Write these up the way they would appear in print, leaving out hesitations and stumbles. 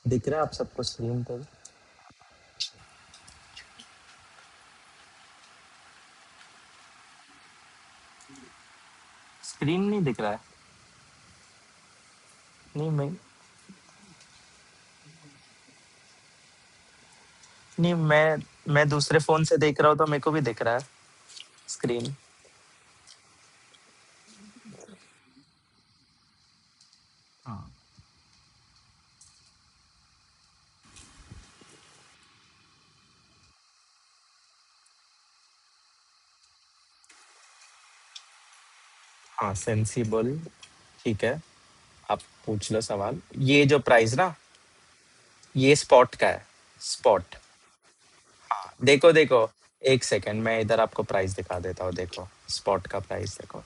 दिख रहा है आप सबको स्क्रीन पे? स्क्रीन नहीं दिख रहा है? नहीं मैं दूसरे फोन से देख रहा हूँ तो मेरे को भी दिख रहा है स्क्रीन। हाँ। हाँ सेंसिबल। ठीक है, आप पूछ लो सवाल। ये जो प्राइस ना, ये स्पॉट का है। स्पॉट। हाँ देखो देखो, एक सेकंड मैं इधर आपको प्राइस दिखा देता हूँ। देखो स्पॉट का प्राइस देखो,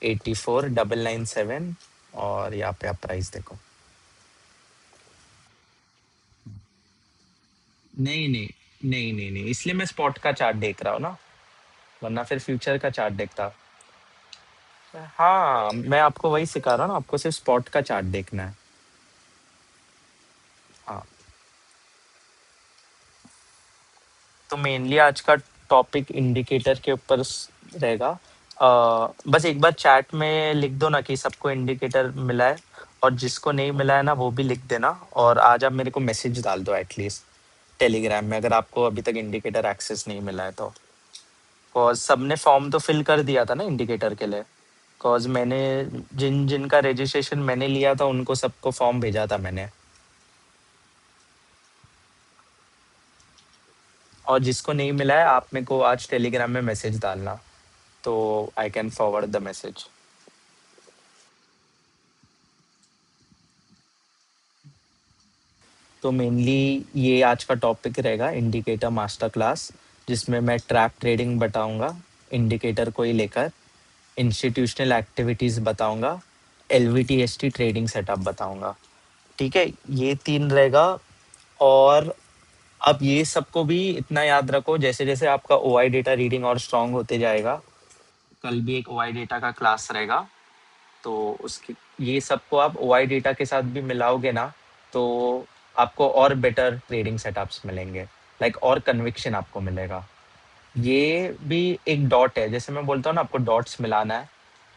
84,997। और यहाँ पे आप प्राइस देखो। नहीं नहीं नहीं, इसलिए मैं स्पॉट का चार्ट देख रहा हूँ ना, वरना फिर फ्यूचर का चार्ट देखता। हाँ मैं आपको वही सिखा रहा हूँ ना, आपको सिर्फ स्पॉट का चार्ट देखना है। हाँ, तो मेनली आज का टॉपिक इंडिकेटर के ऊपर रहेगा। बस एक बार चैट में लिख दो ना कि सबको इंडिकेटर मिला है, और जिसको नहीं मिला है ना वो भी लिख देना। और आज आप मेरे को मैसेज डाल दो एटलीस्ट टेलीग्राम में, अगर आपको अभी तक इंडिकेटर एक्सेस नहीं मिला है तो। कॉज सबने फॉर्म तो फिल कर दिया था ना इंडिकेटर के लिए। कॉज मैंने जिन जिनका रजिस्ट्रेशन मैंने लिया था उनको सबको फॉर्म भेजा था मैंने। और जिसको नहीं मिला है आप मेरे को आज टेलीग्राम में मैसेज डालना, तो I can forward the message. तो मेनली ये आज का टॉपिक रहेगा इंडिकेटर मास्टर क्लास, जिसमें मैं ट्रैप ट्रेडिंग बताऊंगा इंडिकेटर को ही लेकर, इंस्टीट्यूशनल एक्टिविटीज़ बताऊंगा, एलवीटीएसटी ट्रेडिंग सेटअप बताऊंगा। ठीक है, ये तीन रहेगा। और अब ये सबको भी इतना याद रखो, जैसे जैसे आपका ओआई डेटा रीडिंग और स्ट्रांग होते जाएगा, कल भी एक ओआई डेटा का क्लास रहेगा, तो उसकी ये सबको आप ओआई डेटा के साथ भी मिलाओगे ना, तो आपको और बेटर ट्रेडिंग सेटअप्स मिलेंगे, लाइक और कन्विक्शन आपको मिलेगा। ये भी एक डॉट है, जैसे मैं बोलता हूँ ना आपको डॉट्स मिलाना है,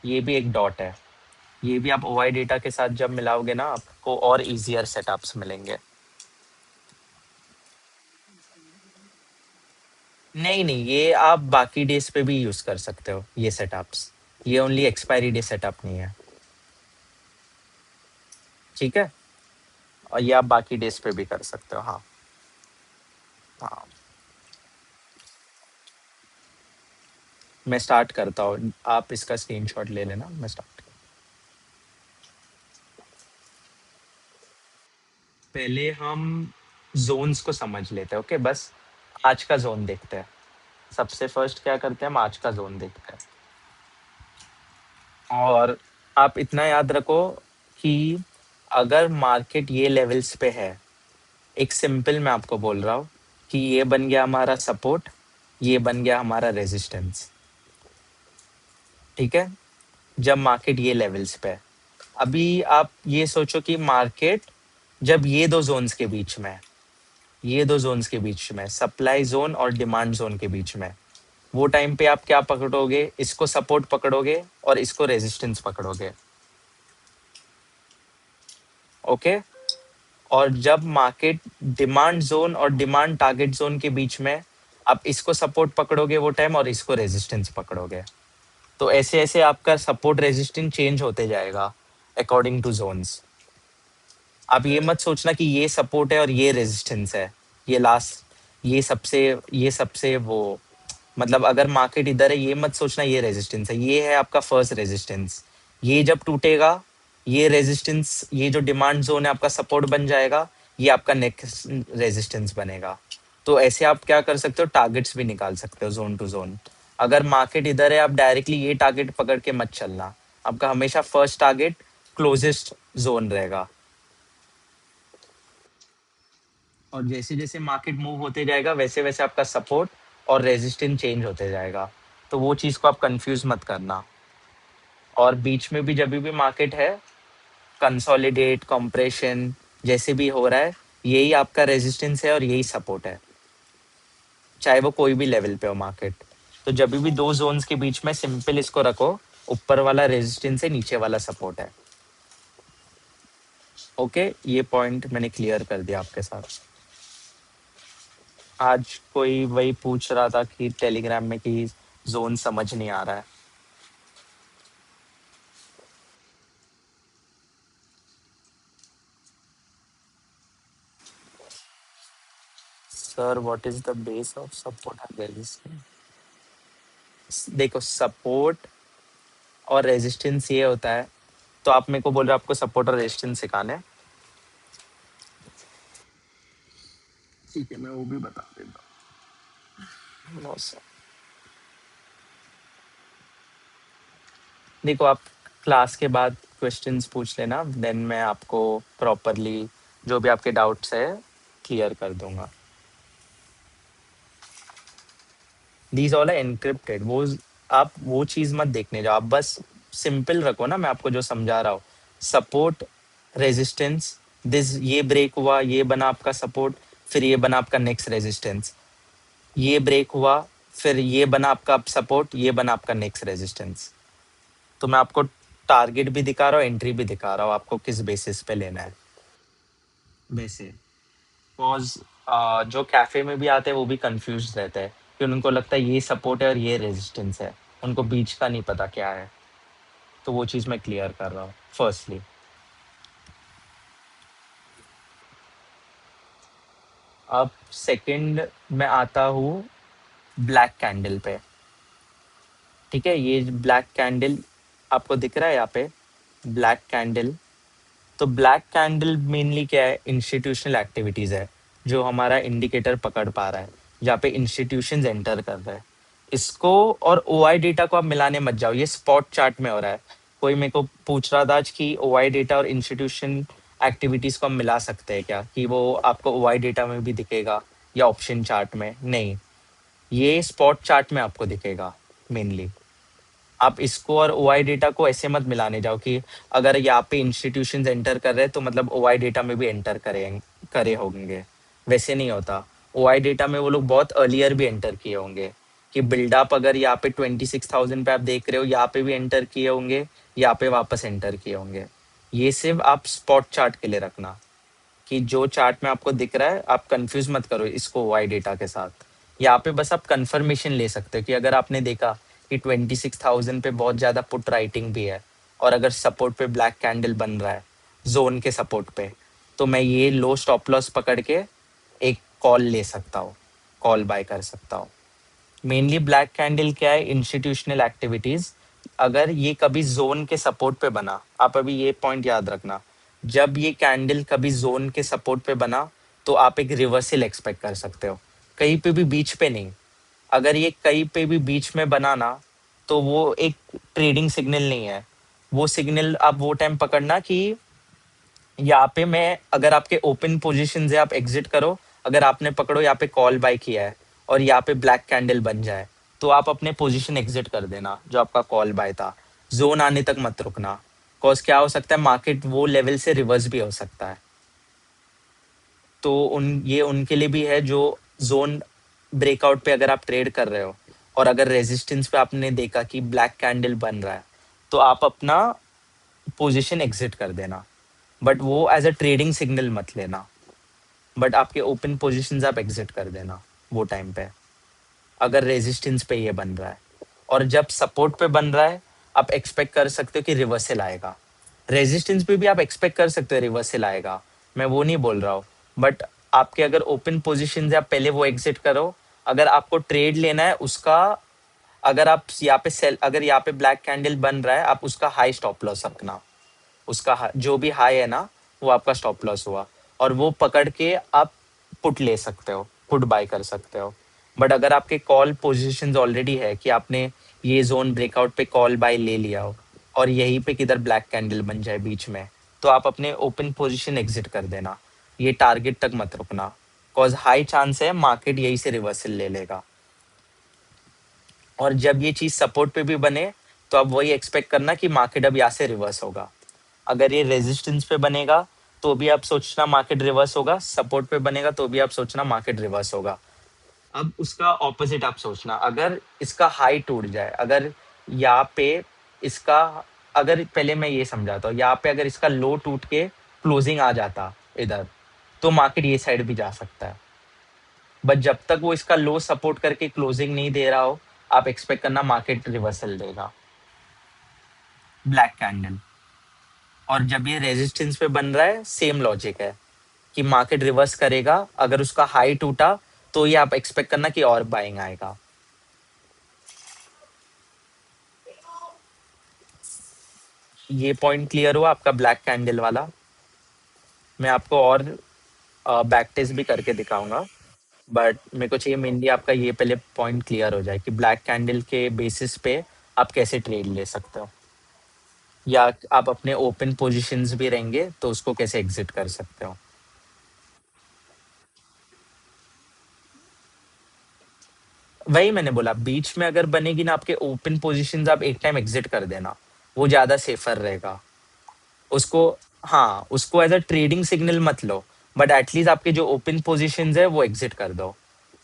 ये भी एक डॉट है। ये भी आप ओआई डेटा के साथ जब मिलाओगे ना आपको और इजियर सेटअप्स मिलेंगे। नहीं नहीं, ये आप बाकी डेज पे भी यूज कर सकते हो ये सेटअप्स, ये ओनली एक्सपायरी डे सेटअप नहीं है। ठीक है, और ये आप बाकी डेज पे भी कर सकते हो। हाँ। हाँ, मैं स्टार्ट करता हूँ, आप इसका स्क्रीनशॉट ले लेना, मैं स्टार्ट। पहले हम जोन्स को समझ लेते हैं। ओके, बस आज का जोन देखते हैं। सबसे फर्स्ट क्या करते हैं, हम आज का जोन देखते हैं। और आप इतना याद रखो कि अगर मार्केट ये लेवल्स पे है, एक सिंपल मैं आपको बोल रहा हूँ कि ये बन गया हमारा सपोर्ट, ये बन गया हमारा रेजिस्टेंस। ठीक है, जब मार्केट ये लेवल्स पे है, अभी आप ये सोचो कि मार्केट जब ये दो जोन्स के बीच में है, ये दो जोन्स के बीच में, सप्लाई जोन और डिमांड जोन के बीच में, वो टाइम पे आप क्या पकड़ोगे, इसको सपोर्ट पकड़ोगे और इसको रेजिस्टेंस पकड़ोगे। ओके, और जब मार्केट डिमांड जोन और डिमांड टारगेट जोन के बीच में, आप इसको सपोर्ट पकड़ोगे वो टाइम और इसको रेजिस्टेंस पकड़ोगे। तो ऐसे ऐसे आपका सपोर्ट रेजिस्टेंस चेंज होते जाएगा अकॉर्डिंग टू जोन्स। आप ये मत सोचना कि ये सपोर्ट है और ये रेजिस्टेंस है, ये लास्ट, ये सबसे वो, मतलब अगर मार्केट इधर है ये मत सोचना ये रेजिस्टेंस है, ये है आपका फर्स्ट रेजिस्टेंस। ये जब टूटेगा, ये रेजिस्टेंस, ये जो डिमांड जोन है आपका सपोर्ट बन जाएगा, ये आपका नेक्स्ट रेजिस्टेंस बनेगा। तो ऐसे आप क्या कर सकते हो, टारगेट्स भी निकाल सकते हो जोन टू जोन। अगर मार्केट इधर है, आप डायरेक्टली ये टारगेट पकड़ के मत चलना, आपका हमेशा फर्स्ट टारगेट क्लोजेस्ट जोन रहेगा। और जैसे जैसे मार्केट मूव होते जाएगा वैसे वैसे आपका सपोर्ट और रेजिस्टेंस चेंज होते जाएगा, तो वो चीज़ को आप कंफ्यूज मत करना। और बीच में भी जब भी मार्केट है, कंसोलिडेट कंप्रेशन जैसे भी हो रहा है, यही आपका रेजिस्टेंस है और यही सपोर्ट है, चाहे वो कोई भी लेवल पे हो मार्केट। तो जब भी दो जोन्स के बीच में सिंपल इसको रखो, ऊपर वाला रेजिस्टेंस है, नीचे वाला सपोर्ट है। ओके, ये पॉइंट मैंने क्लियर कर दिया आपके साथ। आज कोई वही पूछ रहा था कि टेलीग्राम में कि जोन समझ नहीं आ रहा है। Sir what is the base of support and resistance? देखो, सपोर्ट और रेजिस्टेंस ये होता है। तो आप मेरे को बोल रहे हो आपको सपोर्ट और रेजिस्टेंस सिखाना है? ठीक है, मैं वो भी बता देता हूँ। नो सर, देखो आप क्लास के बाद क्वेश्चंस पूछ लेना, देन मैं आपको प्रॉपरली जो भी आपके डाउट्स है क्लियर कर दूंगा। These all are encrypted. वो आप वो चीज़ मत देखने जाओ, आप बस सिंपल रखो ना, मैं आपको जो समझा रहा हूँ। सपोर्ट, रेजिस्टेंस, दिस ये ब्रेक हुआ, ये बना आपका सपोर्ट, फिर ये बना आपका नेक्स्ट रेजिस्टेंस, ये ब्रेक हुआ, फिर ये बना आपका सपोर्ट, ये बना आपका नेक्स्ट रेजिस्टेंस। तो मैं आपको टारगेट भी दिखा रहा हूँ, एंट्री भी दिखा रहा हूँ, आपको किस बेसिस पे लेना है वैसे। बिकॉज जो कैफे में भी आते हैं वो भी कंफ्यूज रहते हैं कि उनको लगता है ये सपोर्ट है और ये रेजिस्टेंस है, उनको बीच का नहीं पता क्या है। तो वो चीज़ मैं क्लियर कर रहा हूँ फर्स्टली। अब सेकंड में आता हूँ ब्लैक कैंडल पे। ठीक है, ये ब्लैक कैंडल आपको दिख रहा है यहाँ पे, ब्लैक कैंडल। तो ब्लैक कैंडल मेनली क्या है, इंस्टीट्यूशनल एक्टिविटीज़ है जो हमारा इंडिकेटर पकड़ पा रहा है, जहाँ पे इंस्टीट्यूशंस एंटर कर रहे हैं। इसको और ओआई डेटा को आप मिलाने मत जाओ, ये स्पॉट चार्ट में हो रहा है। कोई मेरे को पूछ रहा था आज कि ओआई डेटा और इंस्टीट्यूशन एक्टिविटीज़ को हम मिला सकते हैं क्या, कि वो आपको ओआई डेटा में भी दिखेगा या ऑप्शन चार्ट में? नहीं, ये स्पॉट चार्ट में आपको दिखेगा मेनली। आप इसको और ओआई डेटा को ऐसे मत मिलाने जाओ कि अगर यहाँ पे इंस्टीट्यूशंस एंटर कर रहे हैं तो मतलब ओआई डेटा में भी एंटर करें करे होंगे। वैसे नहीं होता। ओआई डेटा में वो लोग बहुत अर्लियर भी एंटर किए होंगे, कि बिल्डअप अगर यहाँ पे 26,000 पे आप देख रहे हो, यहाँ पे भी एंटर किए होंगे, यहाँ पे वापस एंटर किए होंगे। ये सिर्फ आप स्पॉट चार्ट के लिए रखना, कि जो चार्ट में आपको दिख रहा है आप कंफ्यूज मत करो इसको वाई डेटा के साथ। यहाँ पे बस आप कंफर्मेशन ले सकते हो कि अगर आपने देखा कि 26,000 पे बहुत ज़्यादा पुट राइटिंग भी है, और अगर सपोर्ट पे ब्लैक कैंडल बन रहा है जोन के सपोर्ट पे, तो मैं ये लो स्टॉप लॉस पकड़ के एक कॉल ले सकता हूँ, कॉल बाय कर सकता हूँ। मेनली ब्लैक कैंडल क्या है, इंस्टीट्यूशनल एक्टिविटीज। अगर ये कभी जोन के सपोर्ट पे बना, आप अभी ये पॉइंट याद रखना, जब ये कैंडल कभी जोन के सपोर्ट पे बना तो आप एक रिवर्सल एक्सपेक्ट कर सकते हो, कहीं पे भी बीच पे नहीं। अगर ये कहीं पे भी बीच में बना ना, तो वो एक ट्रेडिंग सिग्नल नहीं है। वो सिग्नल आप वो टाइम पकड़ना कि यहाँ पे मैं, अगर आपके ओपन पोजीशन है आप एग्जिट करो, अगर आपने पकड़ो यहाँ पे कॉल बाय किया है और यहाँ पे ब्लैक कैंडल बन जाए, तो आप अपने पोजीशन एग्जिट कर देना जो आपका कॉल बाय था। जोन आने तक मत रुकना, कॉज क्या हो सकता है, मार्केट वो लेवल से रिवर्स भी हो सकता है। तो ये उनके लिए भी है जो जोन ब्रेकआउट पे अगर आप ट्रेड कर रहे हो और अगर रेजिस्टेंस पे आपने देखा कि ब्लैक कैंडल बन रहा है, तो आप अपना पोजीशन एग्जिट कर देना। बट वो एज अ ट्रेडिंग सिग्नल मत लेना, बट आपके ओपन पोजीशंस आप एग्जिट कर देना वो टाइम पे, अगर रेजिस्टेंस पे ये बन रहा है। और जब सपोर्ट पे बन रहा है, आप एक्सपेक्ट कर सकते हो कि रिवर्सल आएगा। रेजिस्टेंस पे भी आप एक्सपेक्ट कर सकते हो रिवर्सल आएगा, मैं वो नहीं बोल रहा हूँ। बट आपके अगर ओपन पोजीशन है, आप पहले वो एग्जिट करो। अगर आपको ट्रेड लेना है उसका, अगर आप यहाँ पे सेल, अगर यहाँ पे ब्लैक कैंडल बन रहा है, आप उसका हाई स्टॉप लॉस रखना। उसका जो भी हाई है ना, वो आपका स्टॉप लॉस हुआ, और वो पकड़ के आप पुट ले सकते हो, पुट बाय कर सकते हो। बट अगर आपके कॉल पोजीशंस ऑलरेडी है कि आपने ये जोन ब्रेकआउट पे कॉल बाय ले लिया हो और यहीं पे किधर ब्लैक कैंडल बन जाए बीच में, तो आप अपने ओपन पोजीशन एग्जिट कर देना। ये टारगेट तक मत रुकना, कॉज हाई चांस है मार्केट यही से रिवर्सल ले लेगा। और जब ये चीज सपोर्ट पे भी बने, तो आप वही एक्सपेक्ट करना कि मार्केट अब यहाँ से रिवर्स होगा। अगर ये रेजिस्टेंस पे बनेगा, तो भी आप सोचना मार्केट रिवर्स होगा, सपोर्ट पे बनेगा तो भी आप सोचना मार्केट रिवर्स होगा। अब उसका ऑपोजिट आप सोचना, अगर इसका हाई टूट जाए, अगर यहाँ पे इसका, अगर पहले मैं ये समझाता हूँ, यहाँ पे अगर इसका लो टूट के क्लोजिंग आ जाता इधर, तो मार्केट ये साइड भी जा सकता है। बट जब तक वो इसका लो सपोर्ट करके क्लोजिंग नहीं दे रहा हो, आप एक्सपेक्ट करना मार्केट रिवर्सल देगा। Black candle. और जब ये रेजिस्टेंस पे बन रहा है, सेम लॉजिक है कि मार्केट रिवर्स करेगा, अगर उसका हाई टूटा तो ये आप एक्सपेक्ट करना कि और बाइंग आएगा। ये पॉइंट क्लियर हुआ आपका ब्लैक कैंडल वाला। मैं आपको और बैक टेस्ट भी करके दिखाऊंगा, बट मेरे को चाहिए मेनली आपका ये पहले पॉइंट क्लियर हो जाए कि ब्लैक कैंडल के बेसिस पे आप कैसे ट्रेड ले सकते हो, या आप अपने ओपन पोजीशंस भी रहेंगे तो उसको कैसे एग्जिट कर सकते हो। वही मैंने बोला, बीच में अगर बनेगी ना आपके ओपन पोजीशंस, आप एक टाइम एग्जिट कर देना, वो ज्यादा सेफर रहेगा। उसको, हाँ, उसको एज अ ट्रेडिंग सिग्नल मत लो, बट एटलीस्ट आपके जो ओपन पोजीशंस है वो एग्जिट कर दो।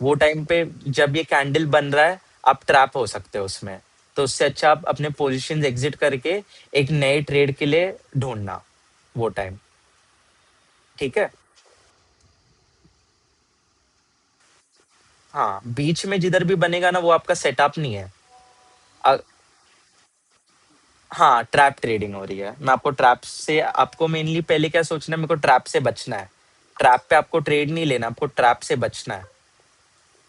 वो टाइम पे जब ये कैंडल बन रहा है, आप ट्रैप हो सकते हो उसमें, तो उससे अच्छा आप अपने पोजीशंस एग्जिट करके एक नए ट्रेड के लिए ढूंढना वो टाइम। ठीक है। हाँ, बीच में जिधर भी बनेगा ना वो आपका सेटअप नहीं है। अ, हाँ, ट्रैप ट्रेडिंग हो रही है। मैं आपको ट्रैप से, आपको मेनली पहले क्या सोचना है, मेरे को ट्रैप से बचना है। ट्रैप पे आपको ट्रेड नहीं लेना, आपको ट्रैप से बचना है।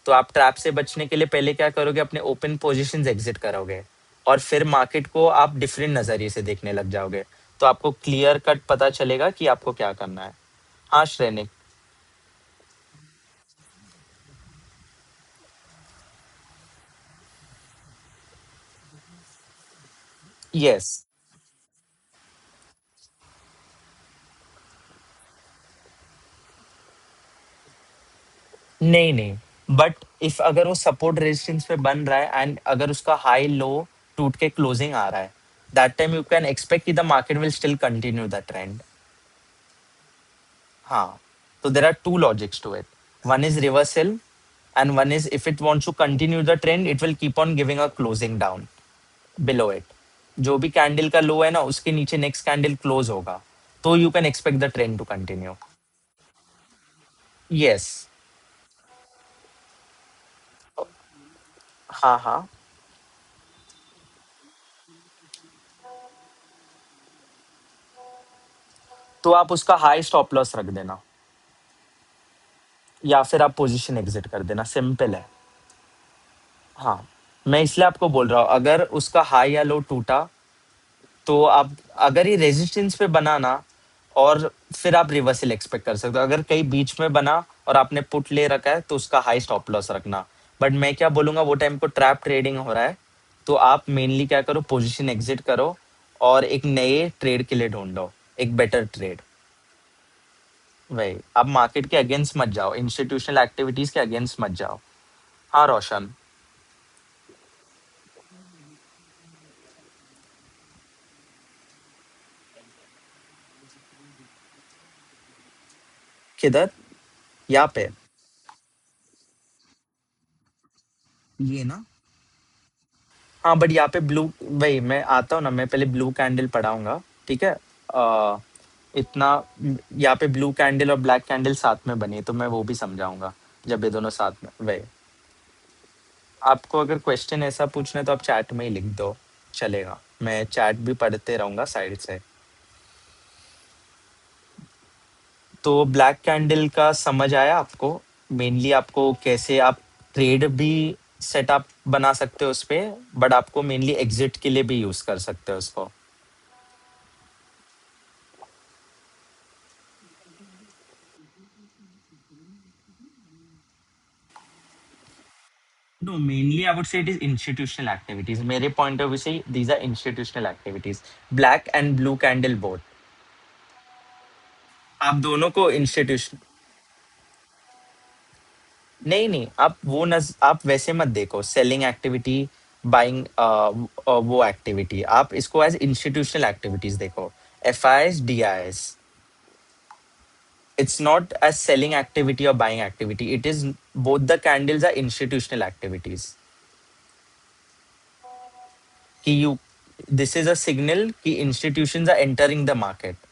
तो आप ट्रैप से बचने के लिए पहले क्या करोगे, अपने ओपन पोजीशंस एग्जिट करोगे, और फिर मार्केट को आप डिफरेंट नजरिए से देखने लग जाओगे। तो आपको क्लियर कट पता चलेगा कि आपको क्या करना है। हाँ श्रेनिक। यस। नहीं नहीं, बट इफ अगर वो सपोर्ट रेजिस्टेंस पे बन रहा है एंड अगर उसका हाई लो टूट के क्लोजिंग आ रहा है, that time you can expect कि the market will still continue the trend. हाँ, तो there are two logics to it. One is reversal, and one is if it wants to continue the trend, it will keep on giving a closing down below it। जो भी candle का लो है ना, उसके नीचे next candle close होगा, तो you can expect the trend to continue. Yes. हाँ हाँ। तो आप उसका हाई स्टॉप लॉस रख देना, या फिर आप पोजीशन एग्जिट कर देना, सिंपल है। हाँ, मैं इसलिए आपको बोल रहा हूँ, अगर उसका हाई या लो टूटा, तो आप, अगर ये रेजिस्टेंस पे बना ना, और फिर आप रिवर्सल एक्सपेक्ट कर सकते हो। अगर कहीं बीच में बना और आपने पुट ले रखा है, तो उसका हाई स्टॉप लॉस रखना। बट मैं क्या बोलूंगा, वो टाइम को ट्रैप ट्रेडिंग हो रहा है, तो आप मेनली क्या करो, पोजीशन एग्जिट करो और एक नए ट्रेड के लिए ढूंढो, एक बेटर ट्रेड। वही, आप मार्केट के अगेंस्ट मत जाओ, इंस्टीट्यूशनल एक्टिविटीज के अगेंस्ट मत जाओ। हाँ रोशन। किधर? यहाँ पे? ये ना। हाँ, बट यहाँ पे ब्लू, वही मैं आता हूँ ना, मैं पहले ब्लू कैंडल पढ़ाऊंगा। ठीक है। इतना, यहाँ पे ब्लू कैंडल और ब्लैक कैंडल साथ में बनी है, तो मैं वो भी समझाऊंगा जब ये दोनों साथ में। वही, आपको अगर क्वेश्चन ऐसा पूछना है तो आप चैट में ही लिख दो, चलेगा। मैं चैट भी पढ़ते रहूंगा साइड से। तो ब्लैक कैंडल का समझ आया आपको? मेनली आपको कैसे आप ट्रेड भी सेटअप बना सकते हो उस पे, बट आपको मेनली एग्जिट के लिए भी यूज कर सकते हो उसको। No, mainly I would say it is institutional activities. मेरे point of view से these are institutional activities. Black and blue candle both. आप दोनों को इंस्टीट्यूशन, नहीं नहीं, आप वो आप वैसे मत देखो, सेलिंग एक्टिविटी, बाइंग, वो एक्टिविटी, आप इसको एज इंस्टीट्यूशनल एक्टिविटीज देखो। F I S, D I S. It's not a selling activity or buying activity. It is both the candles are institutional activities. कि you this is a signal कि institutions are entering the market.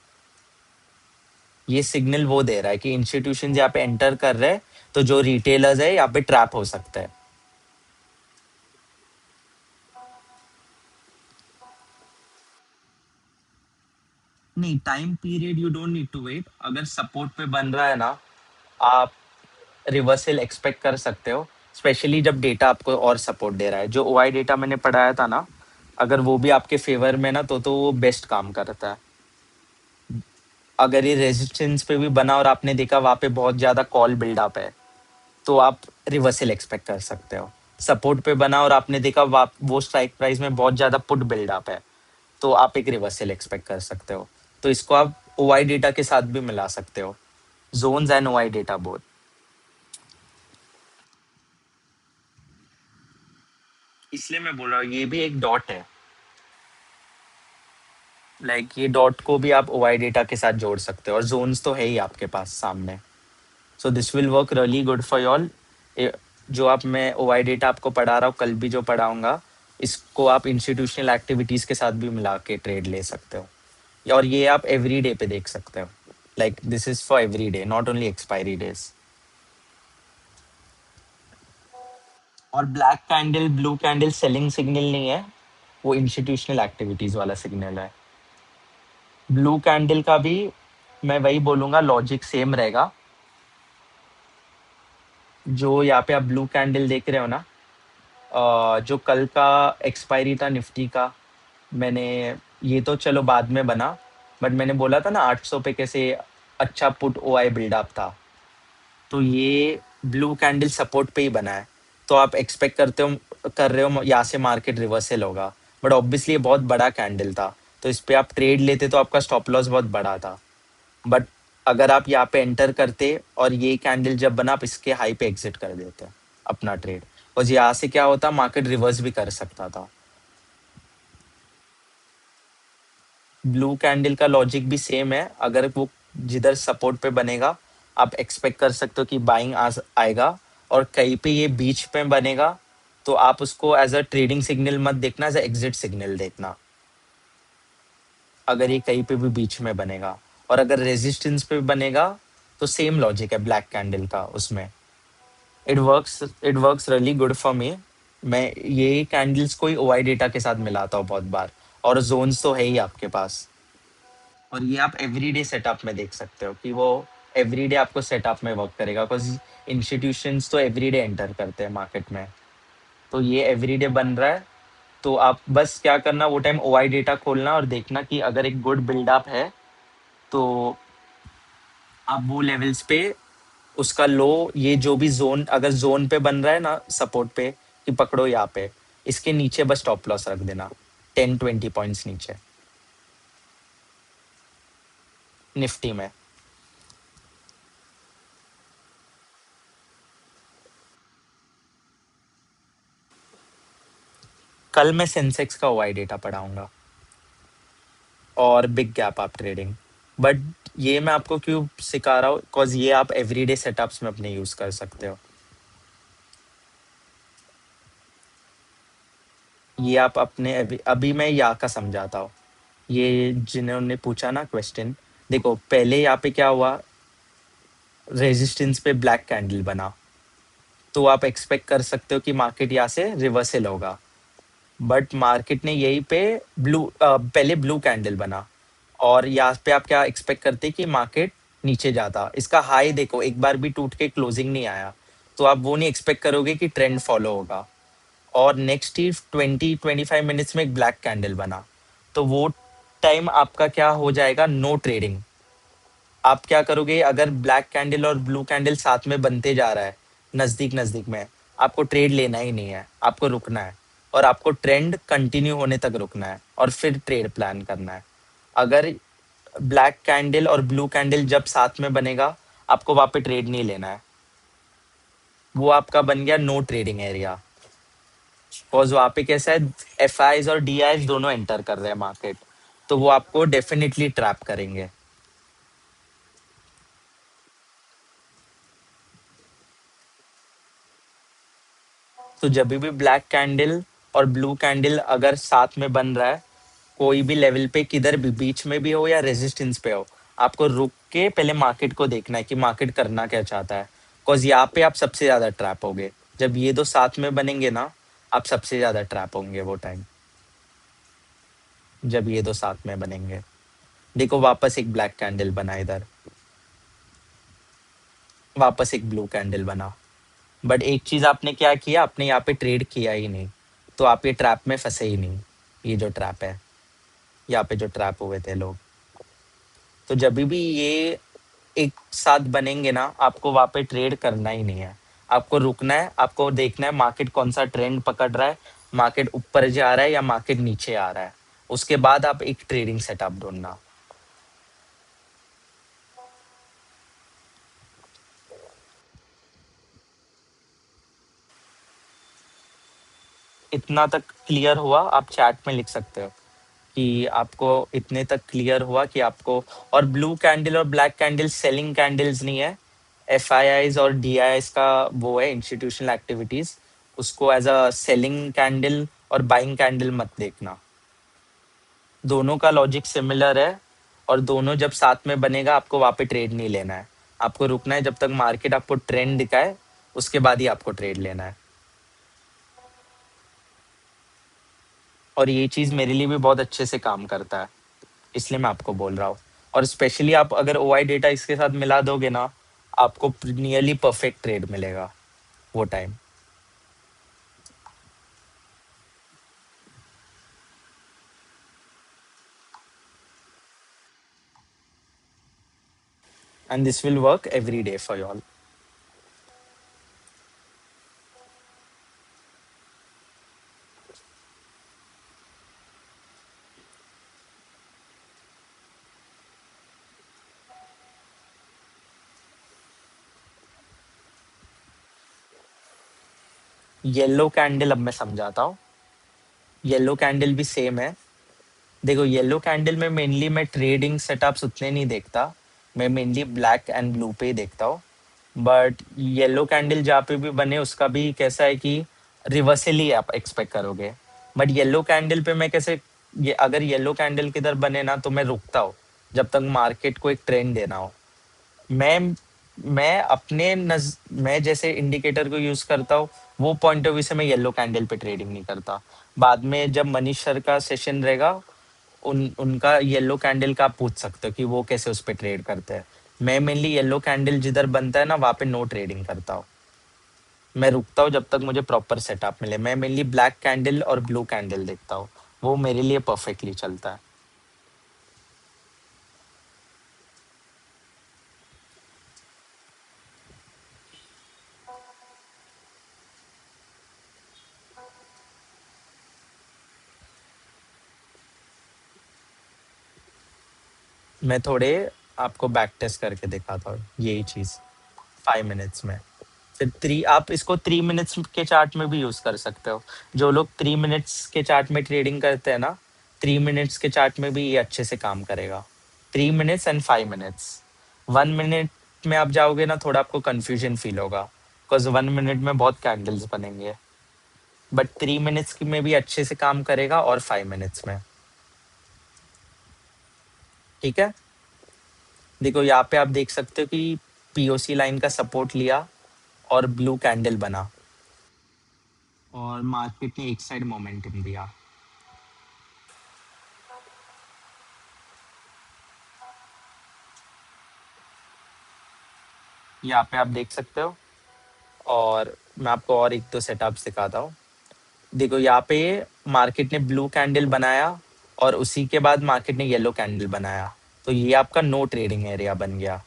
ये signal वो दे रहा है कि institution यहाँ पे enter कर रहे हैं, तो जो रिटेलर्स है यहाँ पे ट्रैप हो सकते हैं. नहीं, time period you don't need to wait. अगर सपोर्ट पे बन रहा है ना, आप रिवर्सल एक्सपेक्ट कर सकते हो. स्पेशली जब डेटा आपको और सपोर्ट दे रहा है. जो ओआई डेटा मैंने पढ़ाया था ना, अगर वो भी आपके फेवर में ना, तो वो बेस्ट काम करता है. अगर ये रेजिस्टेंस पे भी बना और आपने देखा वहां पे बहुत ज्यादा कॉल बिल्डअप है, तो आप रिवर्सल एक्सपेक्ट कर सकते हो. सपोर्ट पे बना और आपने देखा वो स्ट्राइक प्राइस में बहुत ज्यादा पुट बिल्डअप है, तो आप एक रिवर्सल एक्सपेक्ट कर सकते हो. तो इसको आप ओआई डेटा के साथ भी मिला सकते हो. Zones and OI data both. इसलिए मैं बोल रहा हूँ ये भी एक डॉट है. ये डॉट को भी आप ओआई डेटा के साथ जोड़ सकते हो, और जोन्स तो है ही आपके पास सामने. So this will work really good for y'all. जो आप मैं ओआई डेटा आपको पढ़ा रहा हूँ, कल भी जो पढ़ाऊंगा, इसको आप इंस्टीट्यूशनल एक्टिविटीज के साथ भी मिला के ट्रेड ले सकते हो. और ये आप एवरी डे पे देख सकते हो. This is for every day, not only expiry days. और black candle blue candle selling signal नहीं है, वो इंस्टीट्यूशनल एक्टिविटीज वाला सिग्नल है. ब्लू कैंडल का भी मैं वही बोलूंगा, लॉजिक सेम रहेगा. जो यहाँ पे आप ब्लू कैंडल देख रहे हो ना, जो कल का एक्सपायरी था निफ्टी का, मैंने ये तो चलो बाद में बना, बट मैंने बोला था ना 800 पे कैसे अच्छा पुट ओआई बिल्डअप था. तो ये ब्लू कैंडल सपोर्ट पे ही बना है. तो आप एक्सपेक्ट कर रहे हो यहाँ से मार्केट रिवर्सल होगा, बट ऑब्वियसली ये बहुत बड़ा कैंडल था, तो इस पे आप ट्रेड लेते तो आपका स्टॉप लॉस बहुत बड़ा था. बट अगर आप यहाँ पे एंटर करते और ये कैंडल जब बना, आप इसके हाई पे एग्जिट कर देते अपना ट्रेड, और यहाँ से क्या होता, मार्केट रिवर्स भी कर सकता था. ब्लू कैंडल का लॉजिक भी सेम है. अगर वो जिधर सपोर्ट पे बनेगा, आप एक्सपेक्ट कर सकते हो कि बाइंग आएगा, और कहीं पे ये बीच पे बनेगा, तो आप उसको एज अ ट्रेडिंग सिग्नल मत देखना, एज अ एग्जिट सिग्नल देखना. अगर ये कहीं पे भी बीच में बनेगा, और अगर रेजिस्टेंस पे बनेगा, तो सेम लॉजिक है ब्लैक कैंडल का उसमें. It works really good for me. मैं ये कैंडल्स को ही ओआई डेटा के साथ मिलाता हूँ बहुत बार. और जोन्स तो है ही आपके पास. और ये आप एवरीडे सेटअप में देख सकते हो कि वो एवरीडे आपको सेटअप में वर्क करेगा, बिकॉज इंस्टीट्यूशंस तो एवरीडे एंटर करते हैं मार्केट में. तो ये एवरीडे बन रहा है. तो आप बस क्या करना, वो टाइम ओआई डेटा खोलना और देखना कि अगर एक गुड बिल्डअप है, तो आप वो लेवल्स पे उसका लो, ये जो भी जोन, अगर जोन पे बन रहा है ना सपोर्ट पे, कि पकड़ो यहाँ पे, इसके नीचे बस स्टॉप लॉस रख देना, 10-20 पॉइंट्स नीचे. निफ्टी में कल मैं सेंसेक्स का ओआई डेटा पढ़ाऊंगा, और बिग गैप आप ट्रेडिंग. बट ये मैं आपको क्यों सिखा रहा हूँ, बिकॉज ये आप एवरीडे सेटअप्स में अपने यूज कर सकते हो. ये आप अपने अभी मैं यहाँ का समझाता हूँ. ये जिन्होंने पूछा ना क्वेश्चन, देखो पहले यहाँ पे क्या हुआ, रेजिस्टेंस पे ब्लैक कैंडल बना, तो आप एक्सपेक्ट कर सकते हो कि मार्केट यहाँ से रिवर्सल होगा. बट मार्केट ने यही पे पहले ब्लू कैंडल बना, और यहाँ पे आप क्या एक्सपेक्ट करते कि मार्केट नीचे जाता. इसका हाई देखो एक बार भी टूट के क्लोजिंग नहीं आया, तो आप वो नहीं एक्सपेक्ट करोगे कि ट्रेंड फॉलो होगा. और नेक्स्ट ही 20-25 मिनट्स में एक ब्लैक कैंडल बना, तो वो टाइम आपका क्या हो जाएगा, नो ट्रेडिंग. आप क्या करोगे, अगर ब्लैक कैंडल और ब्लू कैंडल साथ में बनते जा रहा है नजदीक नजदीक में, आपको ट्रेड लेना ही नहीं है, आपको रुकना है, और आपको ट्रेंड कंटिन्यू होने तक रुकना है, और फिर ट्रेड प्लान करना है. अगर ब्लैक कैंडल और ब्लू कैंडल जब साथ में बनेगा, आपको वहां पे ट्रेड नहीं लेना है. वो आपका बन गया नो ट्रेडिंग एरिया. बिकॉज वहां पे कैसा है, एफ आईज और डी आईज दोनों एंटर कर रहे हैं मार्केट, तो वो आपको डेफिनेटली ट्रैप करेंगे. तो जब भी ब्लैक कैंडल और ब्लू कैंडल अगर साथ में बन रहा है, कोई भी लेवल पे किधर भी बीच में भी हो या रेजिस्टेंस पे हो, आपको रुक के पहले मार्केट को देखना है कि मार्केट करना क्या चाहता है। बिकॉज यहाँ पे आप सबसे ज्यादा ट्रैप होगे। जब ये दो साथ में बनेंगे ना, आप सबसे ज्यादा ट्रैप होंगे वो टाइम, जब ये दो साथ में बनेंगे। देखो वापस एक ब्लैक कैंडल बना इधर, वापस एक ब्लू कैंडल बना। बट एक चीज आपने क्या किया, आपने यहाँ पे ट्रेड किया ही नहीं, तो आप ये ट्रैप में फंसे ही नहीं। ये जो ट्रैप है, यहाँ पे जो ट्रैप हुए थे लोग, तो जब भी ये एक साथ बनेंगे ना, आपको वहाँ पे ट्रेड करना ही नहीं है। आपको रुकना है, आपको देखना है मार्केट कौन सा ट्रेंड पकड़ रहा है, मार्केट ऊपर जा रहा है या मार्केट नीचे आ रहा है। उसके बाद आप एक ट्रेडिंग सेटअप ढूंढना। इतना तक क्लियर हुआ, आप चैट में लिख सकते हो कि आपको इतने तक क्लियर हुआ कि आपको। और ब्लू कैंडल और ब्लैक कैंडल सेलिंग कैंडल्स नहीं है। एफ आई आईज और डी आई आईज का वो है इंस्टीट्यूशनल एक्टिविटीज, उसको एज अ सेलिंग कैंडल और बाइंग कैंडल मत देखना। दोनों का लॉजिक सिमिलर है, और दोनों जब साथ में बनेगा आपको वहाँ पे ट्रेड नहीं लेना है। आपको रुकना है जब तक मार्केट आपको ट्रेंड दिखाए, उसके बाद ही आपको ट्रेड लेना है। और ये चीज़ मेरे लिए भी बहुत अच्छे से काम करता है, इसलिए मैं आपको बोल रहा हूँ। और स्पेशली आप अगर ओ आई डेटा इसके साथ मिला दोगे ना, आपको नियरली परफेक्ट ट्रेड मिलेगा वो time. And this will work every day for you all. Yellow candle अब मैं समझाता हूँ। येलो कैंडल भी सेम है। देखो येलो कैंडल में मेनली मैं ट्रेडिंग सेटअप्स उतने नहीं देखता, मैं मेनली ब्लैक एंड ब्लू पे ही देखता हूँ। बट येलो कैंडल जहाँ पे भी बने उसका भी कैसा है कि रिवर्सल ही आप एक्सपेक्ट करोगे। बट येलो कैंडल पे मैं कैसे, ये अगर येलो कैंडल किधर बने ना तो मैं रुकता हूँ जब तक मार्केट को एक ट्रेंड देना हो। मैं मैं अपने मैं जैसे इंडिकेटर को यूज करता हूँ, वो पॉइंट ऑफ व्यू से मैं येलो कैंडल पे ट्रेडिंग नहीं करता। बाद में जब मनीष सर का सेशन रहेगा, उनका येलो कैंडल का आप पूछ सकते हो कि वो कैसे उस पे ट्रेड करते हैं। मैं मेनली येलो कैंडल जिधर बनता है ना वहाँ पे नो ट्रेडिंग करता हूँ। मैं रुकता हूँ जब तक मुझे प्रॉपर सेटअप मिले। मैं मेनली ब्लैक कैंडल और ब्लू कैंडल देखता हूँ, वो मेरे लिए परफेक्टली चलता है। मैं थोड़े आपको बैक टेस्ट करके दिखाता हूँ यही चीज़ 5 मिनट्स में। फिर थ्री, आप इसको 3 मिनट्स के चार्ट में भी यूज कर सकते हो। जो लोग 3 मिनट्स के चार्ट में ट्रेडिंग करते हैं ना, 3 मिनट्स के चार्ट में भी ये अच्छे से काम करेगा। 3 मिनट्स एंड 5 मिनट्स। 1 मिनट में आप जाओगे ना, थोड़ा आपको कंफ्यूजन फील होगा, बिकॉज 1 मिनट में बहुत कैंडल्स बनेंगे। बट 3 मिनट्स में भी अच्छे से काम करेगा, और 5 मिनट्स में। ठीक है। देखो यहाँ पे आप देख सकते हो कि पीओसी लाइन का सपोर्ट लिया और ब्लू कैंडल बना, और मार्केट ने एक साइड मोमेंटम दिया। यहाँ पे आप देख सकते हो। और मैं आपको और एक दो सेटअप्स दिखाता हूँ। देखो यहाँ पे मार्केट ने ब्लू कैंडल बनाया, और उसी के बाद मार्केट ने येलो कैंडल बनाया, तो ये आपका नो ट्रेडिंग एरिया बन गया।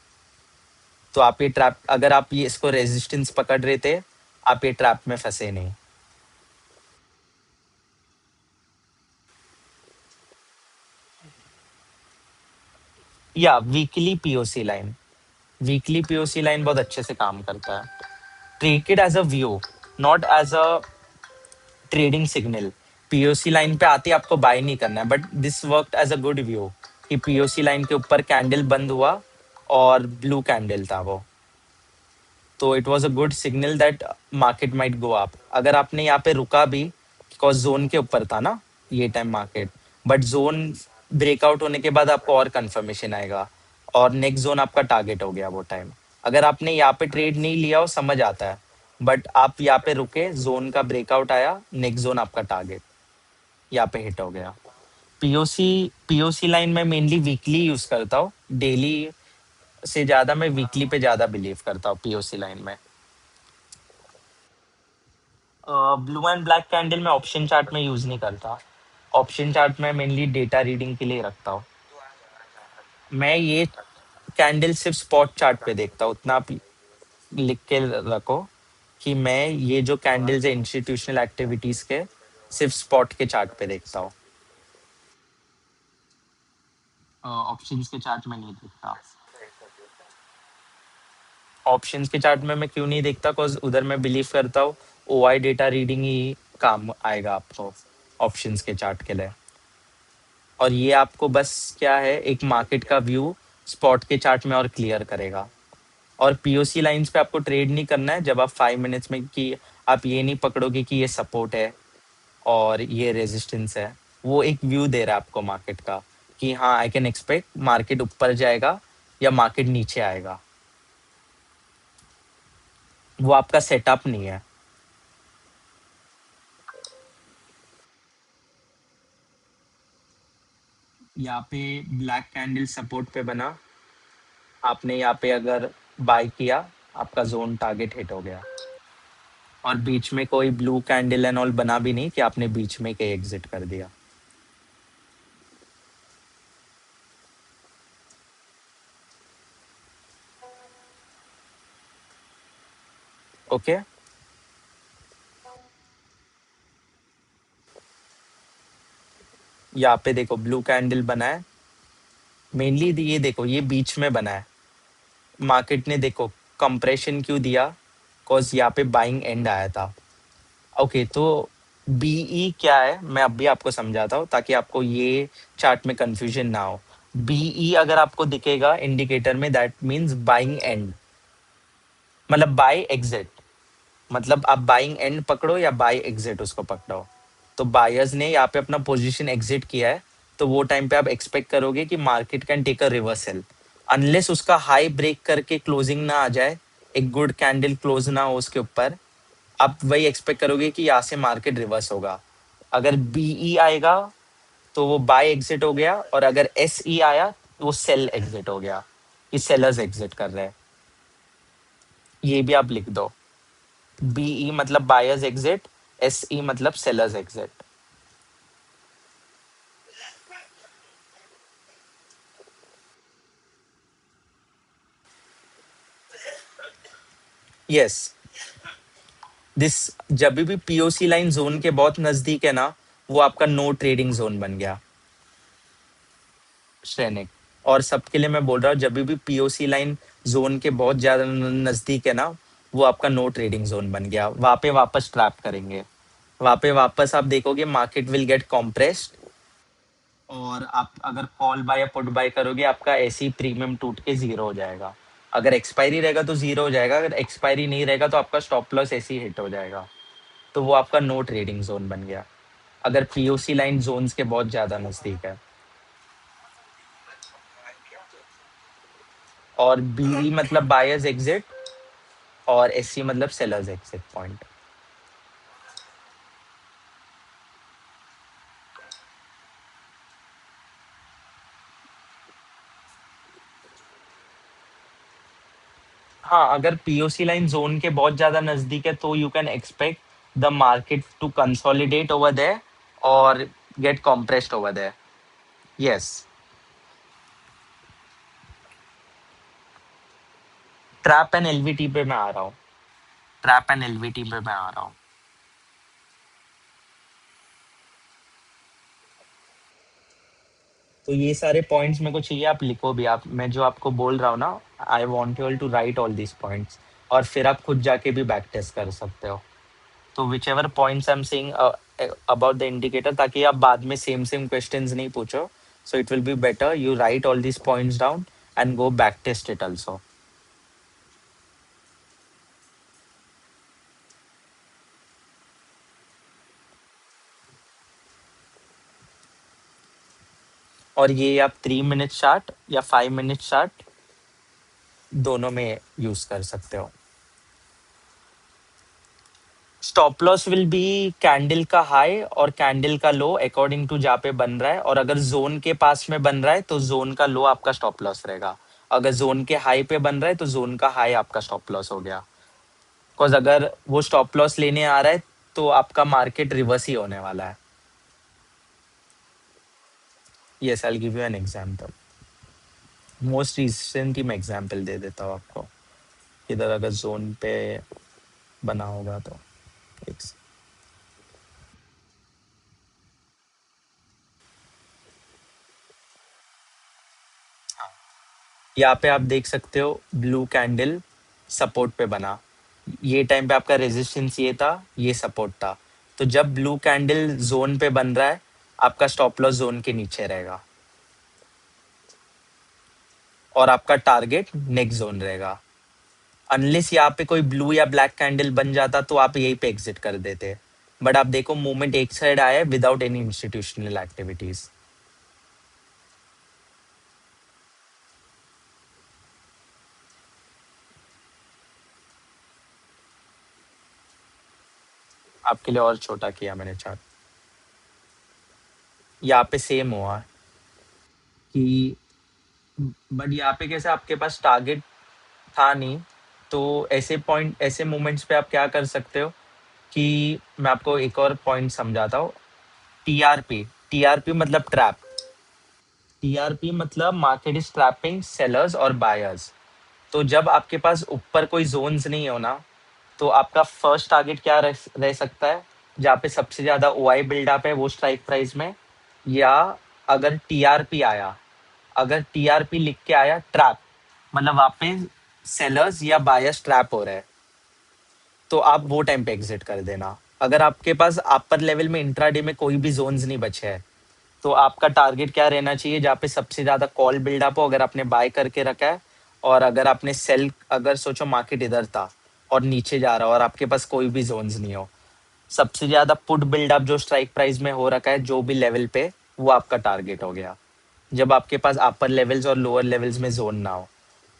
तो आप ये ट्रैप, अगर आप ये इसको रेजिस्टेंस पकड़ रहे थे, आप ये ट्रैप में फंसे नहीं। या weekly POC line, weekly POC line बहुत अच्छे से काम करता है। Treat it as a view, not as a trading signal. POC line पे आते ही आपको बाय नहीं करना है, but this work as a good view कि पीओसी लाइन के ऊपर कैंडल बंद हुआ और ब्लू कैंडल था वो। तो it was a good signal that market might go up. अगर आपने यहाँ पे रुका भी, बिकॉज जोन के ऊपर था ना ये time market, but zone breakout होने के बाद आपको और कंफर्मेशन आएगा और नेक्स्ट जोन आपका टारगेट हो गया वो टाइम। अगर आपने यहाँ पे ट्रेड नहीं लिया हो समझ आता है, बट आप यहाँ पे रुके, जोन का ब्रेकआउट आया, नेक्स्ट जोन आपका टारगेट यहाँ पे हिट हो गया। पीओसी पीओसी लाइन में मेनली वीकली यूज करता हूँ, डेली से ज्यादा मैं वीकली पे ज्यादा बिलीव करता हूँ पीओसी लाइन में। ब्लू एंड ब्लैक कैंडल मैं ऑप्शन चार्ट में यूज नहीं करता। ऑप्शन चार्ट में मेनली डेटा रीडिंग के लिए रखता हूँ। मैं ये कैंडल सिर्फ स्पॉट चार्ट पे देखता हूँ, उतना आप लिख के रखो कि मैं ये जो कैंडल्स है इंस्टीट्यूशनल एक्टिविटीज के सिर्फ स्पॉट के चार्ट पे देखता हूँ। ऑप्शंस के चार्ट में नहीं देखता। ऑप्शंस के चार्ट में मैं क्यों नहीं देखता, बिकॉज उधर मैं बिलीव करता हूँ ओआई डेटा रीडिंग ही काम आएगा आपको ऑप्शंस के चार्ट के लिए। और ये आपको बस क्या है, एक मार्केट का व्यू स्पॉट के चार्ट में और क्लियर करेगा। और पीओसी लाइंस पे आपको ट्रेड नहीं करना है जब आप 5 मिनट्स में, कि आप ये नहीं पकड़ोगे कि ये सपोर्ट है और ये रेजिस्टेंस है। वो एक व्यू दे रहा है आपको मार्केट का कि हाँ आई कैन एक्सपेक्ट मार्केट ऊपर जाएगा या मार्केट नीचे आएगा। वो आपका सेटअप नहीं है। यहाँ पे ब्लैक कैंडल सपोर्ट पे बना, आपने यहाँ पे अगर बाय किया, आपका जोन टारगेट हिट हो गया। और बीच में कोई ब्लू कैंडल एंड ऑल बना भी नहीं कि आपने बीच में के एग्जिट कर दिया। ओके, यहाँ पे देखो ब्लू कैंडल बना है, मेनली ये देखो ये बीच में बना है। मार्केट ने देखो कंप्रेशन क्यों दिया, बिकॉज यहाँ पे बाइंग एंड आया था। ओके, तो बीई क्या है मैं अभी आपको समझाता हूँ ताकि आपको ये चार्ट में कंफ्यूजन ना हो। बीई अगर आपको दिखेगा इंडिकेटर में, दैट मींस बाइंग एंड, मतलब बाय एग्जिट। मतलब आप बाइंग एंड पकड़ो या बाय एग्जिट उसको पकड़ो। तो बायर्स ने यहाँ पे अपना पोजीशन एग्जिट किया है, तो वो टाइम पे आप एक्सपेक्ट करोगे कि market can take a reversal, unless उसका हाई ब्रेक करके क्लोजिंग ना आ जाए, एक गुड कैंडल क्लोज ना हो उसके ऊपर। आप वही एक्सपेक्ट करोगे कि यहाँ से मार्केट रिवर्स होगा। अगर बीई आएगा तो वो बाय एग्जिट हो गया, और अगर एसई आया तो वो सेल एग्जिट हो गया, कि सेलर्स एग्जिट कर रहे हैं। ये भी आप लिख दो, बीई मतलब बायर्स एग्जिट, एसई मतलब सेलर्स एग्जिट। यस, दिस जब भी पीओसी लाइन जोन के बहुत नजदीक है ना, वो आपका नो ट्रेडिंग जोन बन गया श्रेनिक। और सबके लिए मैं बोल रहा हूँ, जब भी पीओसी लाइन जोन के बहुत ज्यादा नजदीक है ना, वो आपका नो ट्रेडिंग जोन बन गया। वहां पे वापस ट्रैप करेंगे, वहां पे वापस आप देखोगे मार्केट विल गेट कॉम्प्रेस्ड। और आप अगर कॉल बाय या पुट बाय करोगे, आपका ऐसी प्रीमियम टूट के जीरो हो जाएगा। अगर एक्सपायरी रहेगा तो जीरो हो जाएगा, अगर एक्सपायरी नहीं रहेगा तो आपका स्टॉप लॉस ऐसे ही हिट हो जाएगा। तो वो आपका नो ट्रेडिंग जोन बन गया, अगर पीओसी लाइन जोन्स के बहुत ज्यादा नजदीक है। और बीई मतलब बायर्स एग्जिट, और एससी मतलब सेलर्स एग्जिट पॉइंट। हाँ, अगर पीओसी लाइन जोन के बहुत ज्यादा नजदीक है तो you can expect the market to consolidate over there और get compressed over there. Yes, trap and LVT पे मैं आ रहा हूँ। ट्रैप एंड एलवीटी पे मैं आ रहा हूँ। तो ये सारे पॉइंट्स मेरे को चाहिए, आप लिखो भी। आप, मैं जो आपको बोल रहा हूँ ना, I want you all to write all this points, और फिर आप खुद जाके भी बैक टेस्ट कर सकते हो। तो whichever points I am saying about the indicator, ताकि आप बाद में सेम सेम क्वेश्चंस नहीं पूछो। So it will be better you write all this points down and go back test it also. और ये आप 3 मिनट चार्ट या 5 मिनट चार्ट दोनों में यूज कर सकते हो। Stop loss will be candle का हाई और कैंडल का लो अकॉर्डिंग टू जहाँ पे बन रहा है, और अगर जोन के पास में बन रहा है तो जोन का लो आपका स्टॉप लॉस रहेगा। अगर जोन के हाई पे बन रहा है तो जोन का हाई आपका स्टॉप लॉस हो गया। बिकॉज अगर वो स्टॉप लॉस लेने आ रहा है तो आपका मार्केट रिवर्स ही होने वाला है। Yes, I give you an example. Most recent ही मैं एग्जांपल दे देता हूँ आपको। इधर अगर जोन पे बना होगा तो एक यहाँ पे आप देख सकते हो ब्लू कैंडल सपोर्ट पे बना। ये टाइम पे आपका रेजिस्टेंस ये था, ये सपोर्ट था। तो जब ब्लू कैंडल जोन पे बन रहा है, आपका स्टॉप लॉस जोन के नीचे रहेगा और आपका टारगेट नेक्स्ट जोन रहेगा। अनलेस यहाँ पे कोई ब्लू या ब्लैक कैंडल बन जाता तो आप यहीं पे एग्जिट कर देते। बट आप देखो मूवमेंट एक साइड आया है विदाउट एनी इंस्टीट्यूशनल एक्टिविटीज। आपके लिए और छोटा किया मैंने चार्ट। यहाँ पे सेम हुआ कि, बट यहाँ पे कैसे आपके पास टारगेट था नहीं। तो ऐसे पॉइंट, ऐसे मोमेंट्स पे आप क्या कर सकते हो कि मैं आपको एक और पॉइंट समझाता हूँ। टीआरपी, टीआरपी मतलब ट्रैप। टीआरपी मतलब मार्केट इज ट्रैपिंग सेलर्स और बायर्स। तो जब आपके पास ऊपर कोई जोन्स नहीं हो ना, तो आपका फर्स्ट टारगेट क्या रह सकता है, जहाँ पे सबसे ज्यादा ओआई बिल्डअप है वो स्ट्राइक प्राइस में। या अगर टीआरपी आया, अगर टीआरपी लिख के आया ट्रैप, मतलब वहाँ पे सेलर्स या बायर्स ट्रैप हो रहे हैं, तो आप वो टाइम पे एग्जिट कर देना। अगर आपके पास अपर लेवल में इंट्राडे में कोई भी जोन्स नहीं बचे हैं, तो आपका टारगेट क्या रहना चाहिए, जहाँ पे सबसे ज्यादा कॉल बिल्डअप हो, अगर आपने बाय करके रखा है। और अगर आपने सेल, अगर सोचो मार्केट इधर था और नीचे जा रहा हो और आपके पास कोई भी जोन्स नहीं हो, सबसे ज्यादा पुट बिल्डअप जो स्ट्राइक प्राइस में हो रखा है जो भी लेवल पे, वो आपका टारगेट हो गया। जब आपके पास अपर लेवल्स और लोअर लेवल्स में जोन ना हो।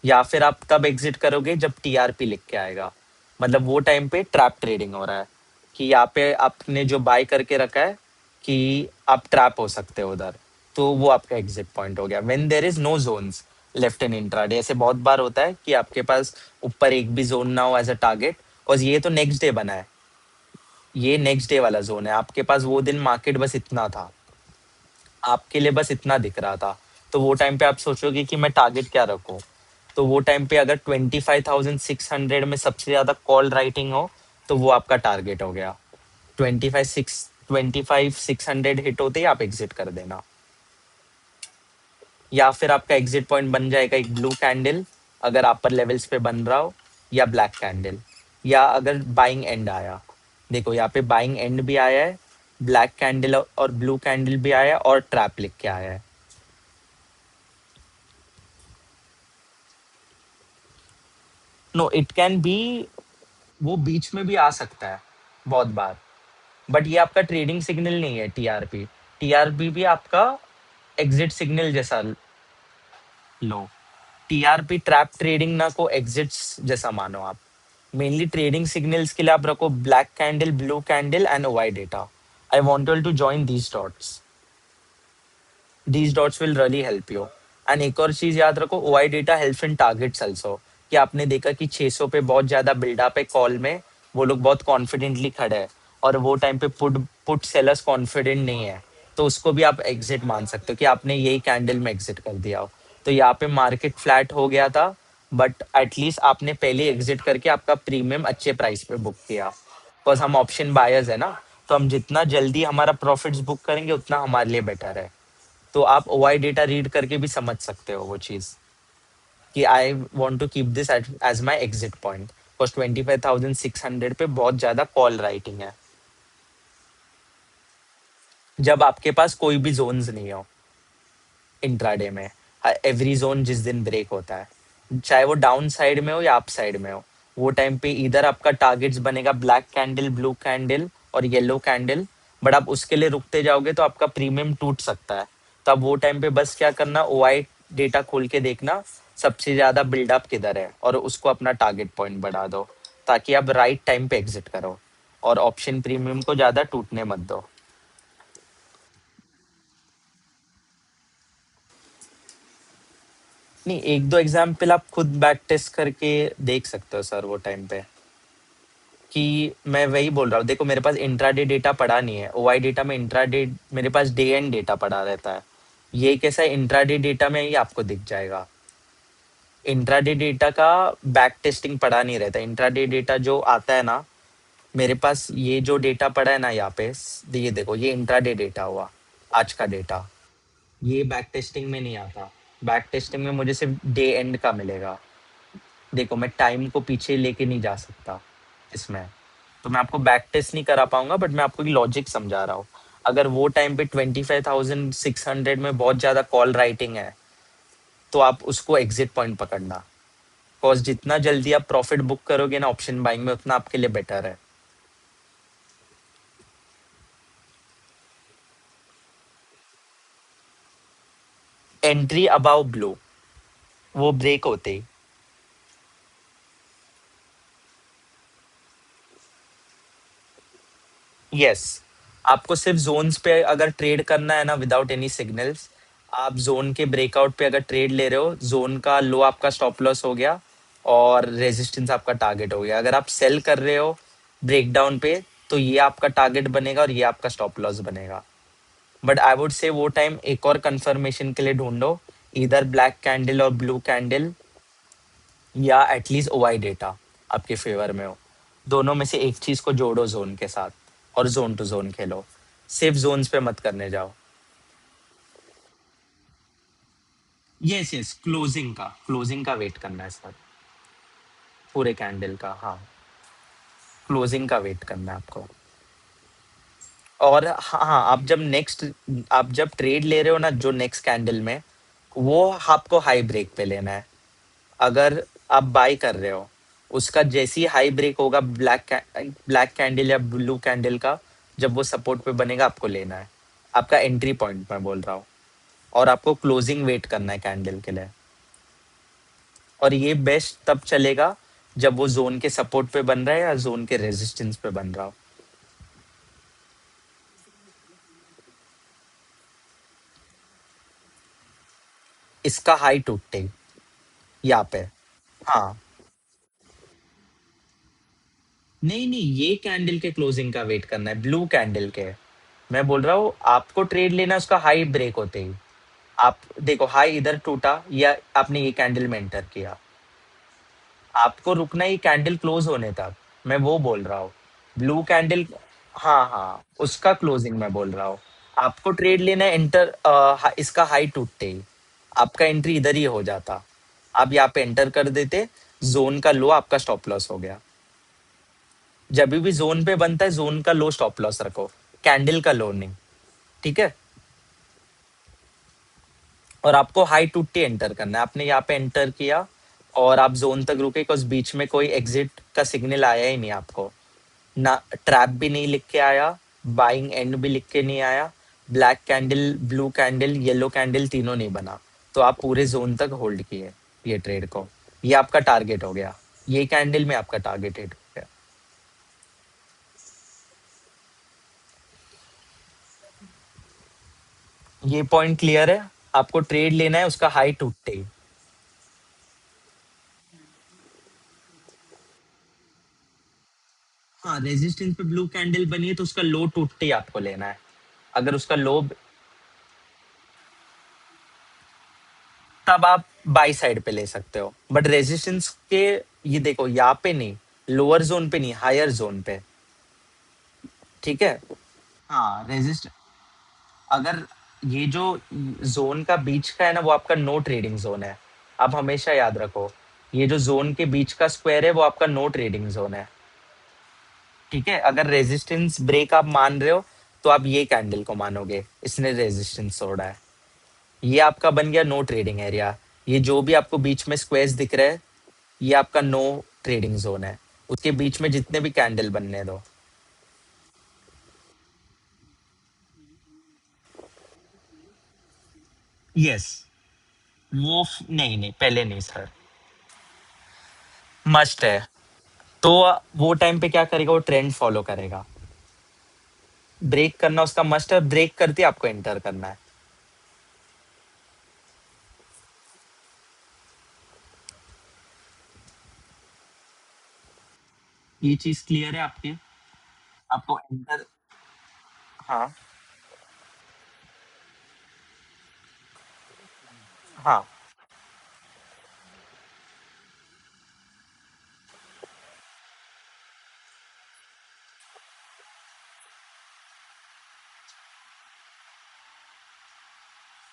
या फिर आप कब एग्जिट करोगे, जब टीआरपी लिख के आएगा, मतलब वो टाइम पे ट्रैप ट्रेडिंग हो रहा है, कि यहाँ पे आपने जो बाय करके रखा है कि आप ट्रैप हो सकते हो उधर। तो वो आपका एग्जिट पॉइंट हो गया when there is no zones left in intraday. ऐसे बहुत बार होता है कि आपके पास ऊपर एक भी जोन ना हो एज अ टारगेट, और ये तो नेक्स्ट डे बना है, ये नेक्स्ट डे वाला जोन है। आपके पास वो दिन मार्केट बस इतना था, आपके लिए बस इतना दिख रहा था। तो वो टाइम पे आप सोचोगे कि मैं टारगेट क्या रखूं। तो वो टाइम पे अगर 25,600 में सबसे ज्यादा कॉल राइटिंग हो, तो वो आपका टारगेट हो गया। 25,600 हिट होते ही आप एग्जिट कर देना। या फिर आपका एग्जिट पॉइंट बन जाएगा एक ब्लू कैंडल, अगर अपर लेवल्स पे बन रहा हो, या ब्लैक कैंडल, या अगर बाइंग एंड आया। देखो यहाँ पे बाइंग एंड भी आया है, ब्लैक कैंडल और ब्लू कैंडल भी आया है, और ट्रैप लिख के आया है। नो, इट कैन बी, वो बीच में भी आ सकता है बहुत बार। बट ये आपका ट्रेडिंग सिग्नल नहीं है टीआरपी। टीआरपी भी आपका एग्जिट सिग्नल जैसा लो। टीआरपी ट्रैप ट्रेडिंग ना को एग्जिट्स जैसा मानो आप। मेनली ट्रेडिंग सिग्नल्स के लिए आप रखो black candle, blue candle and OI data. I want to join these dots, these dots will really help you. And एक और चीज याद रखो, OI data helps in targets also. कि आपने देखा कि 600 पे बहुत ज्यादा बिल्डअप है कॉल में, वो लोग बहुत कॉन्फिडेंटली खड़े हैं, और वो टाइम पे पुट पुट सेलर्स कॉन्फिडेंट नहीं है, तो उसको भी आप एग्जिट मान सकते हो कि आपने यही कैंडल में एग्जिट कर दिया हो। तो यहाँ पे मार्केट फ्लैट हो गया था, बट एटलीस्ट आपने पहले एग्जिट करके आपका प्रीमियम अच्छे प्राइस पे बुक किया। बिकॉज हम ऑप्शन बायर्स है ना, तो हम जितना जल्दी हमारा प्रॉफिट्स बुक करेंगे उतना हमारे लिए बेटर है। तो आप ओआई डेटा रीड करके भी समझ सकते हो वो चीज, कि I want to keep this as my exit point. Because 25,600 पे बहुत ज्यादा कॉल राइटिंग है, जब आपके पास कोई भी जोन्स नहीं हो इंट्राडे में। एवरी जोन जिस दिन ब्रेक होता है, चाहे वो डाउन साइड में हो या अप साइड में हो, वो टाइम पे इधर आपका टारगेट्स बनेगा ब्लैक कैंडल, ब्लू कैंडल और येलो कैंडल। बट आप उसके लिए रुकते जाओगे तो आपका प्रीमियम टूट सकता है। तब वो टाइम पे बस क्या करना, ओआई डेटा खोल के देखना सबसे ज्यादा बिल्डअप किधर है और उसको अपना टारगेट पॉइंट बढ़ा दो, ताकि आप राइट टाइम पे एग्जिट करो और ऑप्शन प्रीमियम को ज्यादा टूटने मत दो। नहीं, एक दो एग्जाम्पल आप खुद बैक टेस्ट करके देख सकते हो सर वो टाइम पे। कि मैं वही बोल रहा हूँ, देखो मेरे पास इंट्राडे डेटा पड़ा नहीं है, ओआई डेटा में इंट्राडे मेरे पास डे एंड डेटा पड़ा रहता है। ये कैसा है, इंट्राडे डेटा में ही आपको दिख जाएगा। इंट्राडे डेटा का बैक टेस्टिंग पड़ा नहीं रहता। इंट्राडे डेटा जो आता है ना, मेरे पास ये जो डेटा पड़ा है ना यहाँ पे, ये देखो ये इंट्राडे डेटा हुआ, आज का डेटा। ये बैक टेस्टिंग में नहीं आता। बैक टेस्टिंग में मुझे सिर्फ डे एंड का मिलेगा। देखो मैं टाइम को पीछे लेके नहीं जा सकता इसमें, तो मैं आपको बैक टेस्ट नहीं करा पाऊंगा, बट मैं आपको लॉजिक समझा रहा हूँ। अगर वो टाइम पे 25,600 में बहुत ज्यादा कॉल राइटिंग है, तो आप उसको एग्जिट पॉइंट पकड़ना। बिकॉज जितना जल्दी आप प्रॉफिट बुक करोगे ना ऑप्शन बाइंग में, उतना आपके लिए बेटर है। एंट्री अबाउ ब्लू, वो ब्रेक होते ही। यस, आपको सिर्फ जोन्स पे अगर ट्रेड करना है ना, विदाउट एनी सिग्नल्स, आप जोन के ब्रेकआउट पे अगर ट्रेड ले रहे हो, जोन का लो आपका स्टॉप लॉस हो गया और रेजिस्टेंस आपका टारगेट हो गया। अगर आप सेल कर रहे हो ब्रेकडाउन पे, तो ये आपका टारगेट बनेगा और ये आपका स्टॉप लॉस बनेगा। बट आई वुड से वो टाइम एक और कंफर्मेशन के लिए ढूंढो, इधर ब्लैक कैंडल और ब्लू कैंडल, या एटलीस्ट ओआई डेटा आपके फेवर में हो। दोनों में से एक चीज को जोड़ो जोन के साथ और जोन टू जोन खेलो। सिर्फ जोन्स पे मत करने जाओ। यस यस, क्लोजिंग का वेट करना है सर। पूरे कैंडल का, हाँ। क्लोजिंग का वेट करना है आपको। और हाँ हाँ, आप जब ट्रेड ले रहे हो ना, जो नेक्स्ट कैंडल में, वो आपको हाई ब्रेक पे लेना है। अगर आप बाई कर रहे हो, उसका जैसे ही हाई ब्रेक होगा ब्लैक कैंडल या ब्लू कैंडल का, जब वो सपोर्ट पे बनेगा, आपको लेना है। आपका एंट्री पॉइंट मैं बोल रहा हूँ। और आपको क्लोजिंग वेट करना है कैंडल के लिए। और ये बेस्ट तब चलेगा जब वो जोन के सपोर्ट पे बन रहा है या जोन के रेजिस्टेंस पे बन रहा हो। इसका हाई टूटते ही यहाँ पे। हाँ, नहीं नहीं, ये कैंडल के क्लोजिंग का वेट करना है, ब्लू कैंडल के। मैं बोल रहा हूँ आपको ट्रेड लेना है उसका हाई ब्रेक होते ही। आप देखो हाई इधर टूटा या आपने ये कैंडल में एंटर किया, आपको रुकना ही कैंडल क्लोज होने तक। मैं वो बोल रहा हूँ ब्लू कैंडल। हाँ हाँ, उसका क्लोजिंग मैं बोल रहा हूँ। आपको ट्रेड लेना है इसका हाई टूटते ही। आपका एंट्री इधर ही हो जाता। आप यहाँ पे एंटर कर देते, जोन का लो आपका स्टॉप लॉस हो गया। जब भी जोन पे बनता है, जोन का लो स्टॉप लॉस रखो, कैंडल का लो नहीं। ठीक है। और आपको हाई टूटी एंटर करना है। आपने यहाँ पे एंटर किया और आप जोन तक रुके, बिकॉज बीच में कोई एग्जिट का सिग्नल आया ही नहीं आपको। ना ट्रैप भी नहीं लिख के आया, बाइंग एंड भी लिख के नहीं आया, black candle blue candle yellow candle तीनों नहीं बना। तो आप पूरे जोन तक होल्ड किए ये ट्रेड को। ये आपका टारगेट हो गया। ये कैंडल में आपका टारगेट हिट हो गया। ये पॉइंट क्लियर है। आपको ट्रेड लेना है उसका हाई टूटते ही। हाँ, रेजिस्टेंस पे ब्लू कैंडल बनी है तो उसका लो टूटते ही आपको लेना है। अगर उसका लो, तब आप बाई साइड पे ले सकते हो, बट रेजिस्टेंस के, ये देखो यहाँ पे नहीं, लोअर जोन पे नहीं, हायर जोन पे। ठीक है। हाँ, रेजिस्ट अगर ये जो जोन का बीच का है ना, वो आपका नो ट्रेडिंग जोन है। आप हमेशा याद रखो, ये जो जोन के बीच का स्क्वायर है वो आपका नो ट्रेडिंग जोन है। ठीक है। अगर रेजिस्टेंस ब्रेक आप मान रहे हो, तो आप ये कैंडल को मानोगे, इसने रेजिस्टेंस तोड़ा है। ये आपका बन गया नो ट्रेडिंग एरिया। ये जो भी आपको बीच में स्क्वेयर्स दिख रहे हैं, ये आपका नो ट्रेडिंग जोन है। उसके बीच में जितने भी कैंडल बनने दो। यस। नहीं नहीं, पहले नहीं सर। मस्ट है। तो वो टाइम पे क्या करेगा, वो ट्रेंड फॉलो करेगा। ब्रेक करना उसका मस्ट है, ब्रेक करते ही आपको एंटर करना है। ये चीज क्लियर है आपकी? आपको एंटर। हाँ। हाँ।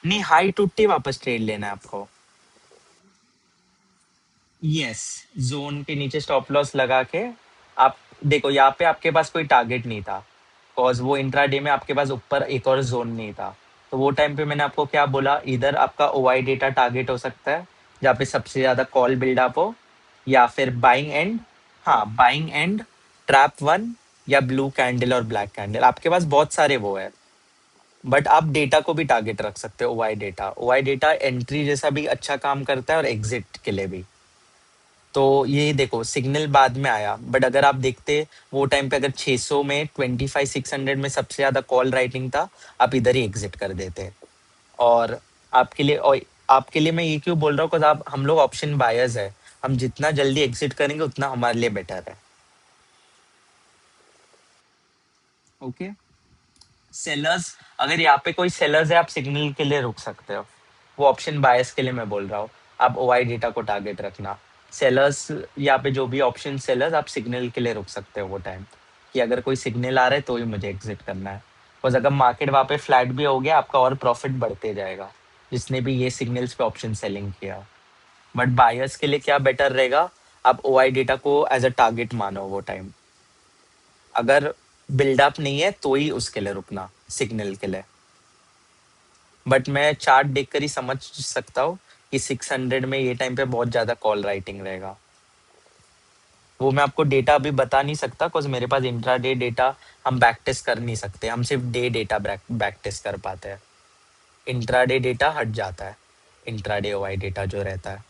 नहीं, हाई टूटते ही वापस ट्रेड लेना है आपको। यस। जोन के नीचे स्टॉप लॉस लगा के आप देखो, यहाँ पे आपके पास कोई टारगेट नहीं था, कॉज वो इंट्राडे में आपके पास ऊपर एक और जोन नहीं था। तो वो टाइम पे मैंने आपको क्या बोला, इधर आपका ओवाई डेटा टारगेट हो सकता है, जहाँ पे सबसे ज्यादा कॉल बिल्डअप हो, या फिर बाइंग एंड। हाँ, बाइंग एंड, ट्रैप वन, या ब्लू कैंडल और ब्लैक कैंडल, आपके पास बहुत सारे वो है। बट आप डेटा को भी टारगेट रख सकते हो, ओवाई डेटा। ओवाई डेटा एंट्री जैसा भी अच्छा काम करता है और एग्जिट के लिए भी। तो ये देखो, सिग्नल बाद में आया, बट अगर आप देखते वो टाइम पे अगर 600 में 25 600 में सबसे ज्यादा कॉल राइटिंग था, आप इधर ही एग्जिट कर देते। और आपके लिए मैं ये क्यों बोल रहा हूँ, बिकॉज आप हम लोग ऑप्शन बायर्स है, हम जितना जल्दी एग्जिट करेंगे उतना हमारे लिए बेटर है। ओके। सेलर्स, अगर यहाँ पे कोई सेलर्स है, आप सिग्नल के लिए रुक सकते हो। वो ऑप्शन बायस के लिए मैं बोल रहा हूँ। आप ओआई डेटा को टारगेट रखना। सेलर्स, यहाँ पे जो भी ऑप्शन सेलर्स, आप सिग्नल के लिए रुक सकते हो वो टाइम, कि अगर कोई सिग्नल आ रहा है तो ही मुझे एग्जिट करना है। बिकॉज अगर मार्केट वहाँ पे फ्लैट भी हो गया, आपका और प्रॉफिट बढ़ते जाएगा, जिसने भी ये सिग्नल्स पे ऑप्शन सेलिंग किया। बट बायर्स के लिए क्या बेटर रहेगा, आप ओआई डेटा को एज अ टारगेट मानो वो टाइम। अगर बिल्डअप नहीं है तो ही उसके लिए रुकना, सिग्नल के लिए। बट मैं चार्ट देखकर ही समझ सकता हूँ कि 600 में ये टाइम पे बहुत ज्यादा कॉल राइटिंग रहेगा। वो मैं आपको डेटा अभी बता नहीं सकता, बिकॉज मेरे पास इंट्राडे डेटा हम बैक टेस्ट कर नहीं सकते, हम सिर्फ डे डेटा बैक टेस्ट कर पाते हैं। इंट्राडे डेटा हट जाता है, इंट्राडे ओआई डेटा जो रहता है।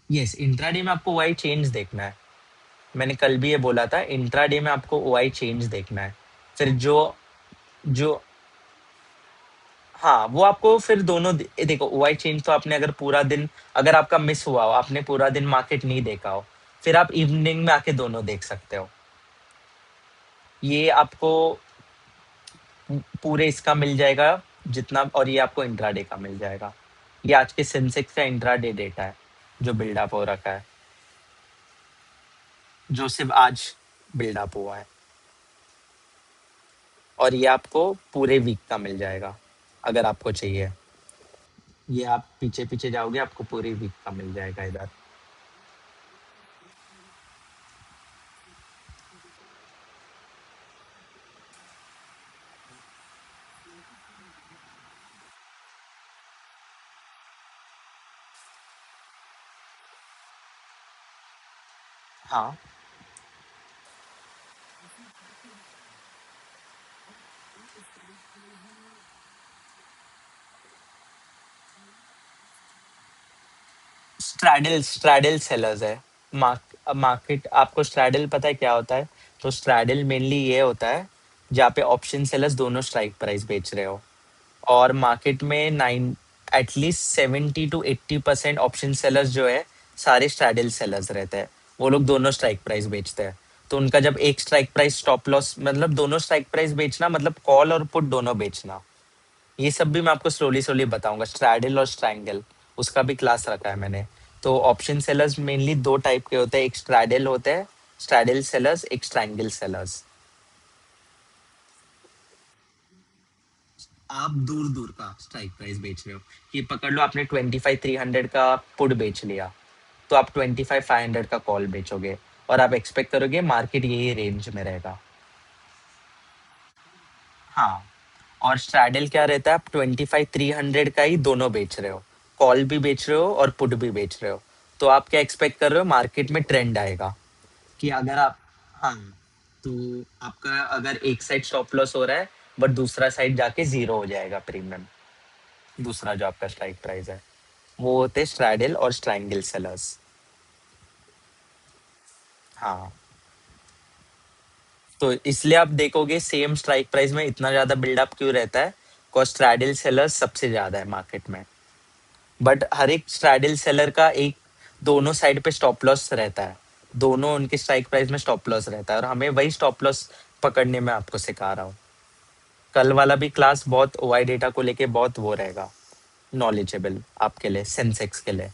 यस, इंट्राडे में आपको ओआई चेंज देखना है। मैंने कल भी ये बोला था, इंट्राडे में आपको ओआई चेंज देखना है। फिर जो जो हाँ, वो आपको फिर दोनों देखो, ओआई चेंज तो आपने अगर पूरा दिन, अगर आपका मिस हुआ हो, आपने पूरा दिन मार्केट नहीं देखा हो, फिर आप इवनिंग में आके दोनों देख सकते हो। ये आपको पूरे इसका मिल जाएगा जितना, और ये आपको इंट्राडे का मिल जाएगा। ये आज के सेंसेक्स का इंट्राडे डेटा है, जो बिल्डअप हो रखा है, जो सिर्फ आज बिल्डअप हुआ है। और ये आपको पूरे वीक का मिल जाएगा, अगर आपको चाहिए। ये आप पीछे पीछे जाओगे, आपको पूरे वीक का मिल जाएगा इधर। हाँ। स्ट्रैडल स्ट्रैडल सेलर्स है। मार्केट आपको स्ट्रैडल पता है क्या होता है? तो स्ट्रैडल मेनली ये होता है जहाँ पे ऑप्शन सेलर्स दोनों स्ट्राइक प्राइस बेच रहे हो, और मार्केट में nine at least 70 to 80% option sellers जो है, सारे स्ट्रैडल सेलर्स रहते हैं। वो लोग दोनों स्ट्राइक प्राइस बेचते हैं। तो उनका जब एक स्ट्राइक प्राइस स्टॉप लॉस, मतलब दोनों स्ट्राइक प्राइस बेचना मतलब कॉल और पुट दोनों बेचना। ये सब भी मैं आपको स्लोली स्लोली बताऊंगा, स्ट्रैडल और स्ट्रैंगल, उसका भी क्लास रखा है मैंने। तो ऑप्शन सेलर्स मेनली दो टाइप के होते हैं, एक स्ट्रैडल होते हैं, स्ट्रैडल सेलर्स, एक स्ट्रैंगल सेलर्स। आप दूर दूर का स्ट्राइक प्राइस बेच रहे हो, ये पकड़ लो आपने 25 300 का पुट बेच लिया, तो आप 25 500 का कॉल बेचोगे, और आप एक्सपेक्ट करोगे मार्केट यही रेंज में रहेगा। हाँ। और स्ट्रैडल क्या रहता है, आप 25 300 का ही दोनों बेच रहे हो, कॉल भी बेच रहे हो और पुट भी बेच रहे हो। तो आप क्या एक्सपेक्ट कर रहे हो, मार्केट में ट्रेंड आएगा, कि अगर आप, हाँ, तो आपका अगर एक साइड स्टॉप लॉस हो रहा है, बट दूसरा साइड जाके जीरो हो जाएगा प्रीमियम। दूसरा जो आपका स्ट्राइक प्राइस है वो होते स्ट्रैडल और स्ट्रैंगल सेलर्स। हाँ, तो इसलिए आप देखोगे सेम स्ट्राइक प्राइस में इतना ज्यादा बिल्डअप क्यों रहता है, बिकॉज स्ट्रैडल सेलर्स सबसे ज्यादा है मार्केट में। बट हर एक स्ट्रैडल सेलर का एक दोनों साइड पे स्टॉप लॉस रहता है। दोनों उनके स्ट्राइक प्राइस में स्टॉप लॉस रहता है और हमें वही स्टॉप लॉस पकड़ने में आपको सिखा रहा हूँ। कल वाला भी क्लास बहुत ओआई डेटा को लेके बहुत वो रहेगा, नॉलेजेबल आपके लिए, सेंसेक्स के लिए।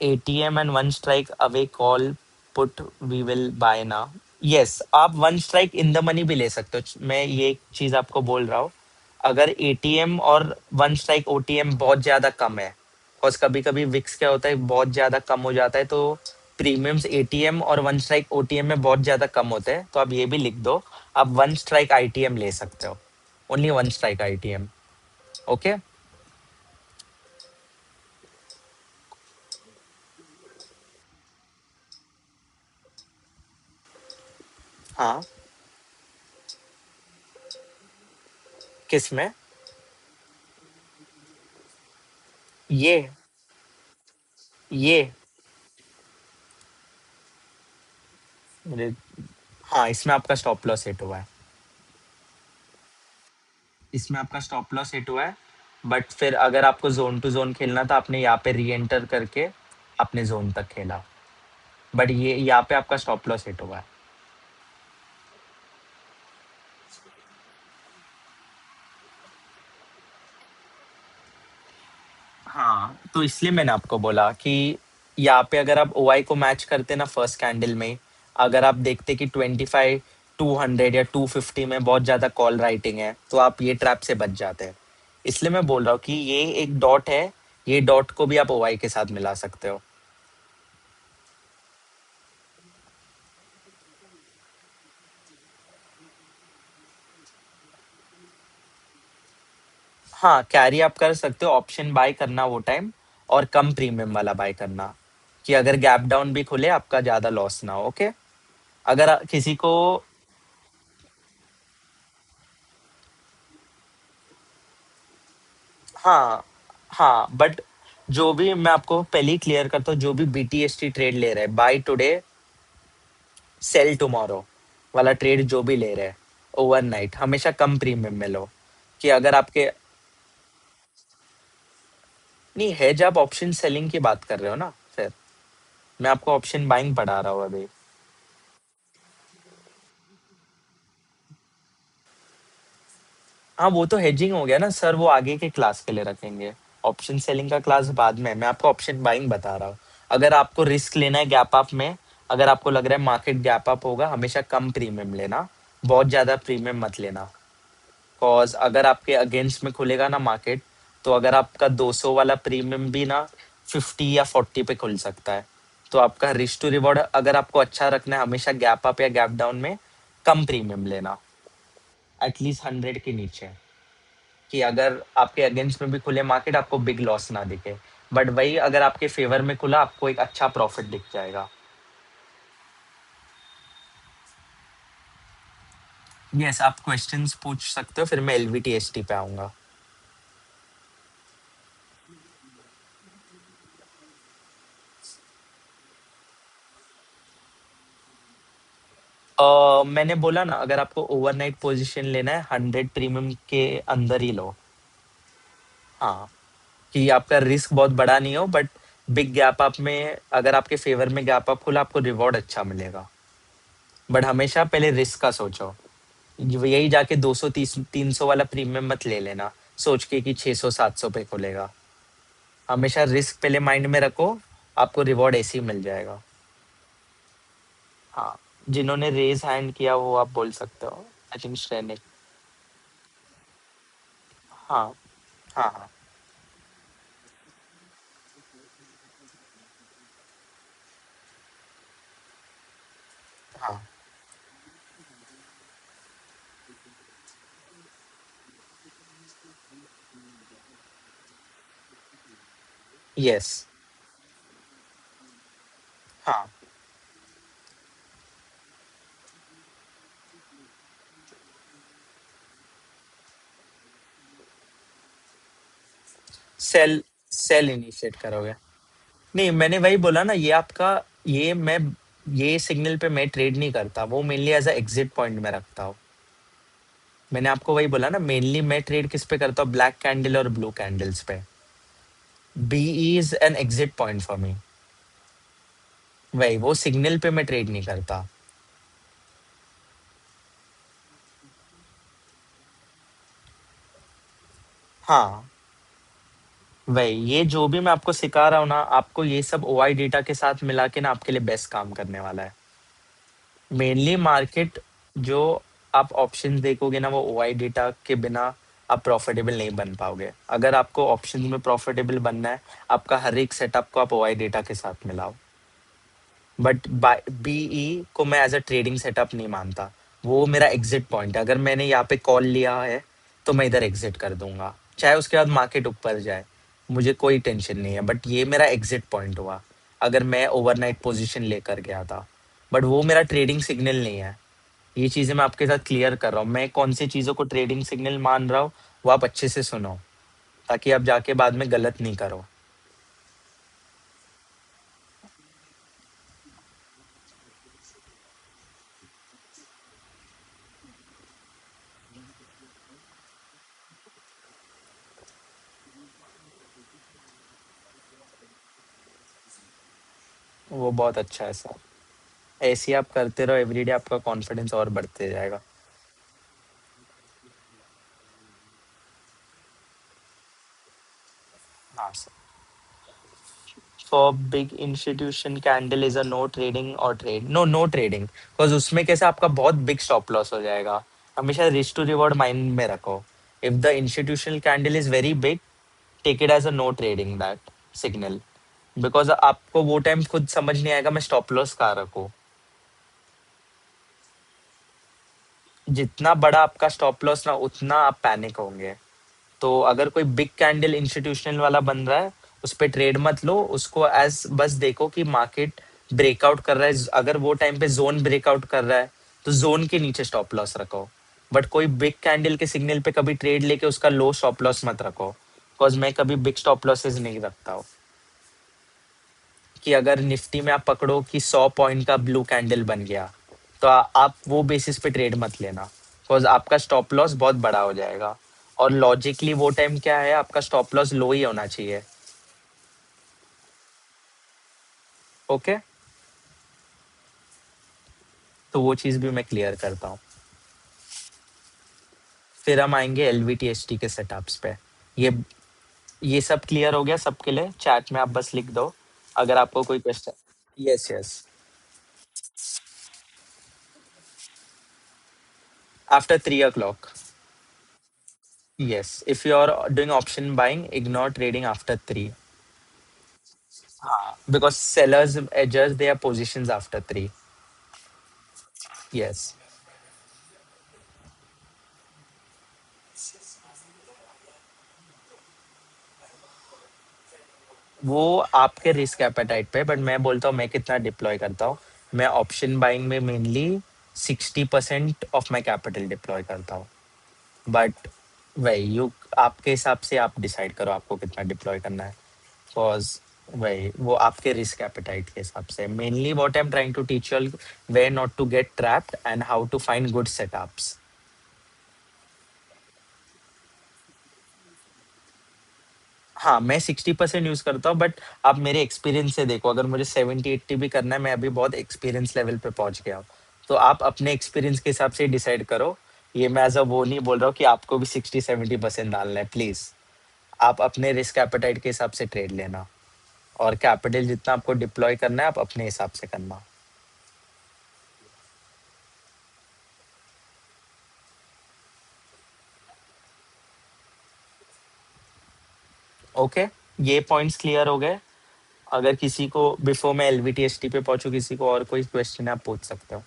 ATM and one strike away call put we will buy ना। यस, आप one strike in the money भी ले सकते हो, मैं ये एक चीज आपको बोल रहा हूँ। अगर एटीएम और वन स्ट्राइक ओटीएम बहुत ज्यादा कम है, बिकॉज कभी कभी विक्स क्या होता है बहुत ज्यादा कम हो जाता है, तो प्रीमियम्स एटीएम और वन स्ट्राइक ओटीएम में बहुत ज्यादा कम होते हैं, तो आप ये भी लिख दो, आप वन स्ट्राइक आईटीएम ले सकते हो। Only one strike ITM. Okay. हाँ। किस में? ये ये मेरे- हाँ, इसमें आपका स्टॉप लॉस हिट हुआ है। इसमें आपका स्टॉप लॉस हिट हुआ है। बट फिर अगर आपको जोन टू जोन खेलना था, आपने यहाँ पे री एंटर करके अपने जोन तक खेला। बट ये यहाँ पे आपका स्टॉप लॉस हिट हुआ है। हाँ, तो इसलिए मैंने आपको बोला कि यहाँ पे अगर आप ओआई को मैच करते ना फर्स्ट कैंडल में, अगर आप देखते कि 25 200 या 250 में बहुत ज्यादा कॉल राइटिंग है, तो आप ये ट्रैप से बच जाते हैं। इसलिए मैं बोल रहा हूँ कि ये एक डॉट है, ये डॉट को भी आप ओआई के साथ मिला सकते हो। हाँ, कैरी आप कर सकते हो, ऑप्शन बाय करना वो टाइम, और कम प्रीमियम वाला बाय करना, कि अगर गैप डाउन भी खुले आपका ज्यादा लॉस ना हो। ओके। अगर किसी को, हाँ हाँ, बट जो भी मैं आपको पहले ही क्लियर करता हूँ, जो भी बीटीएसटी ट्रेड ले रहे हैं, बाय टुडे सेल टुमारो वाला ट्रेड जो भी ले रहे हैं, ओवरनाइट हमेशा कम प्रीमियम में लो। कि अगर आपके, नहीं है, जब ऑप्शन सेलिंग की बात कर रहे हो ना, फिर मैं आपको ऑप्शन बाइंग पढ़ा रहा हूँ अभी। हाँ, वो तो हेजिंग हो गया ना सर, वो आगे के क्लास के लिए रखेंगे। ऑप्शन सेलिंग का क्लास बाद में, मैं आपको ऑप्शन बाइंग बता रहा हूँ। अगर आपको रिस्क लेना है गैप अप में, अगर आपको लग रहा है मार्केट गैप अप होगा, हमेशा कम प्रीमियम लेना, बहुत ज्यादा प्रीमियम मत लेना। कॉज अगर आपके अगेंस्ट में खुलेगा ना मार्केट, तो अगर आपका 200 वाला प्रीमियम भी ना 50 या 40 पे खुल सकता है। तो आपका रिस्क टू रिवॉर्ड अगर आपको अच्छा रखना है, हमेशा गैप अप या गैप डाउन में कम प्रीमियम लेना, एटलीस्ट 100 के नीचे, कि अगर आपके अगेंस्ट में भी खुले मार्केट, आपको बिग लॉस ना दिखे। बट वही अगर आपके फेवर में खुला, आपको एक अच्छा प्रॉफिट दिख जाएगा। यस, आप क्वेश्चंस पूछ सकते हो, फिर मैं एलवीटीएसटी पे आऊंगा। मैंने बोला ना, अगर आपको ओवरनाइट पोजीशन लेना है, 100 प्रीमियम के अंदर ही लो। हाँ, कि आपका रिस्क बहुत बड़ा नहीं हो, बट बिग गैप अप में अगर आपके फेवर में गैप अप खुला, आपको रिवॉर्ड अच्छा मिलेगा। बट हमेशा पहले रिस्क का सोचो। यही जाके 230 300 वाला प्रीमियम मत ले लेना, सोच के कि 600 700 पे खुलेगा। हमेशा रिस्क पहले माइंड में रखो, आपको रिवॉर्ड ऐसे ही मिल जाएगा। हाँ, जिन्होंने रेज हैंड किया वो आप बोल सकते हो। I think Shrenik. हाँ हाँ हाँ हाँ। यस। हाँ सेल सेल इनिशिएट करोगे। नहीं, मैंने वही बोला ना, ये आपका, ये मैं ये सिग्नल पे मैं ट्रेड नहीं करता, वो mainly as a exit point में रखता हूँ। मैंने आपको वही बोला ना, मेनली मैं ट्रेड किस पे करता हूँ, ब्लैक कैंडल और ब्लू कैंडल्स पे। B is an exit point for me. वही, वो सिग्नल पे मैं ट्रेड नहीं करता। हाँ, वही, ये जो भी मैं आपको सिखा रहा हूँ ना, आपको ये सब ओआई डेटा के साथ मिला के ना आपके लिए बेस्ट काम करने वाला है। मेनली मार्केट, जो आप ऑप्शंस देखोगे ना, वो ओआई डेटा के बिना आप प्रॉफिटेबल नहीं बन पाओगे। अगर आपको ऑप्शंस में प्रॉफिटेबल बनना है, आपका हर एक सेटअप को आप ओआई डेटा के साथ मिलाओ। बट बीई को मैं एज अ ट्रेडिंग सेटअप नहीं मानता। वो मेरा एग्जिट पॉइंट है। अगर मैंने यहाँ पे कॉल लिया है तो मैं इधर एग्जिट कर दूंगा, चाहे उसके बाद मार्केट ऊपर जाए, मुझे कोई टेंशन नहीं है। बट ये मेरा एग्जिट पॉइंट हुआ अगर मैं ओवरनाइट पोजीशन लेकर गया था। बट वो मेरा ट्रेडिंग सिग्नल नहीं है। ये चीजें मैं आपके साथ क्लियर कर रहा हूँ, मैं कौन सी चीजों को ट्रेडिंग सिग्नल मान रहा हूँ, वो आप अच्छे से सुनो, ताकि आप जाके बाद में गलत नहीं करो। वो बहुत अच्छा है सर। ऐसे ही आप करते रहो एवरीडे, आपका कॉन्फिडेंस और बढ़ते जाएगा। हाँ sir. For big institution candle is a no trading और ट्रेड, नो ट्रेडिंग, बिकॉज उसमें कैसे आपका बहुत बिग स्टॉप लॉस हो जाएगा। हमेशा रिस्क टू रिवॉर्ड माइंड में रखो। If the institutional candle is very big, take it as a no trading that signal, because आपको वो टाइम खुद समझ नहीं आएगा मैं स्टॉप लॉस कहाँ रखूँ। जितना बड़ा आपका स्टॉप लॉस ना, उतना आप पैनिक होंगे। तो अगर कोई बिग कैंडल इंस्टीट्यूशनल वाला बन रहा है, उस पे ट्रेड मत लो, उसको एज बस देखो कि मार्केट ब्रेकआउट कर रहा है। अगर वो टाइम पे जोन ब्रेकआउट कर रहा है तो जोन के नीचे स्टॉप लॉस रखो। बट कोई बिग कैंडल के सिग्नल पे कभी ट्रेड लेके उसका लो स्टॉप लॉस मत रखो, बिकॉज मैं कभी बिग स्टॉप लॉसेस नहीं रखता हूँ। कि अगर निफ्टी में आप पकड़ो कि 100 पॉइंट का ब्लू कैंडल बन गया, तो आप वो बेसिस पे ट्रेड मत लेना, बिकॉज आपका स्टॉप लॉस बहुत बड़ा हो जाएगा। और लॉजिकली वो टाइम क्या है, आपका स्टॉप लॉस लो ही होना चाहिए। ओके, तो वो चीज़ भी मैं क्लियर करता हूँ। फिर हम आएंगे एलवीटीएसटी के सेटअप्स पे। ये ये सब क्लियर हो गया सबके लिए, चैट में आप बस लिख दो अगर आपको कोई question. Yes yes. After 3 o'clock। Yes, if you are doing option buying, ignore trading after 3. Because sellers adjust their positions after 3. Yes, वो आपके रिस्क एपेटाइट पे, बट मैं बोलता हूँ मैं कितना डिप्लॉय करता हूँ। मैं ऑप्शन बाइंग में mainly 60% of my capital deploy करता हूँ। बट वही, यू आपके हिसाब से आप डिसाइड करो आपको कितना डिप्लॉय करना है। Cause वही, वो आपके रिस्क एपेटाइट के हिसाब से। Mainly what I am trying to teach you, where not to get trapped and how to find good setups. हाँ, मैं 60% यूज करता हूँ, बट आप मेरे एक्सपीरियंस से देखो, अगर मुझे 70-80 भी करना है, मैं अभी बहुत एक्सपीरियंस लेवल पे पहुंच गया हूँ। तो आप अपने एक्सपीरियंस के हिसाब से डिसाइड करो। ये मैं एज अ वो नहीं बोल रहा हूँ कि आपको भी 60-70% डालना है, प्लीज। आप अपने रिस्क एपेटाइट के हिसाब से ट्रेड लेना, और कैपिटल जितना आपको डिप्लॉय करना है आप अपने हिसाब से करना। ओके, ये पॉइंट्स क्लियर हो गए। अगर किसी को बिफोर मैं एलवीटीएसटी पे पहुंचू, किसी को और कोई क्वेश्चन है आप पूछ सकते हो।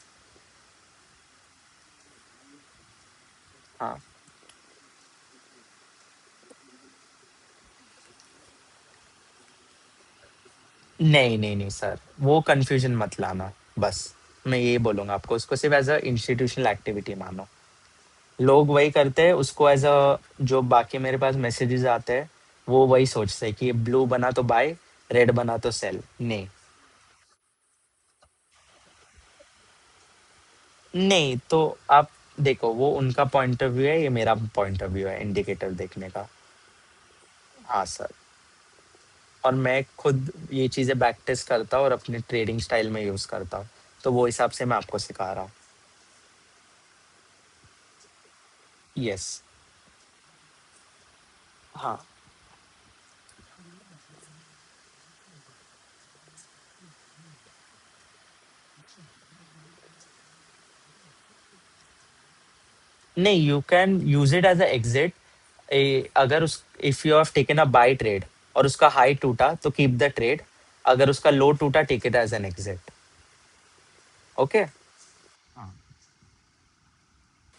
हाँ, नहीं नहीं नहीं सर, वो कंफ्यूजन मत लाना। बस मैं ये बोलूंगा आपको, उसको सिर्फ एज अ इंस्टीट्यूशनल एक्टिविटी मानो। लोग वही करते हैं उसको एज अ, जो बाकी मेरे पास मैसेजेस आते हैं वो वही सोचते हैं कि ब्लू बना तो बाय, रेड बना तो सेल। नहीं, नहीं तो आप देखो, वो उनका पॉइंट ऑफ व्यू है, ये मेरा पॉइंट ऑफ व्यू है इंडिकेटर देखने का। हाँ सर। और मैं खुद ये चीज़ें बैक टेस्ट करता हूँ और अपने ट्रेडिंग स्टाइल में यूज़ करता हूँ, तो वो हिसाब से मैं आपको सिखा रहा हूँ। यस। हाँ। नहीं, you can use it as a exit. अगर उस if you have taken a buy trade और उसका हाई टूटा तो कीप द ट्रेड, अगर उसका लो टूटा take it as an exit. Okay.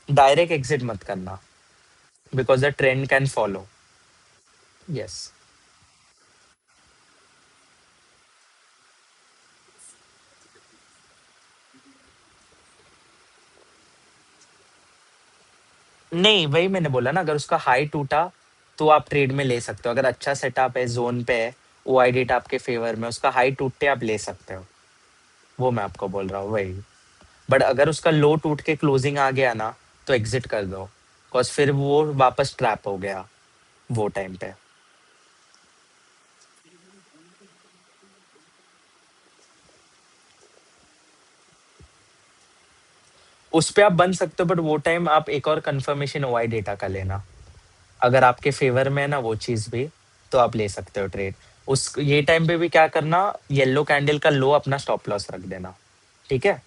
Direct exit मत करना, because the trend can follow. Yes. नहीं, वही मैंने बोला ना, अगर उसका हाई टूटा तो आप ट्रेड में ले सकते हो, अगर अच्छा सेटअप है, जोन पे है, ओ आई डेट आपके फेवर में, उसका हाई टूटते आप ले सकते हो। वो मैं आपको बोल रहा हूँ वही। बट अगर उसका लो टूट के क्लोजिंग आ गया ना, तो एग्जिट कर दो, बिकॉज फिर वो वापस ट्रैप हो गया वो टाइम पे। उस पे आप बन सकते हो, बट वो टाइम आप एक और कंफर्मेशन ओआई डेटा का लेना, अगर आपके फेवर में है ना वो चीज भी, तो आप ले सकते हो ट्रेड। उस ये टाइम पे भी क्या करना, येलो कैंडल का लो अपना स्टॉप लॉस रख देना। ठीक है।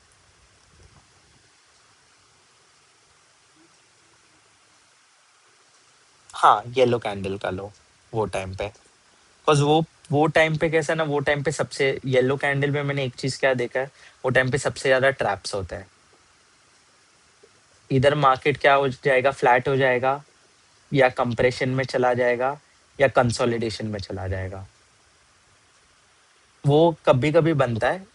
हाँ, येलो कैंडल का लो वो टाइम पे, बिकॉज वो टाइम पे कैसा है ना, वो टाइम पे सबसे येलो कैंडल में मैंने एक चीज क्या देखा है, वो टाइम पे सबसे ज्यादा ट्रैप्स होते हैं। इधर मार्केट क्या हो जाएगा, फ्लैट हो जाएगा, या कंप्रेशन में चला जाएगा, या कंसोलिडेशन में चला जाएगा। वो कभी कभी बनता है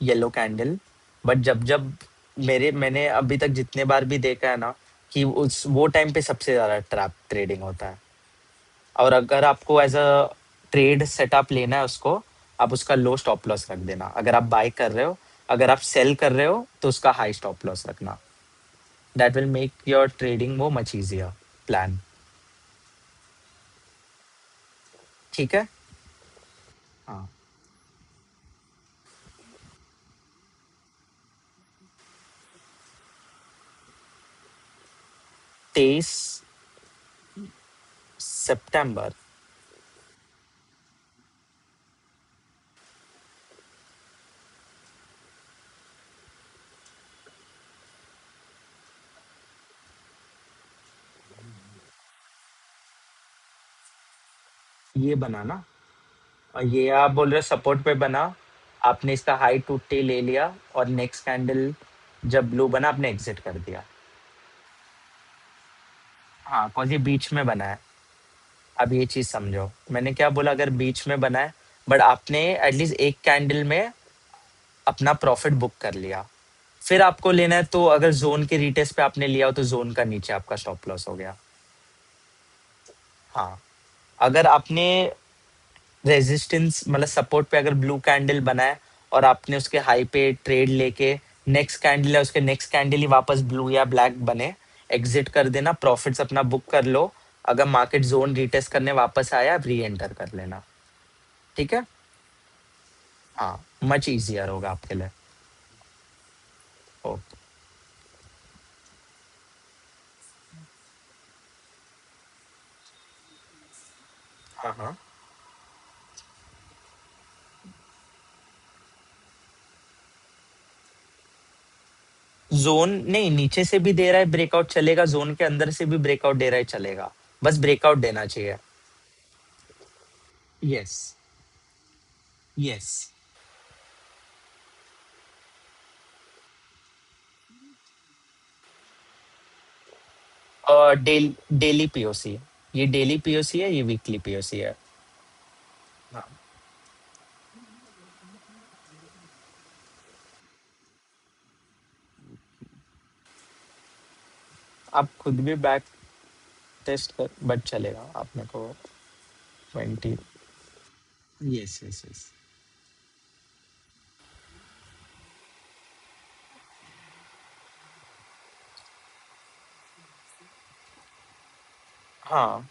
येलो कैंडल, बट जब जब मैंने अभी तक जितने बार भी देखा है ना, कि उस वो टाइम पे सबसे ज्यादा ट्रैप ट्रेडिंग होता है। और अगर आपको एज अ ट्रेड सेटअप लेना है उसको, आप उसका लो स्टॉप लॉस रख देना अगर आप बाय कर रहे हो। अगर आप सेल कर रहे हो तो उसका हाई स्टॉप लॉस रखना। That will make your trading वो मच इजियर प्लान। ठीक है। हाँ। 23 सितंबर। ये बना ना, और ये आप बोल रहे हो सपोर्ट पे बना, आपने इसका हाई टूटे ले लिया, और नेक्स्ट कैंडल जब ब्लू बना आपने एग्जिट कर दिया। हाँ, कौन ये बीच में बना है। अब ये चीज समझो मैंने क्या बोला, अगर बीच में बना है, बट आपने एटलीस्ट एक कैंडल में अपना प्रॉफिट बुक कर लिया, फिर आपको लेना है तो अगर जोन के रिटेस्ट पे आपने लिया हो तो जोन का नीचे आपका स्टॉप लॉस हो गया। हाँ। अगर आपने रेजिस्टेंस मतलब सपोर्ट पे अगर ब्लू कैंडल बना है, और आपने उसके हाई पे ट्रेड लेके नेक्स्ट कैंडल है, उसके नेक्स्ट कैंडल ही वापस ब्लू या ब्लैक बने, एग्जिट कर देना, प्रॉफिट्स अपना बुक कर लो। अगर मार्केट जोन रिटेस्ट करने वापस आया, आप री एंटर कर लेना। ठीक है। हाँ, मच इजियर होगा आपके लिए। ओके। हाँ हाँ। जोन नहीं, नीचे से भी दे रहा है ब्रेकआउट चलेगा, जोन के अंदर से भी ब्रेकआउट दे रहा है चलेगा, बस ब्रेकआउट देना चाहिए। यस। यस। और डेली पीओसी, ये डेली पीओसी है, ये वीकली पीओसी है। हाँ। आप खुद भी बैक टेस्ट कर, बट चलेगा आप मेरे को। 20। Yes yes yes. हाँ,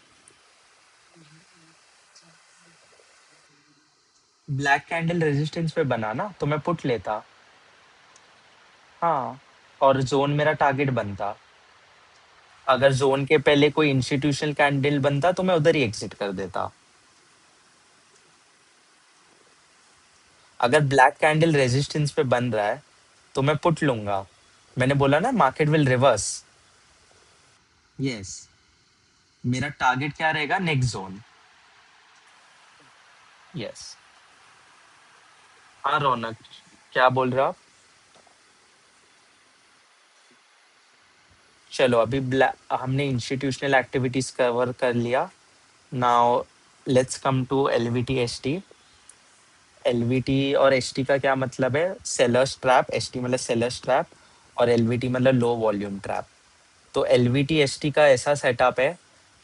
ब्लैक कैंडल रेजिस्टेंस पे बना ना तो मैं पुट लेता। हाँ, और जोन मेरा टारगेट बनता। अगर जोन के पहले कोई इंस्टीट्यूशनल कैंडल बनता तो मैं उधर ही एग्जिट कर देता। अगर ब्लैक कैंडल रेजिस्टेंस पे बन रहा है तो मैं पुट लूंगा। मैंने बोला ना मार्केट विल रिवर्स। यस। मेरा टारगेट क्या रहेगा, नेक्स्ट जोन। यस। हाँ रौनक, क्या बोल रहे हो आप? चलो अभी हमने इंस्टीट्यूशनल एक्टिविटीज कवर कर लिया। Now let's come to LVT ST. LVT और एसटी का क्या मतलब है? सेलर्स ट्रैप, एसटी मतलब सेलर्स ट्रैप, और एलवीटी मतलब लो वॉल्यूम ट्रैप। तो एलवीटी एसटी का ऐसा सेटअप है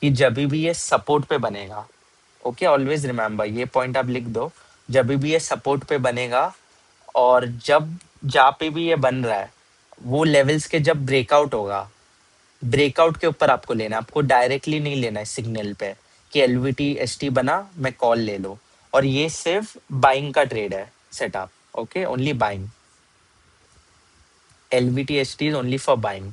कि जब भी ये सपोर्ट पे बनेगा, ओके ऑलवेज रिमेम्बर ये पॉइंट आप लिख दो, जब भी ये सपोर्ट पे बनेगा और जब जहाँ पे भी ये बन रहा है वो लेवल्स के जब ब्रेकआउट होगा, ब्रेकआउट के ऊपर आपको लेना है, आपको डायरेक्टली नहीं लेना है सिग्नल पे कि एलवीटी एसटी बना मैं कॉल ले लो। और ये सिर्फ बाइंग का ट्रेड है setup, okay only buying. LVT ST is only for buying.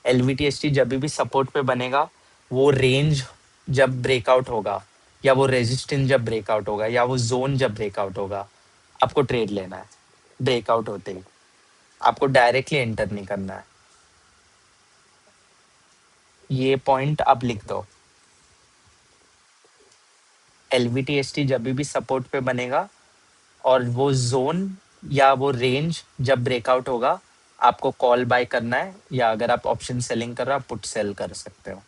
LVT ST जब भी सपोर्ट पे बनेगा, वो रेंज जब ब्रेकआउट होगा, या वो रेजिस्टेंस जब ब्रेकआउट होगा, या वो जोन जब ब्रेकआउट होगा, आपको ट्रेड लेना है ब्रेकआउट होते ही। आपको डायरेक्टली एंटर नहीं करना है। ये पॉइंट आप लिख दो। एलवीटी एसटी जब भी सपोर्ट पे बनेगा और वो जोन या वो रेंज जब ब्रेकआउट होगा, आपको कॉल बाय करना है, या अगर आप ऑप्शन सेलिंग कर रहे हो आप पुट सेल कर सकते हो,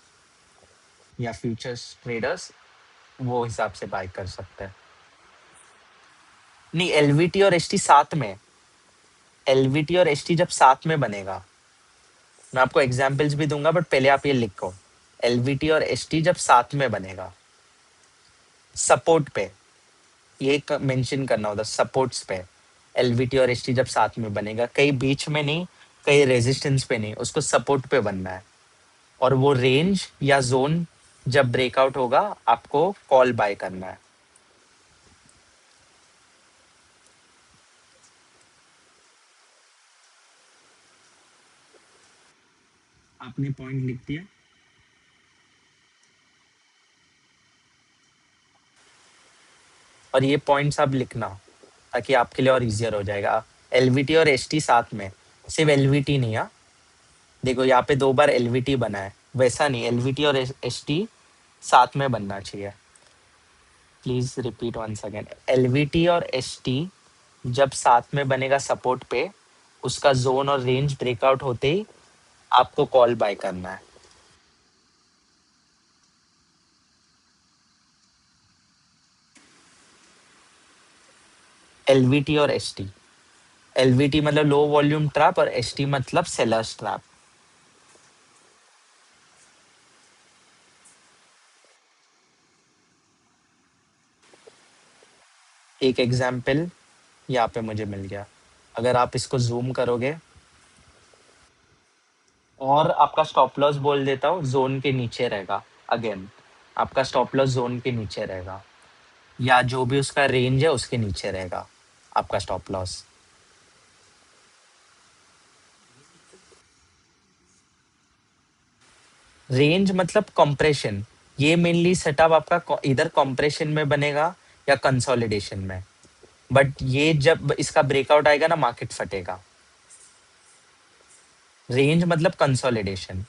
या फ्यूचर्स ट्रेडर्स वो हिसाब से बाय कर सकते हैं। नहीं, एलवीटी और एसटी साथ में। एलवीटी और एसटी जब साथ में बनेगा, मैं आपको एग्जांपल्स भी दूंगा बट पहले आप ये लिखो। एलवीटी और एसटी जब साथ में बनेगा सपोर्ट पे, ये मेंशन करना होता सपोर्ट्स पे। एलवीटी और एसटी जब साथ में बनेगा, कहीं बीच में नहीं, कहीं रेजिस्टेंस पे नहीं, उसको सपोर्ट पे बनना है। और वो रेंज या जोन जब ब्रेकआउट होगा, आपको कॉल बाय करना है। आपने पॉइंट लिख दिया। और ये पॉइंट्स आप लिखना ताकि आपके लिए और इजियर हो जाएगा। एलवीटी और एसटी साथ में, सिर्फ एलवीटी नहीं। हाँ, देखो यहाँ पे दो बार एलवीटी बना है, वैसा नहीं, एलवीटी और एसटी साथ में बनना चाहिए। Please repeat once again. LVT और एसटी जब साथ में बनेगा सपोर्ट पे, उसका जोन और रेंज ब्रेकआउट होते ही आपको कॉल बाय करना है। एलवीटी और एसटी। एलवीटी मतलब लो वॉल्यूम ट्रैप और एसटी मतलब सेलर्स ट्रैप। एक एग्जाम्पल यहाँ पे मुझे मिल गया। अगर आप इसको जूम करोगे और आपका स्टॉप लॉस बोल देता हूँ जोन के नीचे रहेगा, अगेन आपका स्टॉप लॉस जोन के नीचे रहेगा, या जो भी उसका रेंज है उसके नीचे रहेगा आपका स्टॉप लॉस। रेंज मतलब कंप्रेशन। ये मेनली सेटअप आपका इधर कंप्रेशन में बनेगा या कंसोलिडेशन में, बट ये जब इसका ब्रेकआउट आएगा ना मार्केट फटेगा। रेंज मतलब कंसोलिडेशन।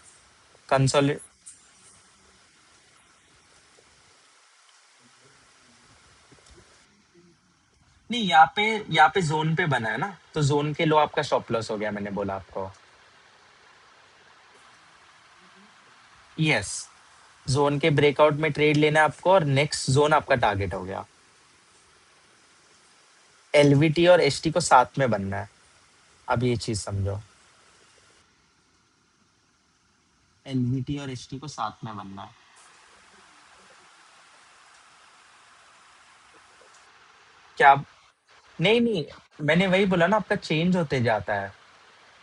कंसोलि नहीं, यहाँ पे जोन पे बना है ना, तो जोन के लो आपका स्टॉप लॉस हो गया, मैंने बोला आपको। यस, जोन के ब्रेकआउट में ट्रेड लेना है आपको और नेक्स्ट जोन आपका टारगेट हो गया। एलवीटी और एसटी को साथ में बनना है, अब ये चीज समझो। एलवीटी और एसटी को साथ में बनना है। क्या? नहीं नहीं, मैंने वही बोला ना, आपका चेंज होते जाता है।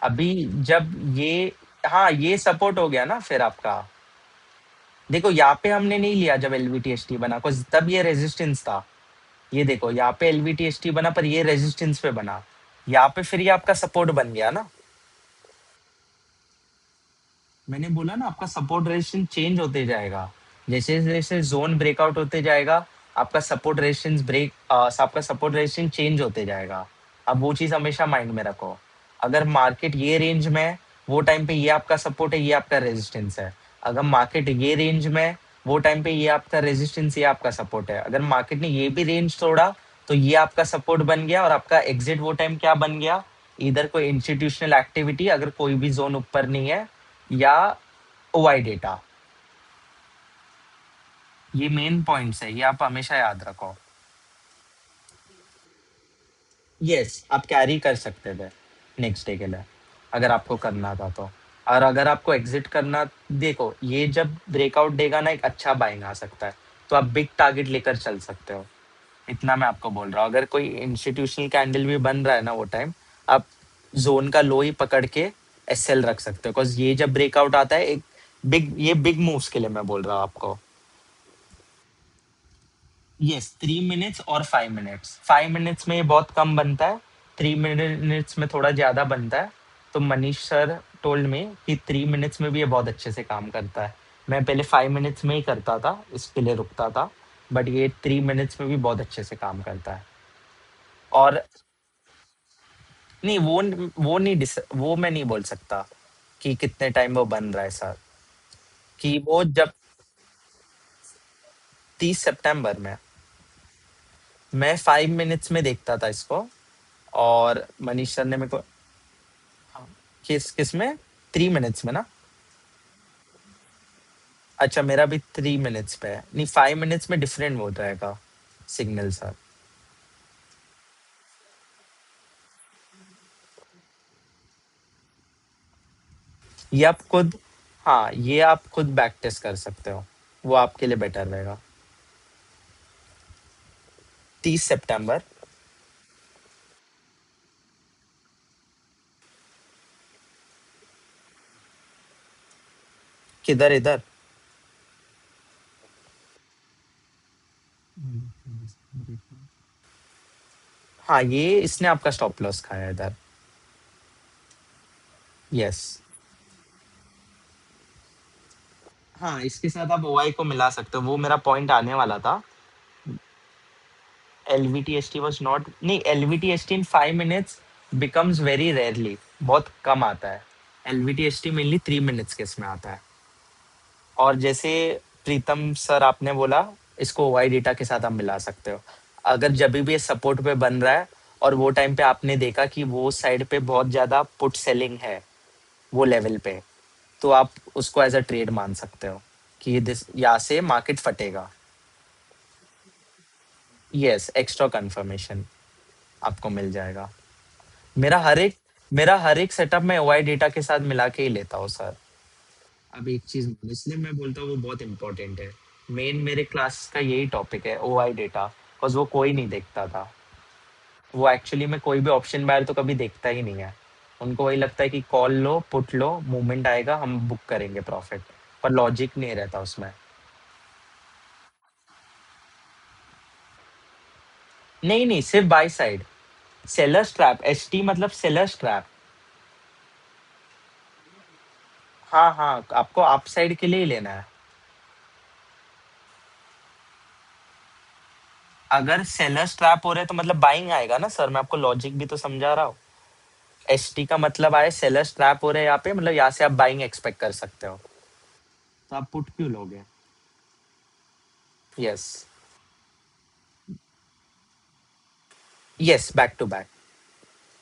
अभी जब ये, हाँ ये सपोर्ट हो गया ना फिर आपका। देखो यहाँ पे हमने नहीं लिया जब एलवीटीएसटी बना, कुछ तब ये रेजिस्टेंस था। ये देखो यहाँ पे एलवीटीएसटी बना पर ये रेजिस्टेंस पे बना। यहाँ पे फिर ये आपका सपोर्ट बन गया ना। मैंने बोला ना आपका सपोर्ट रेजिस्टेंस चेंज होते जाएगा। जैसे जैसे जोन ब्रेकआउट होते जाएगा, आपका सपोर्ट रेजिस्टेंस आपका सपोर्ट रेजिस्टेंस चेंज होते जाएगा। अब वो चीज हमेशा माइंड में रखो। अगर मार्केट ये रेंज में है, वो टाइम पे ये आपका सपोर्ट है, ये आपका रेजिस्टेंस है। अगर मार्केट ये रेंज में है, वो टाइम पे ये आपका रेजिस्टेंस, ये आपका सपोर्ट है। अगर मार्केट ने ये भी रेंज तोड़ा, तो ये आपका सपोर्ट बन गया और आपका एग्जिट वो टाइम क्या बन गया? इधर कोई इंस्टीट्यूशनल एक्टिविटी, अगर कोई भी जोन ऊपर नहीं है, या ओआई डेटा। ये मेन पॉइंट्स है, ये आप हमेशा याद रखो। यस, आप कैरी कर सकते थे नेक्स्ट डे के लिए, अगर आपको करना था तो। और अगर आपको एग्जिट करना, देखो ये जब ब्रेकआउट देगा ना, एक अच्छा बाइंग आ सकता है, तो आप बिग टारगेट लेकर चल सकते हो। इतना मैं आपको बोल रहा हूँ। अगर कोई इंस्टीट्यूशनल कैंडल भी बन रहा है ना वो टाइम, आप जोन का लो ही पकड़ के एसएल रख सकते हो, बिकॉज ये जब ब्रेकआउट आता है एक बिग मूव्स के लिए मैं बोल रहा हूँ आपको। यस, 3 मिनट्स और 5 मिनट्स। 5 मिनट्स में ये बहुत कम बनता है, 3 मिनट्स में थोड़ा ज्यादा बनता है। तो मनीष सर टोल्ड में कि 3 मिनट्स में भी ये बहुत अच्छे से काम करता है। मैं पहले 5 मिनट्स में ही करता था, इसके लिए रुकता था, बट ये 3 मिनट्स में भी बहुत अच्छे से काम करता है। और नहीं, वो मैं नहीं बोल सकता कि कितने टाइम वो बन रहा है सर। कि वो जब 30 सितंबर में मैं 5 मिनट्स में देखता था इसको, और मनीष सर ने मेरे को, किस किस में, 3 मिनट्स में ना। अच्छा, मेरा भी 3 मिनट्स पे है, नहीं 5 मिनट्स में डिफरेंट हो जाएगा सिग्नल सर। ये आप खुद, हाँ ये आप खुद बैक टेस्ट कर सकते हो, वो आपके लिए बेटर रहेगा। 30 सितंबर। किधर इधर? हाँ, ये इसने आपका स्टॉप लॉस खाया इधर। यस। हाँ, इसके साथ आप ओआई को मिला सकते हो, वो मेरा पॉइंट आने वाला था। एलवीटीएसटी वाज नॉट, नहीं एलवीटीएसटी इन 5 मिनट्स बिकम्स वेरी रेयरली, बहुत कम आता है। एलवीटीएसटी मेनली 3 मिनट्स के इसमें आता है। और जैसे प्रीतम सर आपने बोला, इसको ओआई डेटा के साथ आप मिला सकते हो। अगर जब भी ये सपोर्ट पे बन रहा है, और वो टाइम पे आपने देखा कि वो साइड पे बहुत ज्यादा पुट सेलिंग है वो लेवल पे, तो आप उसको एज अ ट्रेड मान सकते हो कि दिस यहाँ से मार्केट फटेगा। यस, एक्स्ट्रा कंफर्मेशन आपको मिल जाएगा। मेरा हर एक मेरा हर एक सेटअप में ओआई डेटा के साथ मिला के ही लेता हूँ सर। अब एक चीज इसलिए मैं बोलता हूँ वो बहुत इंपॉर्टेंट है। मेन मेरे क्लास का यही टॉपिक है, ओआई डेटा, बिकॉज वो कोई नहीं देखता था। वो एक्चुअली में कोई भी ऑप्शन बायर तो कभी देखता ही नहीं है। उनको वही लगता है कि कॉल लो पुट लो, मूवमेंट आएगा हम बुक करेंगे प्रॉफिट, पर लॉजिक नहीं रहता उसमें। नहीं नहीं, सिर्फ by side. Sellers trap, ST मतलब सेलर्स ट्रैप। हाँ हाँ, आपको अप साइड के लिए ही लेना है। अगर सेलर्स ट्रैप हो रहे हैं तो मतलब बाइंग आएगा ना सर, मैं आपको लॉजिक भी तो समझा रहा हूँ। एसटी का मतलब आए सेलर्स ट्रैप हो रहे हैं यहाँ पे, मतलब यहाँ से आप बाइंग एक्सपेक्ट कर सकते हो। तो आप पुट क्यों लोगे? Yes. Yes, back to back.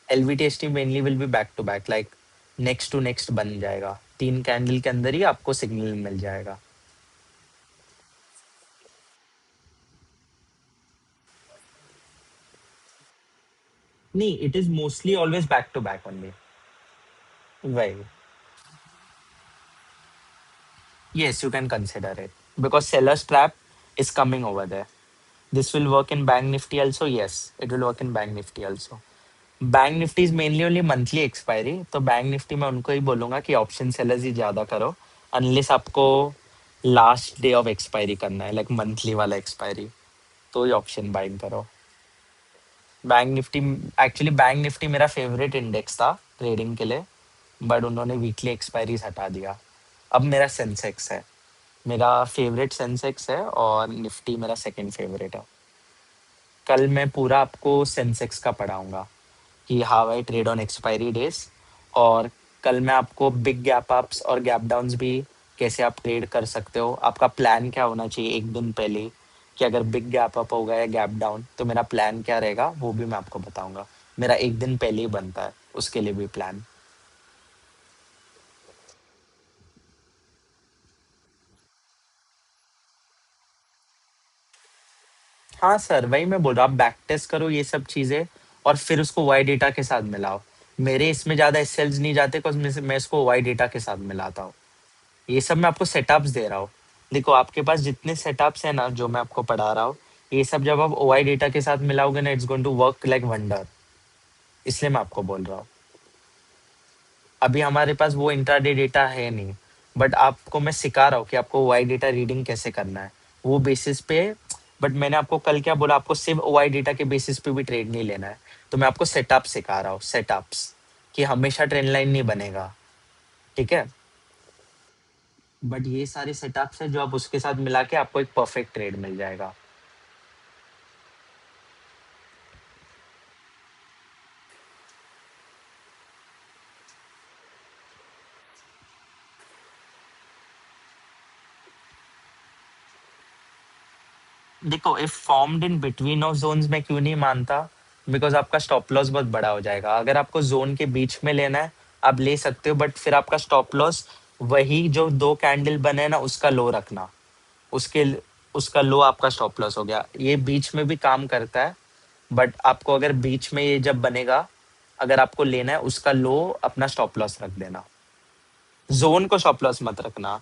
LVT ST mainly will be back to back, like next to next बन जाएगा, 3 कैंडल के अंदर ही आपको सिग्नल मिल जाएगा। नहीं, it is mostly always back to back only. वही। Yes, you can consider it because seller's trap is coming over there. This will work in Bank Nifty also. Yes, it will work in Bank Nifty also. Bank Nifty is mainly only monthly expiry, तो bank Nifty में उनको ही बोलूंगा कि option sellers ही ज्यादा करो, unless आपको last day of expiry करना है, लाइक मंथली वाला एक्सपायरी, तो ही ऑप्शन बाइंग करो। Bank Nifty, actually bank Nifty मेरा फेवरेट इंडेक्स था ट्रेडिंग के लिए, बट उन्होंने वीकली एक्सपायरीज हटा दिया। अब मेरा सेंसेक्स है, मेरा फेवरेट सेंसेक्स है, और निफ्टी मेरा सेकंड फेवरेट है। कल मैं पूरा आपको सेंसेक्स का पढ़ाऊंगा कि how I trade on expiry days, और कल मैं आपको बिग गैप अप्स और गैप डाउन्स भी कैसे आप ट्रेड कर सकते हो, आपका प्लान क्या होना चाहिए एक दिन पहले, कि अगर बिग गैप अप होगा या गैप डाउन तो मेरा प्लान क्या रहेगा, वो भी मैं आपको बताऊंगा। मेरा एक दिन पहले ही बनता है उसके लिए भी प्लान। हाँ सर, वही मैं बोल रहा हूँ, आप बैक टेस्ट करो ये सब चीज़ें, और फिर उसको वाई डेटा के साथ मिलाओ। मेरे इसमें ज़्यादा एस नहीं जाते, बिकॉज मैं इसको वाई डेटा के साथ मिलाता हूँ। ये सब मैं आपको सेटअप्स दे रहा हूँ। देखो आपके पास जितने सेटअप्स हैं ना जो मैं आपको पढ़ा रहा हूँ, ये सब जब आप ओआई डेटा के साथ मिलाओगे ना, it's going to work like wonder. इसलिए मैं आपको बोल रहा हूँ। अभी हमारे पास वो इंट्राडे डेटा है नहीं, बट आपको मैं सिखा रहा हूँ कि आपको ओआई डेटा रीडिंग कैसे करना है, वो बेसिस पे। बट मैंने आपको कल क्या बोला, आपको सिर्फ ओआई डेटा के बेसिस पे भी ट्रेड नहीं लेना है। तो मैं आपको सेटअप सिखा रहा हूँ, सेटअप्स, कि हमेशा ट्रेंड लाइन नहीं बनेगा। ठीक है, बट ये सारे सेटअप्स है जो आप उसके साथ मिला के आपको एक परफेक्ट ट्रेड मिल जाएगा। देखो, if formed in between of Jones में क्यों नहीं मानता, बिकॉज आपका स्टॉप लॉस बहुत बड़ा हो जाएगा। अगर आपको जोन के बीच में लेना है, आप ले सकते हो, बट फिर आपका स्टॉप लॉस वही जो दो कैंडल बने हैं ना उसका लो रखना। उसके उसका लो आपका स्टॉप लॉस हो गया। ये बीच में भी काम करता है, बट आपको अगर बीच में ये जब बनेगा, अगर आपको लेना है उसका लो अपना स्टॉप लॉस रख देना, जोन को स्टॉप लॉस मत रखना।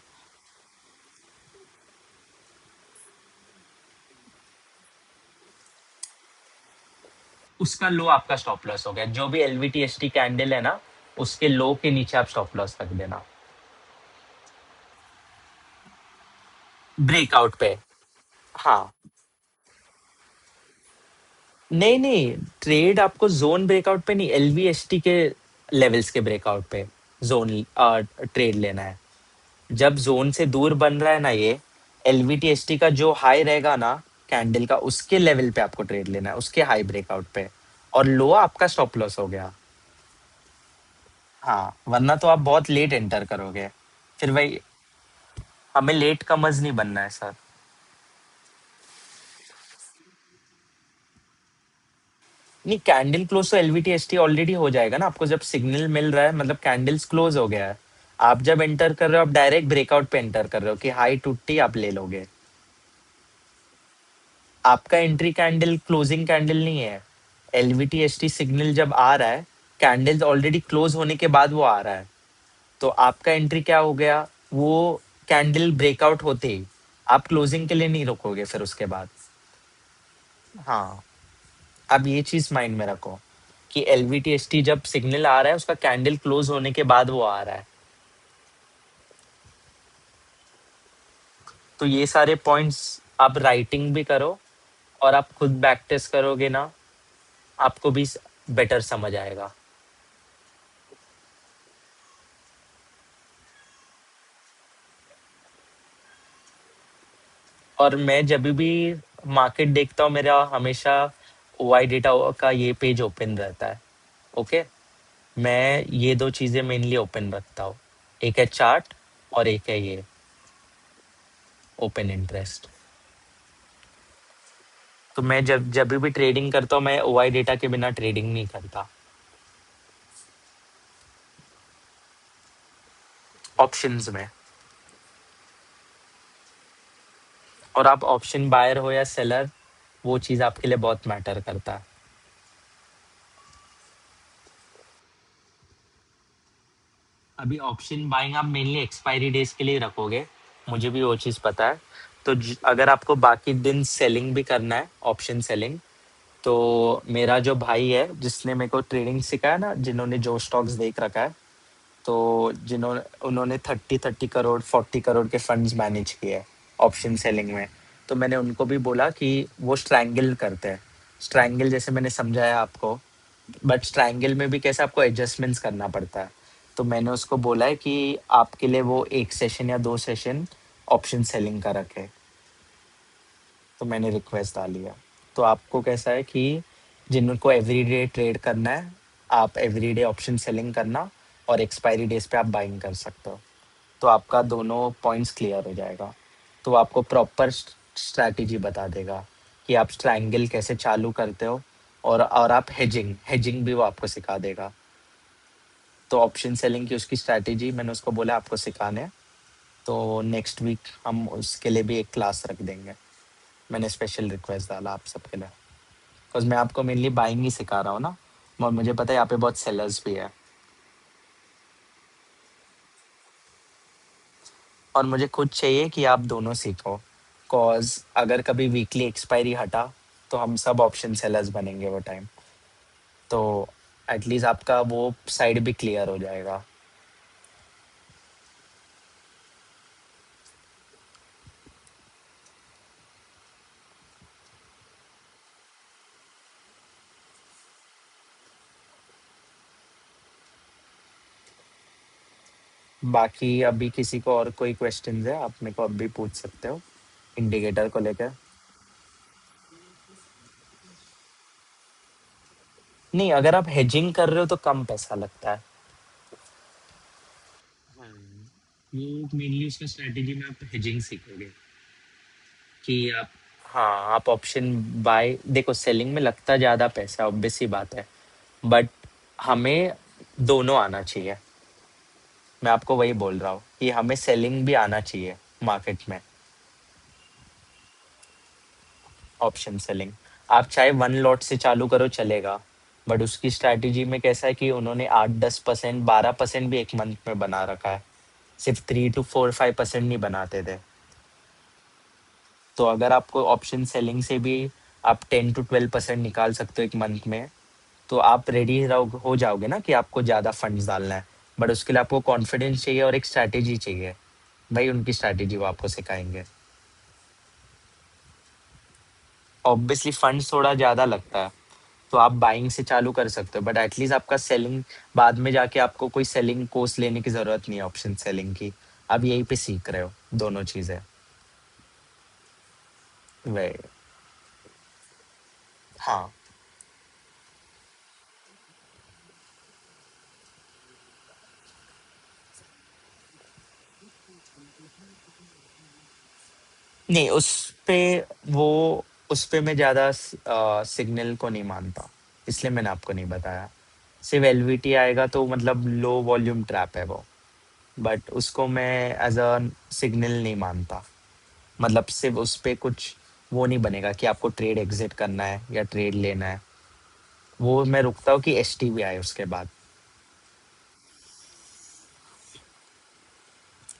उसका लो आपका स्टॉप लॉस हो गया, जो भी एलवीटी एसटी कैंडल है ना, उसके लो के नीचे आप स्टॉप लॉस रख देना। ब्रेकआउट पे। हाँ, नहीं नहीं, ट्रेड आपको जोन ब्रेकआउट पे नहीं, एलवीएसटी के लेवल्स के ब्रेकआउट पे जोन ट्रेड लेना है। जब जोन से दूर बन रहा है ना ये, एलवीटीएसटी का जो हाई रहेगा ना कैंडल का, उसके लेवल पे आपको ट्रेड लेना है, उसके हाई ब्रेकआउट पे, और लो आपका स्टॉप लॉस हो गया। हाँ, वरना तो आप बहुत लेट एंटर करोगे। फिर वही, हमें लेट कमर्स नहीं बनना है सर। नहीं, कैंडल क्लोज तो एलवीटीएसटी ऑलरेडी हो जाएगा ना, आपको जब सिग्नल मिल रहा है मतलब कैंडल्स क्लोज हो गया है। आप जब एंटर कर रहे हो, आप डायरेक्ट ब्रेकआउट पे एंटर कर रहे हो कि हाई टूटती आप ले लोगे। आपका एंट्री कैंडल क्लोजिंग कैंडल नहीं है। एलवीटीएसटी सिग्नल जब आ रहा है, कैंडल्स ऑलरेडी क्लोज होने के बाद वो आ रहा है, तो आपका एंट्री क्या हो गया, वो कैंडल ब्रेकआउट होते ही आप क्लोजिंग के लिए नहीं रोकोगे फिर उसके बाद। हाँ, अब ये चीज माइंड में रखो कि एलवीटीएसटी जब सिग्नल आ रहा है, उसका कैंडल क्लोज होने के बाद वो आ रहा है। तो ये सारे पॉइंट्स आप राइटिंग भी करो, और आप खुद बैक टेस्ट करोगे ना, आपको भी बेटर समझ आएगा। और मैं जब भी मार्केट देखता हूँ, मेरा हमेशा ओआई डेटा का ये पेज ओपन रहता है। ओके, मैं ये दो चीजें मेनली ओपन रखता हूँ, एक है चार्ट और एक है ये ओपन इंटरेस्ट। तो मैं जब जब भी ट्रेडिंग करता हूँ, मैं ओआई डेटा के बिना ट्रेडिंग नहीं करता ऑप्शंस में। और आप ऑप्शन बायर हो या सेलर, वो चीज़ आपके लिए बहुत मैटर करता है। अभी ऑप्शन बाइंग आप मेनली एक्सपायरी डेज के लिए रखोगे, मुझे भी वो चीज़ पता है, तो अगर आपको बाकी दिन सेलिंग भी करना है, ऑप्शन सेलिंग, तो मेरा जो भाई है जिसने मेरे को ट्रेडिंग सिखाया ना, जिन्होंने जो स्टॉक्स देख रखा है, तो जिन्होंने उन्होंने 30-30 करोड़ 40 करोड़ के फंड्स मैनेज किए हैं ऑप्शन सेलिंग में। तो मैंने उनको भी बोला कि वो स्ट्रैंगल करते हैं, स्ट्रैंगल जैसे मैंने समझाया आपको, बट स्ट्रैंगल में भी कैसे आपको एडजस्टमेंट्स करना पड़ता है। तो मैंने उसको बोला है कि आपके लिए वो 1 सेशन या 2 सेशन ऑप्शन सेलिंग का रखे। तो मैंने रिक्वेस्ट डाली है। तो आपको कैसा है कि जिनको एवरीडे ट्रेड करना है, आप एवरीडे ऑप्शन सेलिंग करना, और एक्सपायरी डेज पे आप बाइंग कर सकते हो। तो आपका दोनों पॉइंट्स क्लियर हो जाएगा। तो वो आपको प्रॉपर स्ट्रैटेजी बता देगा कि आप ट्रायंगल कैसे चालू करते हो, और आप हेजिंग हेजिंग भी वो आपको सिखा देगा। तो ऑप्शन सेलिंग की उसकी स्ट्रैटेजी मैंने उसको बोला आपको सिखाने हैं। तो नेक्स्ट वीक हम उसके लिए भी एक क्लास रख देंगे। मैंने स्पेशल रिक्वेस्ट डाला आप सबके लिए, बिकॉज मैं आपको मेनली बाइंग ही सिखा रहा हूँ ना, और मुझे पता है यहाँ पे बहुत सेलर्स भी है, और मुझे खुद चाहिए कि आप दोनों सीखो। कॉज अगर कभी वीकली एक्सपायरी हटा, तो हम सब ऑप्शन सेलर्स बनेंगे वो टाइम। तो एटलीस्ट आपका वो साइड भी क्लियर हो जाएगा। बाकी अभी किसी को और कोई क्वेश्चंस है, आप मेरे को अभी पूछ सकते हो इंडिकेटर को लेकर। नहीं, अगर आप हेजिंग कर रहे हो तो कम पैसा लगता है। हाँ, वो मेनली उसका स्ट्रेटेजी में आप हेजिंग सीखोगे कि आप, हाँ, आप ऑप्शन बाय, देखो सेलिंग में लगता ज़्यादा पैसा, ऑब्वियस सी बात है, बट हमें दोनों आना चाहिए। मैं आपको वही बोल रहा हूँ कि हमें सेलिंग भी आना चाहिए मार्केट में, ऑप्शन सेलिंग। आप चाहे 1 लॉट से चालू करो चलेगा, बट उसकी स्ट्रैटेजी में कैसा है कि उन्होंने 8-10% 12% भी एक मंथ में बना रखा है, सिर्फ 3 to 4 5% नहीं बनाते थे। तो अगर आपको ऑप्शन सेलिंग से भी आप 10 to 12% निकाल सकते हो एक मंथ में, तो आप रेडी हो जाओगे ना कि आपको ज़्यादा फंड्स डालना है। बट उसके लिए आपको कॉन्फिडेंस चाहिए और एक स्ट्रैटेजी चाहिए। भाई उनकी स्ट्रैटेजी वो आपको सिखाएंगे। ऑब्वियसली फंड्स थोड़ा ज़्यादा लगता है, तो आप बाइंग से चालू कर सकते हो, बट एटलीस्ट आपका सेलिंग बाद में जाके आपको कोई सेलिंग कोर्स लेने की ज़रूरत नहीं है ऑप्शन सेलिंग की। आप यहीं पे सीख रहे हो दोनों चीज़ें। वही। हाँ। नहीं, उस पे वो उस पे मैं ज़्यादा सिग्नल को नहीं मानता, इसलिए मैंने आपको नहीं बताया। सिर्फ एलवीटी आएगा तो मतलब लो वॉल्यूम ट्रैप है वो, बट उसको मैं एज अ सिग्नल नहीं मानता। मतलब सिर्फ उस पे कुछ वो नहीं बनेगा कि आपको ट्रेड एग्जिट करना है या ट्रेड लेना है। वो मैं रुकता हूँ कि एस टी भी आए उसके बाद।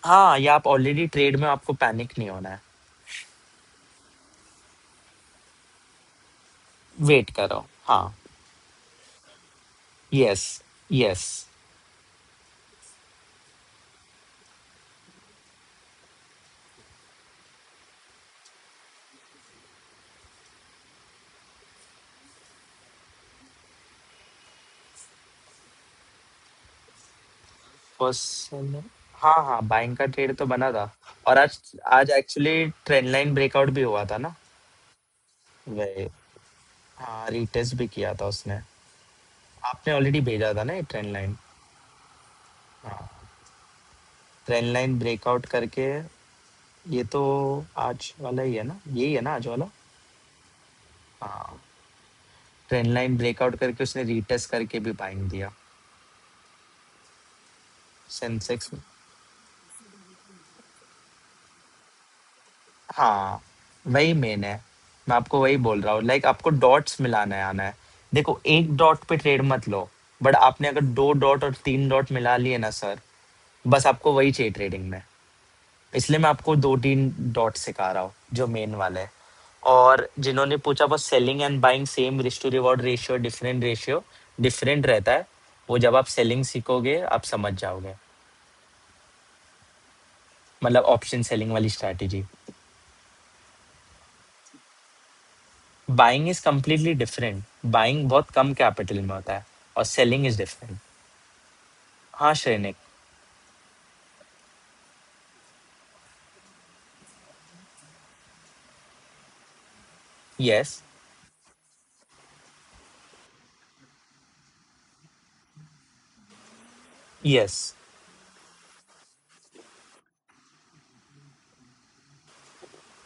हाँ, या आप ऑलरेडी ट्रेड में, आपको पैनिक नहीं होना है। वेट करो। हाँ। यस। यस। पर्सन। हाँ हाँ, बाइंग का ट्रेड तो बना था। और आज आज एक्चुअली ट्रेंड लाइन ब्रेकआउट भी हुआ था ना। वही। हाँ, रीटेस्ट भी किया था उसने। आपने ऑलरेडी भेजा था ना ये ट्रेंड लाइन। हाँ, ट्रेंड लाइन ब्रेकआउट करके, ये तो आज वाला ही है ना, यही है ना आज वाला। हाँ, ट्रेंड लाइन ब्रेकआउट करके उसने रीटेस्ट करके भी बाइंग दिया सेंसेक्स में। हाँ, वही मेन है। मैं आपको वही बोल रहा हूँ, लाइक आपको डॉट्स मिलाना है, आना है। देखो, एक डॉट पे ट्रेड मत लो, बट आपने अगर 2 डॉट और 3 डॉट मिला लिए ना सर, बस आपको वही चाहिए ट्रेडिंग में। इसलिए मैं आपको 2-3 डॉट सिखा रहा हूँ, जो मेन वाला है। और जिन्होंने पूछा वो selling and buying same risk to reward ratio different रहता है। वो जब आप सेलिंग सीखोगे आप समझ जाओगे, मतलब ऑप्शन सेलिंग वाली strategy. Buying is completely different. Buying बहुत कम कैपिटल में होता है और सेलिंग इज डिफरेंट। हाँ Shrenik. Yes. Yes.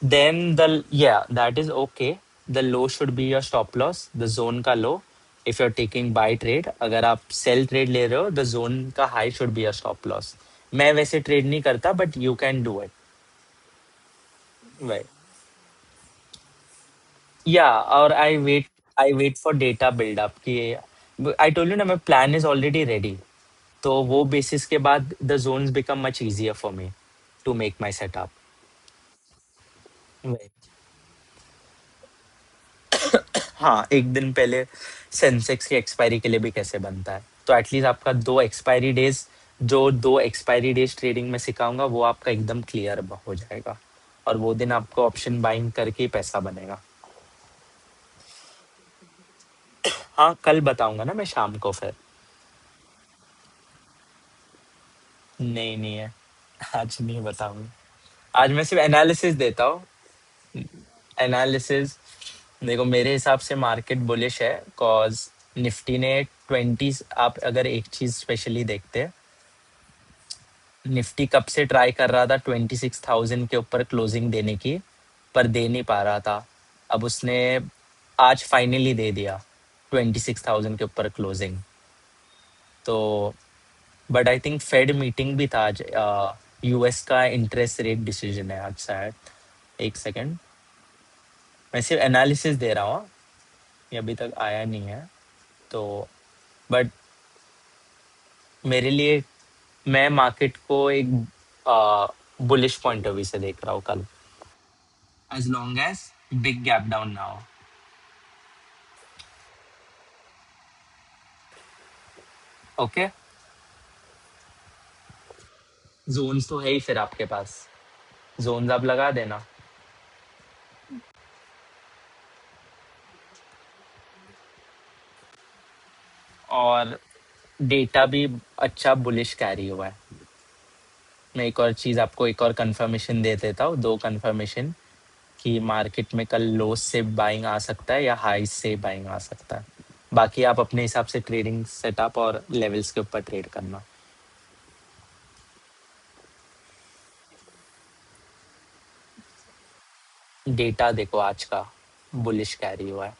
Then yeah, that is okay. The low should be your stop loss, the zone का low. If you're taking buy trade, अगर आप sell trade ले रहे हो, the zone का high should be your stop loss. मैं वैसे trade नहीं करता, but you can do it. Right. Yeah, और I wait for data build up कि I told you ना, my plan is already ready. तो वो basis के बाद the zones become much easier for me to make my setup. Right. हाँ, एक दिन पहले सेंसेक्स की एक्सपायरी के लिए भी कैसे बनता है। तो एटलीस्ट आपका 2 एक्सपायरी डेज़, जो 2 एक्सपायरी डेज़ ट्रेडिंग में सिखाऊँगा वो आपका एकदम क्लियर ब हो जाएगा। और वो दिन आपको ऑप्शन बाइंग करके ही पैसा बनेगा। हाँ, कल बताऊँगा ना मैं शाम को फिर। नहीं, नहीं है। आज नहीं बताऊँगा। आज मैं सिर्फ़ एनालिसिस देता हूँ। एनालिसिस देखो, मेरे हिसाब से मार्केट बुलिश है, कॉज़ निफ्टी ने 20, आप अगर एक चीज़ स्पेशली देखते हैं, निफ्टी कब से ट्राई कर रहा था 26,000 के ऊपर क्लोजिंग देने की, पर दे नहीं पा रहा था। अब उसने आज फाइनली दे दिया 26,000 के ऊपर क्लोजिंग। तो but I think fade meeting भी था आज। यूएस का इंटरेस्ट रेट डिसीजन है आज शायद। एक सेकेंड, मैं सिर्फ एनालिसिस दे रहा हूँ, ये अभी तक आया नहीं है। तो बट मेरे लिए, मैं मार्केट को एक बुलिश पॉइंट ऑफ व्यू से देख रहा हूँ कल, as long as big gap down now. Okay. Zones तो है ही फिर आपके पास, जोन्स आप लगा देना। और डेटा भी अच्छा बुलिश कैरी हुआ है। मैं एक और चीज आपको, एक और कंफर्मेशन दे देता हूँ, 2 कंफर्मेशन कि मार्केट में कल लो से बाइंग आ सकता है या हाई से बाइंग आ सकता है। बाकी आप अपने हिसाब से ट्रेडिंग सेटअप और लेवल्स के ऊपर ट्रेड करना। डेटा देखो आज का बुलिश कैरी हुआ है।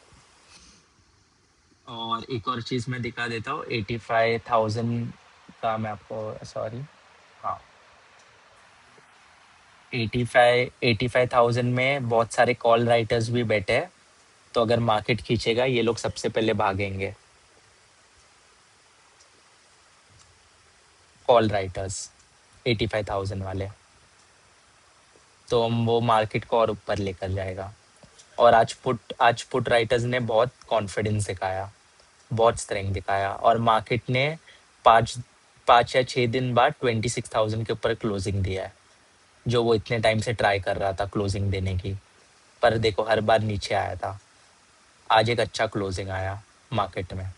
और एक और चीज मैं दिखा देता हूँ, 85,000 का मैं आपको, सॉरी, हाँ, 85,000 में बहुत सारे कॉल राइटर्स भी बैठे हैं। तो अगर मार्केट खींचेगा ये लोग सबसे पहले भागेंगे, कॉल राइटर्स 85,000 वाले। तो हम वो मार्केट को और ऊपर लेकर जाएगा। और आज पुट राइटर्स ने बहुत कॉन्फिडेंस दिखाया, बहुत स्ट्रेंथ दिखाया, और मार्केट ने पाँच 5 या 6 दिन बाद 26,000 के ऊपर क्लोजिंग दिया है, जो वो इतने टाइम से ट्राई कर रहा था क्लोजिंग देने की। पर देखो हर बार नीचे आया था। आज एक अच्छा क्लोजिंग आया मार्केट में।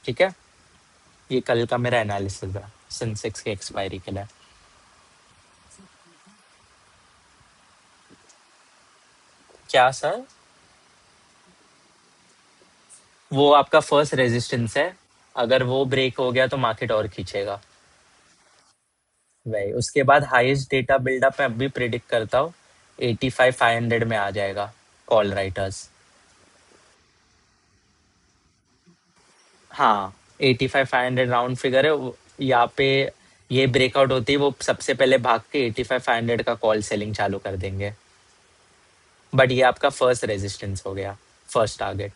ठीक है, ये कल का मेरा एनालिसिस है सेंसेक्स के एक्सपायरी के लिए। क्या सर? वो आपका फर्स्ट रेजिस्टेंस है, अगर वो ब्रेक हो गया तो मार्केट और खींचेगा। वही, उसके बाद हाईएस्ट डेटा बिल्डअप मैं अभी प्रिडिक्ट करता हूँ, 85,500 में आ जाएगा कॉल राइटर्स। हाँ, 85,500 राउंड फिगर है यहाँ पे। ये ब्रेकआउट होती है, वो सबसे पहले भाग के 85,500 का कॉल सेलिंग चालू कर देंगे। बट ये आपका फर्स्ट रेजिस्टेंस हो गया, फर्स्ट टारगेट।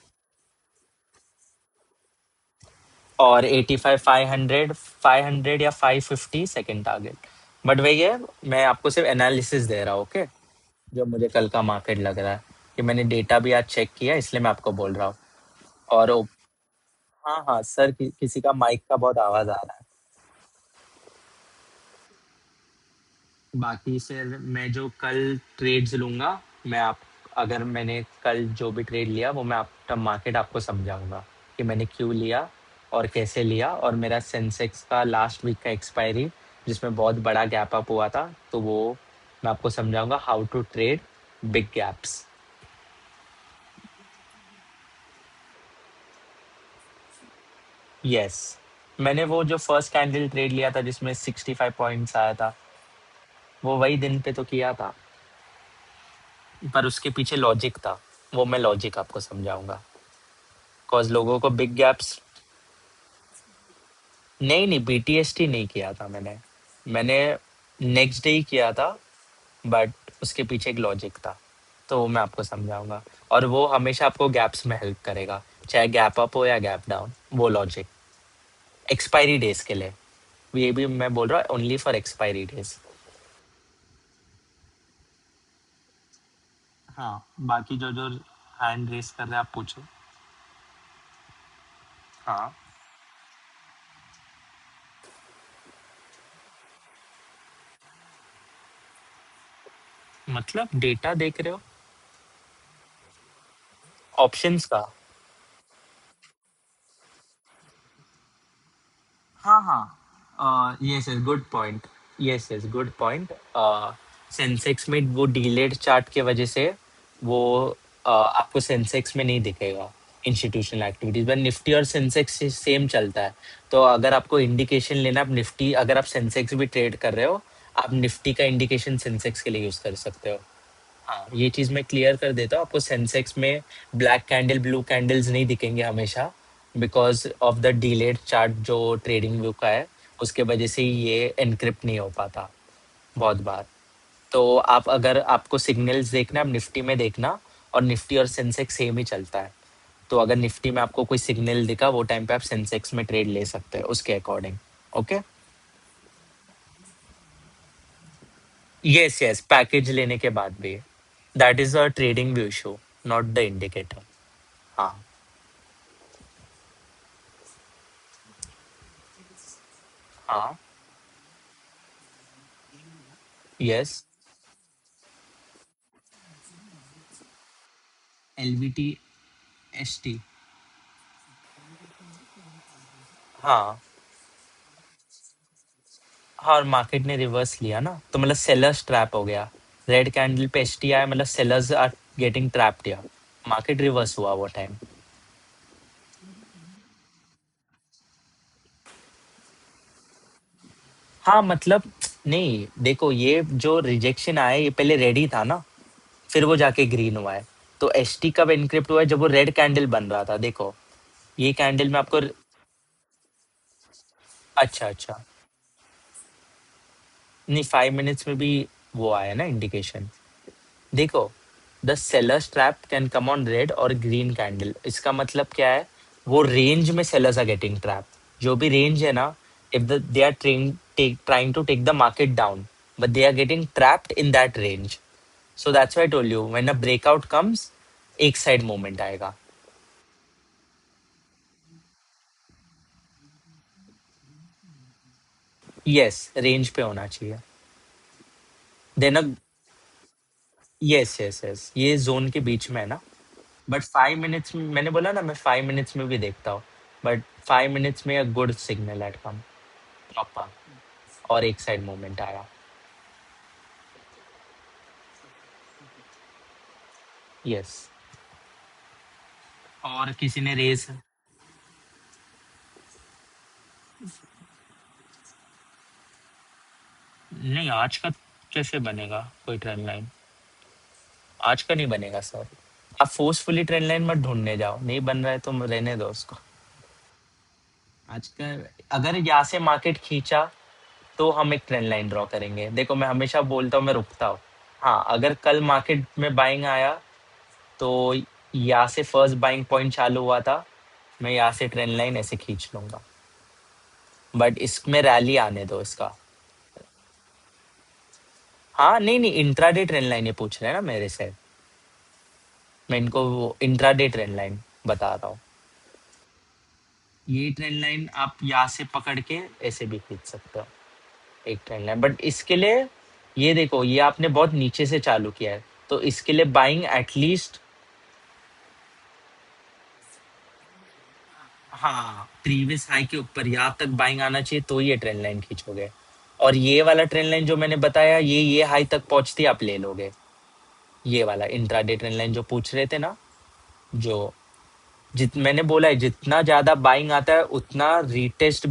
और 85,500, 500 या 550 सेकंड टारगेट। बट वही है, मैं आपको सिर्फ एनालिसिस दे रहा हूँ, ओके? जो मुझे कल का मार्केट लग रहा है, कि मैंने डेटा भी आज चेक किया, इसलिए मैं आपको बोल रहा हूँ। और हाँ हाँ सर, किसी का माइक का बहुत आवाज आ रहा है। बाकी सर, मैं जो कल ट्रेड्स लूंगा, मैं आप अगर मैंने कल जो भी ट्रेड लिया वो मैं आफ्टर मार्केट आपको समझाऊंगा कि मैंने क्यों लिया और कैसे लिया। और मेरा सेंसेक्स का लास्ट वीक का एक्सपायरी जिसमें बहुत बड़ा गैप अप हुआ था, तो वो मैं आपको समझाऊंगा how to trade big gaps. Yes, मैंने वो जो फर्स्ट कैंडल ट्रेड लिया था जिसमें 65 पॉइंट्स आया था, वो वही दिन पे तो किया था, पर उसके पीछे लॉजिक था। वो मैं लॉजिक आपको समझाऊंगा। कॉज लोगों को बिग गैप्स, नहीं नहीं, बीटीएसटी नहीं किया था मैंने। मैंने नेक्स्ट डे ही किया था, बट उसके पीछे एक लॉजिक था, तो वो मैं आपको समझाऊंगा। और वो हमेशा आपको गैप्स में हेल्प करेगा, चाहे गैप अप हो या गैप डाउन, वो लॉजिक एक्सपायरी डेज के लिए। ये भी मैं बोल रहा हूँ ओनली फॉर एक्सपायरी डेज। हाँ, बाकी जो जो हैंड रेस कर रहे हैं आप पूछो। हाँ, मतलब डेटा देख रहे हो? ऑप्शंस का? हाँ हाँ, yes yes, good point. Yes yes, good point. Sensex में वो डीलेड चार्ट के वजह से वो आपको सेंसेक्स में नहीं दिखेगा इंस्टीट्यूशनल एक्टिविटीज, पर निफ्टी और सेंसेक्स सेम चलता है। तो अगर आपको इंडिकेशन लेना, आप निफ्टी, अगर आप सेंसेक्स भी ट्रेड कर रहे हो, आप निफ्टी का इंडिकेशन सेंसेक्स के लिए यूज कर सकते हो। हाँ, ये चीज मैं क्लियर कर देता हूँ आपको, सेंसेक्स में ब्लैक कैंडल ब्लू कैंडल्स नहीं दिखेंगे हमेशा, because of the delayed chart जो ट्रेडिंग व्यू का है, उसके वजह से ये एनक्रिप्ट नहीं हो पाता बहुत बार। तो आप, अगर आपको सिग्नल्स देखना है, आप निफ्टी में देखना, और निफ्टी और सेंसेक्स सेम ही चलता है। तो अगर निफ्टी में आपको कोई सिग्नल दिखा, वो टाइम पे आप सेंसेक्स में ट्रेड ले सकते हैं उसके according. Okay. Yes yes, package लेने के बाद भी। That is a trading view issue, not the indicator. हाँ। हाँ। यस। एलवीटी, एसटी। हाँ हाँ, और मार्केट ने रिवर्स लिया ना, तो मतलब सेलर्स ट्रैप हो गया। रेड कैंडल पे एसटी आया, मतलब सेलर्स आर गेटिंग ट्रैप्ड, या मार्केट रिवर्स हुआ वो टाइम। हाँ मतलब, नहीं देखो, ये जो रिजेक्शन आया ये पहले रेडी था ना, फिर वो जाके ग्रीन हुआ है। तो एसटी कब इनक्रिप्ट हुआ है? जब वो रेड कैंडल बन रहा था, देखो ये कैंडल में आपको। अच्छा अच्छा। नहीं, 5 मिनट्स में भी वो आया ना इंडिकेशन। देखो, the sellers trap can come on red और ग्रीन कैंडल, इसका मतलब क्या है? वो रेंज में सेलर्स आर गेटिंग ट्रैप। जो भी रेंज है ना, if they are trying to take the market down, but they are getting trapped in that range. So that's why I told you, when a breakout comes, एक side movement आएगा। Yes, range पे होना चाहिए। Then uh, yes yes yes, ये zone के बीच में है ना। बट 5 मिनट्स में, मैंने बोला ना, मैं 5 मिनट्स में भी देखता हूँ, बट 5 मिनट्स में a good signal eight come proper, और एक साइड मूवमेंट आया। यस। और किसी ने रेस, नहीं आज का कैसे बनेगा कोई ट्रेंड लाइन? आज का नहीं बनेगा सर। आप फोर्सफुली ट्रेंड लाइन मत ढूंढने जाओ, नहीं बन रहा है तो रहने दो उसको। आज का, अगर यहाँ से मार्केट खींचा, तो हम एक ट्रेंड लाइन ड्रॉ करेंगे। देखो, मैं हमेशा बोलता हूँ, मैं रुकता हूँ। हाँ, अगर कल मार्केट में बाइंग आया, तो यहाँ से फर्स्ट बाइंग पॉइंट चालू हुआ था, मैं यहाँ से ट्रेंड लाइन ऐसे खींच लूंगा, बट इसमें रैली आने दो इसका। हाँ, नहीं नहीं, इंट्राडे ट्रेंड लाइन ये पूछ रहे हैं ना मेरे से। मैं इनको वो इंट्राडे ट्रेंड लाइन बता रहा हूँ। ये ट्रेंड लाइन आप यहाँ से पकड़ के ऐसे भी खींच सकते हो, एक ट्रेंड लाइन। बट इसके लिए ये देखो, ये आपने बहुत नीचे से चालू किया है, तो इसके लिए बाइंग एटलीस्ट, हाँ, प्रीवियस हाई के ऊपर यहाँ तक बाइंग आना चाहिए तो ये ट्रेंड लाइन खींचोगे। और ये वाला ट्रेंड लाइन जो मैंने बताया, ये हाई तक पहुंचती आप ले लोगे। ये वाला इंट्राडे ट्रेंड लाइन जो पूछ रहे थे ना, जो जित मैंने बोला है, जितना ज्यादा बाइंग आता है उतना रीटेस्ट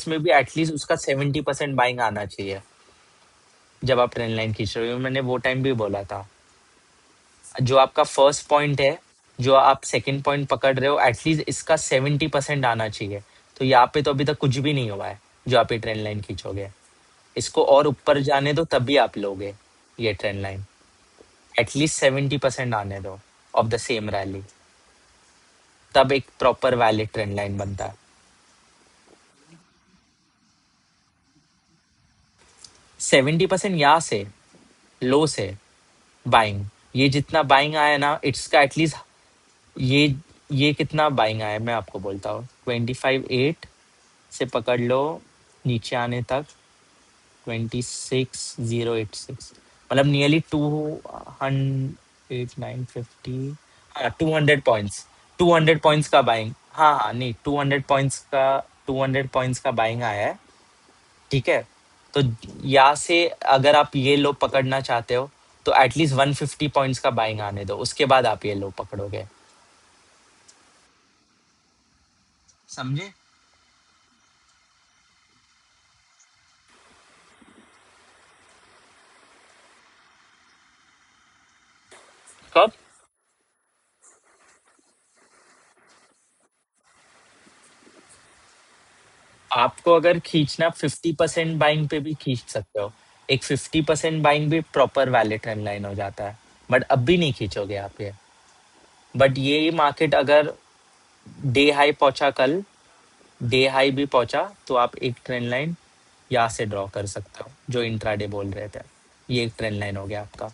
में भी एटलीस्ट उसका 70% बाइंग आना चाहिए। जब आप ट्रेंड लाइन खींच रहे हो, मैंने वो टाइम भी बोला था। जो आपका फर्स्ट पॉइंट है, जो आप सेकंड पॉइंट पकड़ रहे हो, एटलीस्ट इसका 70% आना चाहिए। तो यहाँ पे तो अभी तक कुछ भी नहीं हुआ है जो आप ये ट्रेंड लाइन खींचोगे। इसको और ऊपर जाने दो तभी आप लोगे ये ट्रेंड लाइन। एटलीस्ट 70% आने दो ऑफ द सेम रैली, तब एक प्रॉपर वैलिड ट्रेंड लाइन बनता है। 70% यहाँ से, लो से बाइंग, ये जितना बाइंग आया ना, इट्स का एटलीस्ट, ये ये कितना बाइंग आया है, मैं आपको बोलता हूँ। 25.8 से पकड़ लो नीचे आने तक, 26,086, मतलब नियरली 200, 8, 9, 50, हाँ 200 पॉइंट्स। 200 पॉइंट्स का बाइंग, हाँ हाँ, नहीं 200 पॉइंट्स का बाइंग आया है। ठीक है, तो यहाँ से अगर आप ये लो पकड़ना चाहते हो, तो एटलीस्ट 150 पॉइंट्स का बाइंग आने दो, उसके बाद आप ये लो पकड़ोगे। समझे? कब? आपको अगर खींचना 50% बाइंग पे भी खींच सकते हो। एक 50% बाइंग भी प्रॉपर वैलिड ट्रेंड लाइन हो जाता है। बट अब भी नहीं खींचोगे आप ये। बट ये मार्केट अगर डे हाई पहुंचा कल, डे हाई भी पहुंचा, तो आप एक ट्रेंड लाइन यहाँ से ड्रॉ कर सकते हो, जो इंट्राडे बोल रहे थे। ये एक ट्रेंड लाइन हो गया आपका।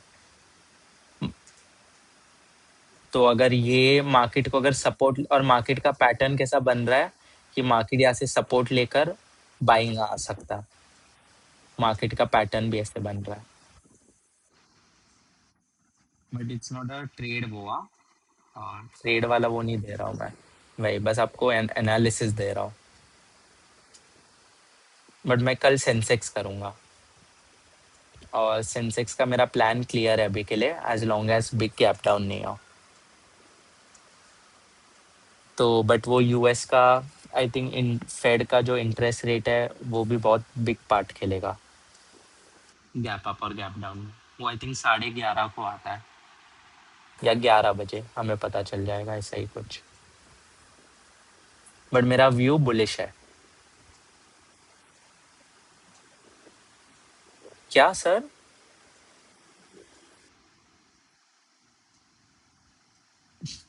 तो अगर ये मार्केट को अगर सपोर्ट, और मार्केट का पैटर्न कैसा बन रहा है कि मार्केट यहाँ से सपोर्ट लेकर बाइंग आ सकता है। मार्केट का पैटर्न भी ऐसे बन रहा है। But it's not a trade वो, हाँ, ट्रेड वाला वो नहीं दे रहा हूँ मैं। वही बस आपको एनालिसिस दे रहा हूँ। बट मैं कल सेंसेक्स करूँगा, और सेंसेक्स का मेरा प्लान क्लियर है अभी के लिए, as long as big gap down नहीं हो। तो बट वो यूएस का, आई थिंक इन फेड का जो इंटरेस्ट रेट है वो भी बहुत बिग पार्ट खेलेगा गैप अप और गैप डाउन में। वो आई थिंक 11:30 को आता है, या 11 बजे हमें पता चल जाएगा, ऐसा ही कुछ। बट मेरा व्यू बुलिश है। क्या सर?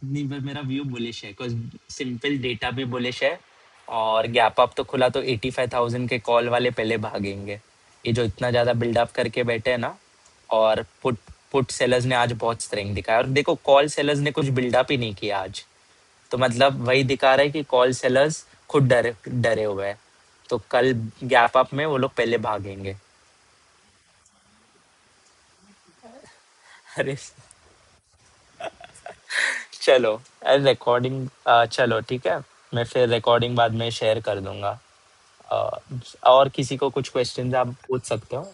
नहीं, बट मेरा व्यू बुलिश है, बिकॉज सिंपल डेटा भी बुलिश है। और गैप अप तो खुला तो 85,000 के कॉल वाले पहले भागेंगे। ये जो इतना ज्यादा बिल्डअप करके बैठे हैं ना, और पुट पुट सेलर्स ने आज बहुत स्ट्रेंथ दिखाया, और देखो कॉल सेलर्स ने कुछ बिल्डअप ही नहीं किया आज। तो मतलब वही दिखा रहा है कि कॉल सेलर्स खुद डरे डरे हुए हैं। तो कल गैप अप में वो लोग पहले भागेंगे। अरे चलो, रिकॉर्डिंग, चलो ठीक है। मैं फिर रिकॉर्डिंग बाद में शेयर कर दूंगा। अ, और किसी को कुछ क्वेश्चंस आप पूछ सकते हो।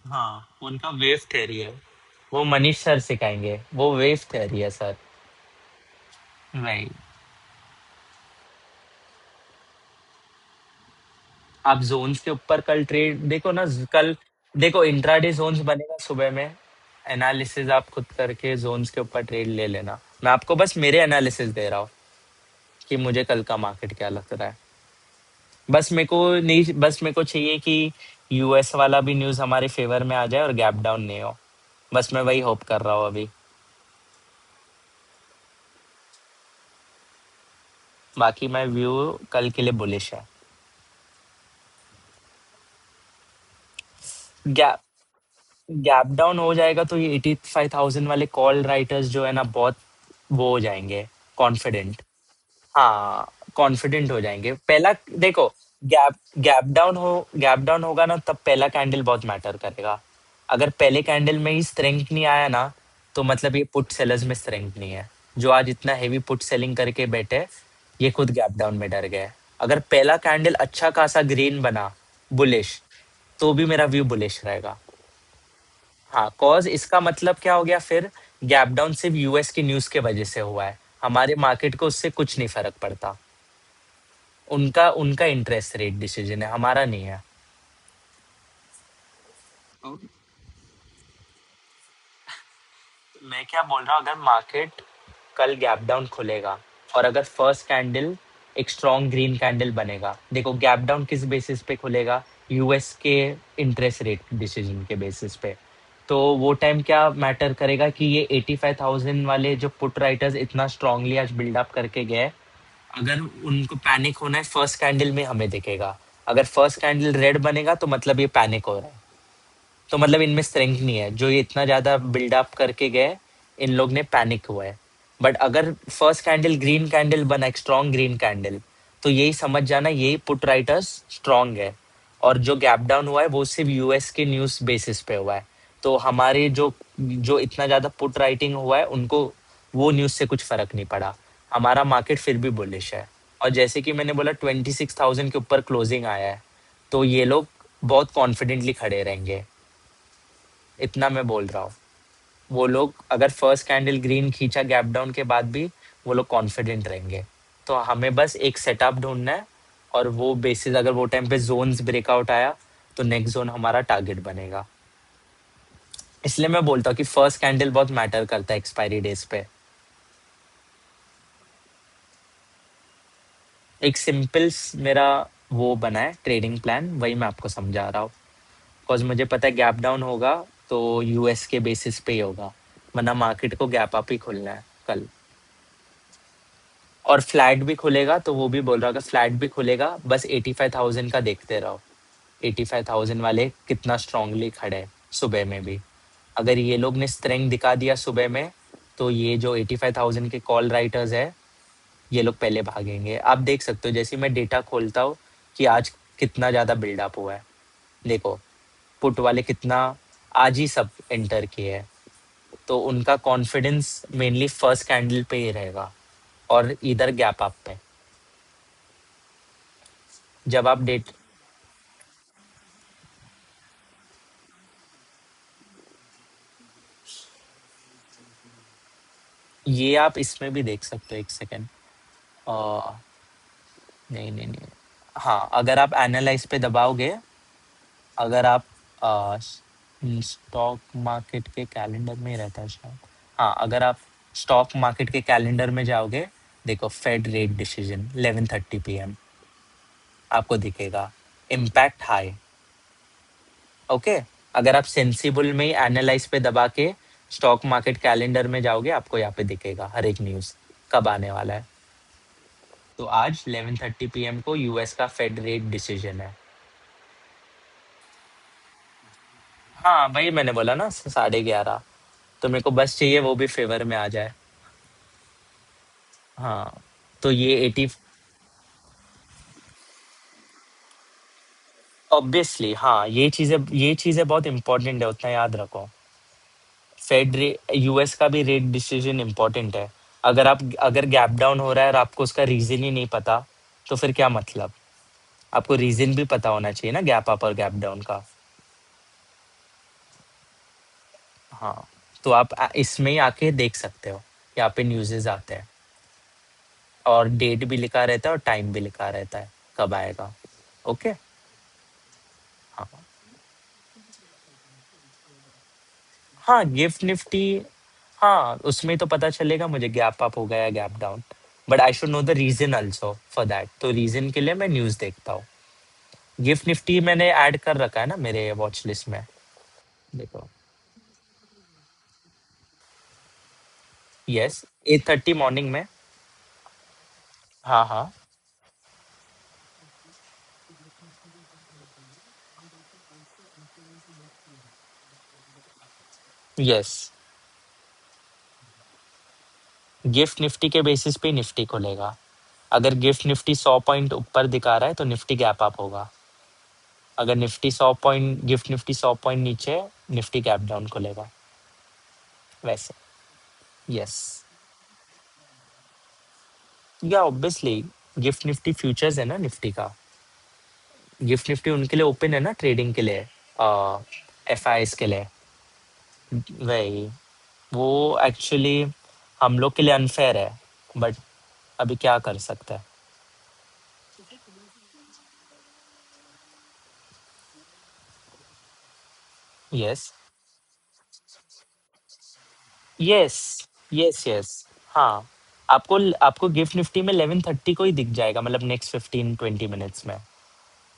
हाँ, उनका वेव थ्योरी है। वो मनीष सर सिखाएंगे, वो वेव थ्योरी है सर। वही। आप जोन्स के ऊपर कल ट्रेड देखो ना, कल देखो इंट्राडे जोन्स बनेगा सुबह में। एनालिसिस आप खुद करके जोन्स के ऊपर ट्रेड ले लेना। मैं आपको बस मेरे एनालिसिस दे रहा हूँ कि मुझे कल का मार्केट क्या लग रहा है। बस मेरे को चाहिए कि यूएस वाला भी न्यूज़ हमारे फेवर में आ जाए और गैप डाउन नहीं हो। बस मैं वही होप कर रहा हूँ अभी। बाकी मैं व्यू कल के लिए बुलिश है। गैप गैप डाउन हो जाएगा तो ये 85,000 वाले कॉल राइटर्स जो है ना, बहुत वो हो जाएंगे, कॉन्फिडेंट। हाँ, कॉन्फिडेंट हो जाएंगे। पहला देखो, गैप गैप डाउन होगा ना, तब पहला कैंडल बहुत मैटर करेगा। अगर पहले कैंडल में ही स्ट्रेंथ नहीं आया ना, तो मतलब ये पुट सेलर्स में स्ट्रेंथ नहीं है। जो आज इतना हेवी पुट सेलिंग करके बैठे, ये खुद गैप डाउन में डर गए। अगर पहला कैंडल अच्छा खासा ग्रीन बना, बुलिश, तो भी मेरा व्यू बुलिश रहेगा। हाँ, कॉज इसका मतलब क्या हो गया फिर, गैप डाउन सिर्फ यूएस की न्यूज़ के वजह से हुआ है। हमारे मार्केट को उससे कुछ नहीं फ़र्क पड़ता। उनका उनका इंटरेस्ट रेट डिसीजन है, हमारा नहीं है। मैं क्या बोल रहा हूँ, अगर मार्केट कल गैप डाउन खुलेगा और अगर फर्स्ट कैंडल एक स्ट्रॉन्ग ग्रीन कैंडल बनेगा, देखो गैप डाउन किस बेसिस पे खुलेगा, यूएस के इंटरेस्ट रेट डिसीजन के बेसिस पे। तो वो टाइम क्या मैटर करेगा कि ये 85,000 वाले जो पुट राइटर्स इतना स्ट्रांगली आज बिल्डअप करके गए, अगर उनको पैनिक होना है फर्स्ट कैंडल में हमें दिखेगा। अगर फर्स्ट कैंडल रेड बनेगा तो मतलब ये पैनिक हो रहा है। तो मतलब इनमें स्ट्रेंथ नहीं है, जो ये इतना ज्यादा बिल्डअप करके गए, इन लोग ने पैनिक हुआ है। बट अगर फर्स्ट कैंडल ग्रीन कैंडल बना, एक स्ट्रॉन्ग ग्रीन कैंडल, तो यही समझ जाना यही पुट राइटर्स स्ट्रॉन्ग है। और जो गैप डाउन हुआ है वो सिर्फ यूएस के न्यूज बेसिस पे हुआ है। तो हमारे जो जो इतना ज्यादा पुट राइटिंग हुआ है उनको वो न्यूज से कुछ फर्क नहीं पड़ा। हमारा मार्केट फिर भी बुलिश है। और जैसे कि मैंने बोला 26,000 के ऊपर क्लोजिंग आया है, तो ये लोग बहुत कॉन्फिडेंटली खड़े रहेंगे। इतना मैं बोल रहा हूँ। वो लोग अगर फर्स्ट कैंडल ग्रीन खींचा गैप डाउन के बाद भी, वो लोग कॉन्फिडेंट रहेंगे। तो हमें बस एक सेटअप ढूंढना है। और वो बेसिस अगर वो टाइम पे जोन्स ब्रेकआउट आया, तो नेक्स्ट जोन हमारा टारगेट बनेगा। इसलिए मैं बोलता हूँ कि फर्स्ट कैंडल बहुत मैटर करता है एक्सपायरी डेज पे। एक सिंपल मेरा वो बना है ट्रेडिंग प्लान, वही मैं आपको समझा रहा हूँ। बिकॉज मुझे पता है गैप डाउन होगा तो यूएस के बेसिस पे ही होगा, वरना मार्केट को गैप अप ही खुलना है कल। और फ्लैट भी खुलेगा तो वो भी बोल रहा, अगर फ्लैट भी खुलेगा बस 85,000 का देखते रहो। 85,000 वाले कितना स्ट्रांगली खड़े हैं सुबह में भी। अगर ये लोग ने स्ट्रेंथ दिखा दिया सुबह में, तो ये जो 85,000 के कॉल राइटर्स है, ये लोग पहले भागेंगे। आप देख सकते हो जैसे मैं डेटा खोलता हूँ कि आज कितना ज़्यादा बिल्डअप हुआ है। देखो, पुट वाले कितना आज ही सब एंटर किए हैं। तो उनका कॉन्फिडेंस मेनली फर्स्ट कैंडल पे ही रहेगा और इधर गैप अप पे। जब आप डेट ये आप इसमें भी देख सकते हो, एक सेकेंड। नहीं नहीं नहीं, हाँ अगर आप एनालाइज पे दबाओगे, अगर आप स्टॉक मार्केट के कैलेंडर में ही रहता है शायद। हाँ, अगर आप स्टॉक मार्केट के कैलेंडर में जाओगे, देखो फेड रेट डिसीजन 11:30 पीएम आपको दिखेगा, इम्पैक्ट हाई। ओके, अगर आप सेंसिबल में ही एनालाइज पे दबा के स्टॉक मार्केट कैलेंडर में जाओगे, आपको यहाँ पे दिखेगा हर एक न्यूज़ कब आने वाला है। तो आज 11:30 पीएम को यूएस का फेड रेट डिसीजन है। हाँ, वही मैंने बोला ना, 11:30। तो मेरे को बस चाहिए वो भी फेवर में आ जाए। हाँ, तो ये 80, ऑब्वियसली हाँ, ये चीजें बहुत इंपॉर्टेंट है, उतना याद रखो। फेड यूएस का भी रेट डिसीजन इंपॉर्टेंट है। अगर गैप डाउन हो रहा है और आपको उसका रीजन ही नहीं पता, तो फिर क्या मतलब। आपको रीजन भी पता होना चाहिए ना, गैप अप और गैप डाउन का। हाँ, तो आप इसमें ही आके देख सकते हो, यहाँ पे न्यूज़ेज आते हैं और डेट भी लिखा रहता है और टाइम भी लिखा रहता है कब आएगा। ओके। हाँ हाँ, गिफ्ट निफ्टी, हाँ उसमें तो पता चलेगा मुझे गैप अप हो गया या gap down. But I should know the reason also for that, तो रीजन के लिए मैं न्यूज़ देखता हूँ। गिफ्ट निफ्टी मैंने ऐड कर रखा है ना मेरे वॉच लिस्ट में। देखो। यस, 8:30 मॉर्निंग में। हाँ, हाँ। यस, गिफ्ट निफ्टी के बेसिस पे निफ्टी खुलेगा। अगर गिफ्ट निफ्टी 100 पॉइंट ऊपर दिखा रहा है तो निफ्टी गैप अप होगा। अगर Nifty 100 point gift Nifty 100 point नीचे है, निफ्टी गैप डाउन खुलेगा। वैसे। यस। या ऑब्वियसली, गिफ्ट निफ्टी फ्यूचर्स है ना निफ्टी का। गिफ्ट निफ्टी उनके लिए ओपन है ना ट्रेडिंग के लिए, एफ आई एस के लिए। वही। वो एक्चुअली हम लोग के लिए अनफेयर है, बट अभी क्या कर सकते हैं। Yes, yes, yes, yes. हाँ, आपको आपको गिफ्ट निफ्टी में 11:30 को ही दिख जाएगा, मतलब नेक्स्ट 15-20 मिनट्स में।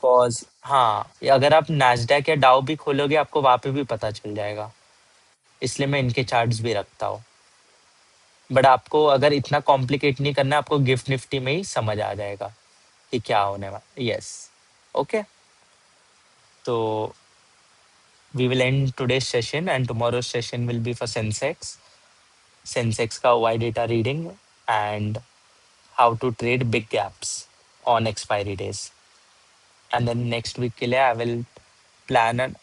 कॉज हाँ, अगर आप नैस्डैक या डाउ भी खोलोगे आपको वहाँ पे भी पता चल जाएगा। इसलिए मैं इनके चार्ट्स भी रखता हूँ। बट आपको अगर इतना कॉम्प्लिकेट नहीं करना, आपको गिफ्ट निफ्टी में ही समझ आ जाएगा कि क्या होने वाला। यस। ओके। तो we will end today session and tomorrow session will be for Sensex. Sensex का Y data reading and how to trade big gaps on expiry days. And then next week के लिए आई विल प्लान।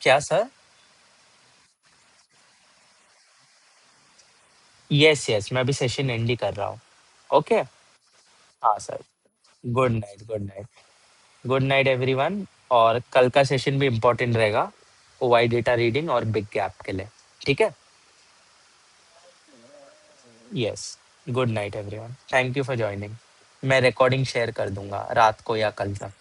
क्या sir? Yes, yes, मैं अभी session and he कर रहा हूँ। Okay. हाँ sir. Good night, good night. Good night everyone. और कल का सेशन भी इम्पोर्टेंट रहेगा, वाई डेटा रीडिंग और बिग गैप के लिए। ठीक है। Yes. Good night everyone, thank you for joining. मैं रिकॉर्डिंग शेयर कर दूंगा रात को या कल तक।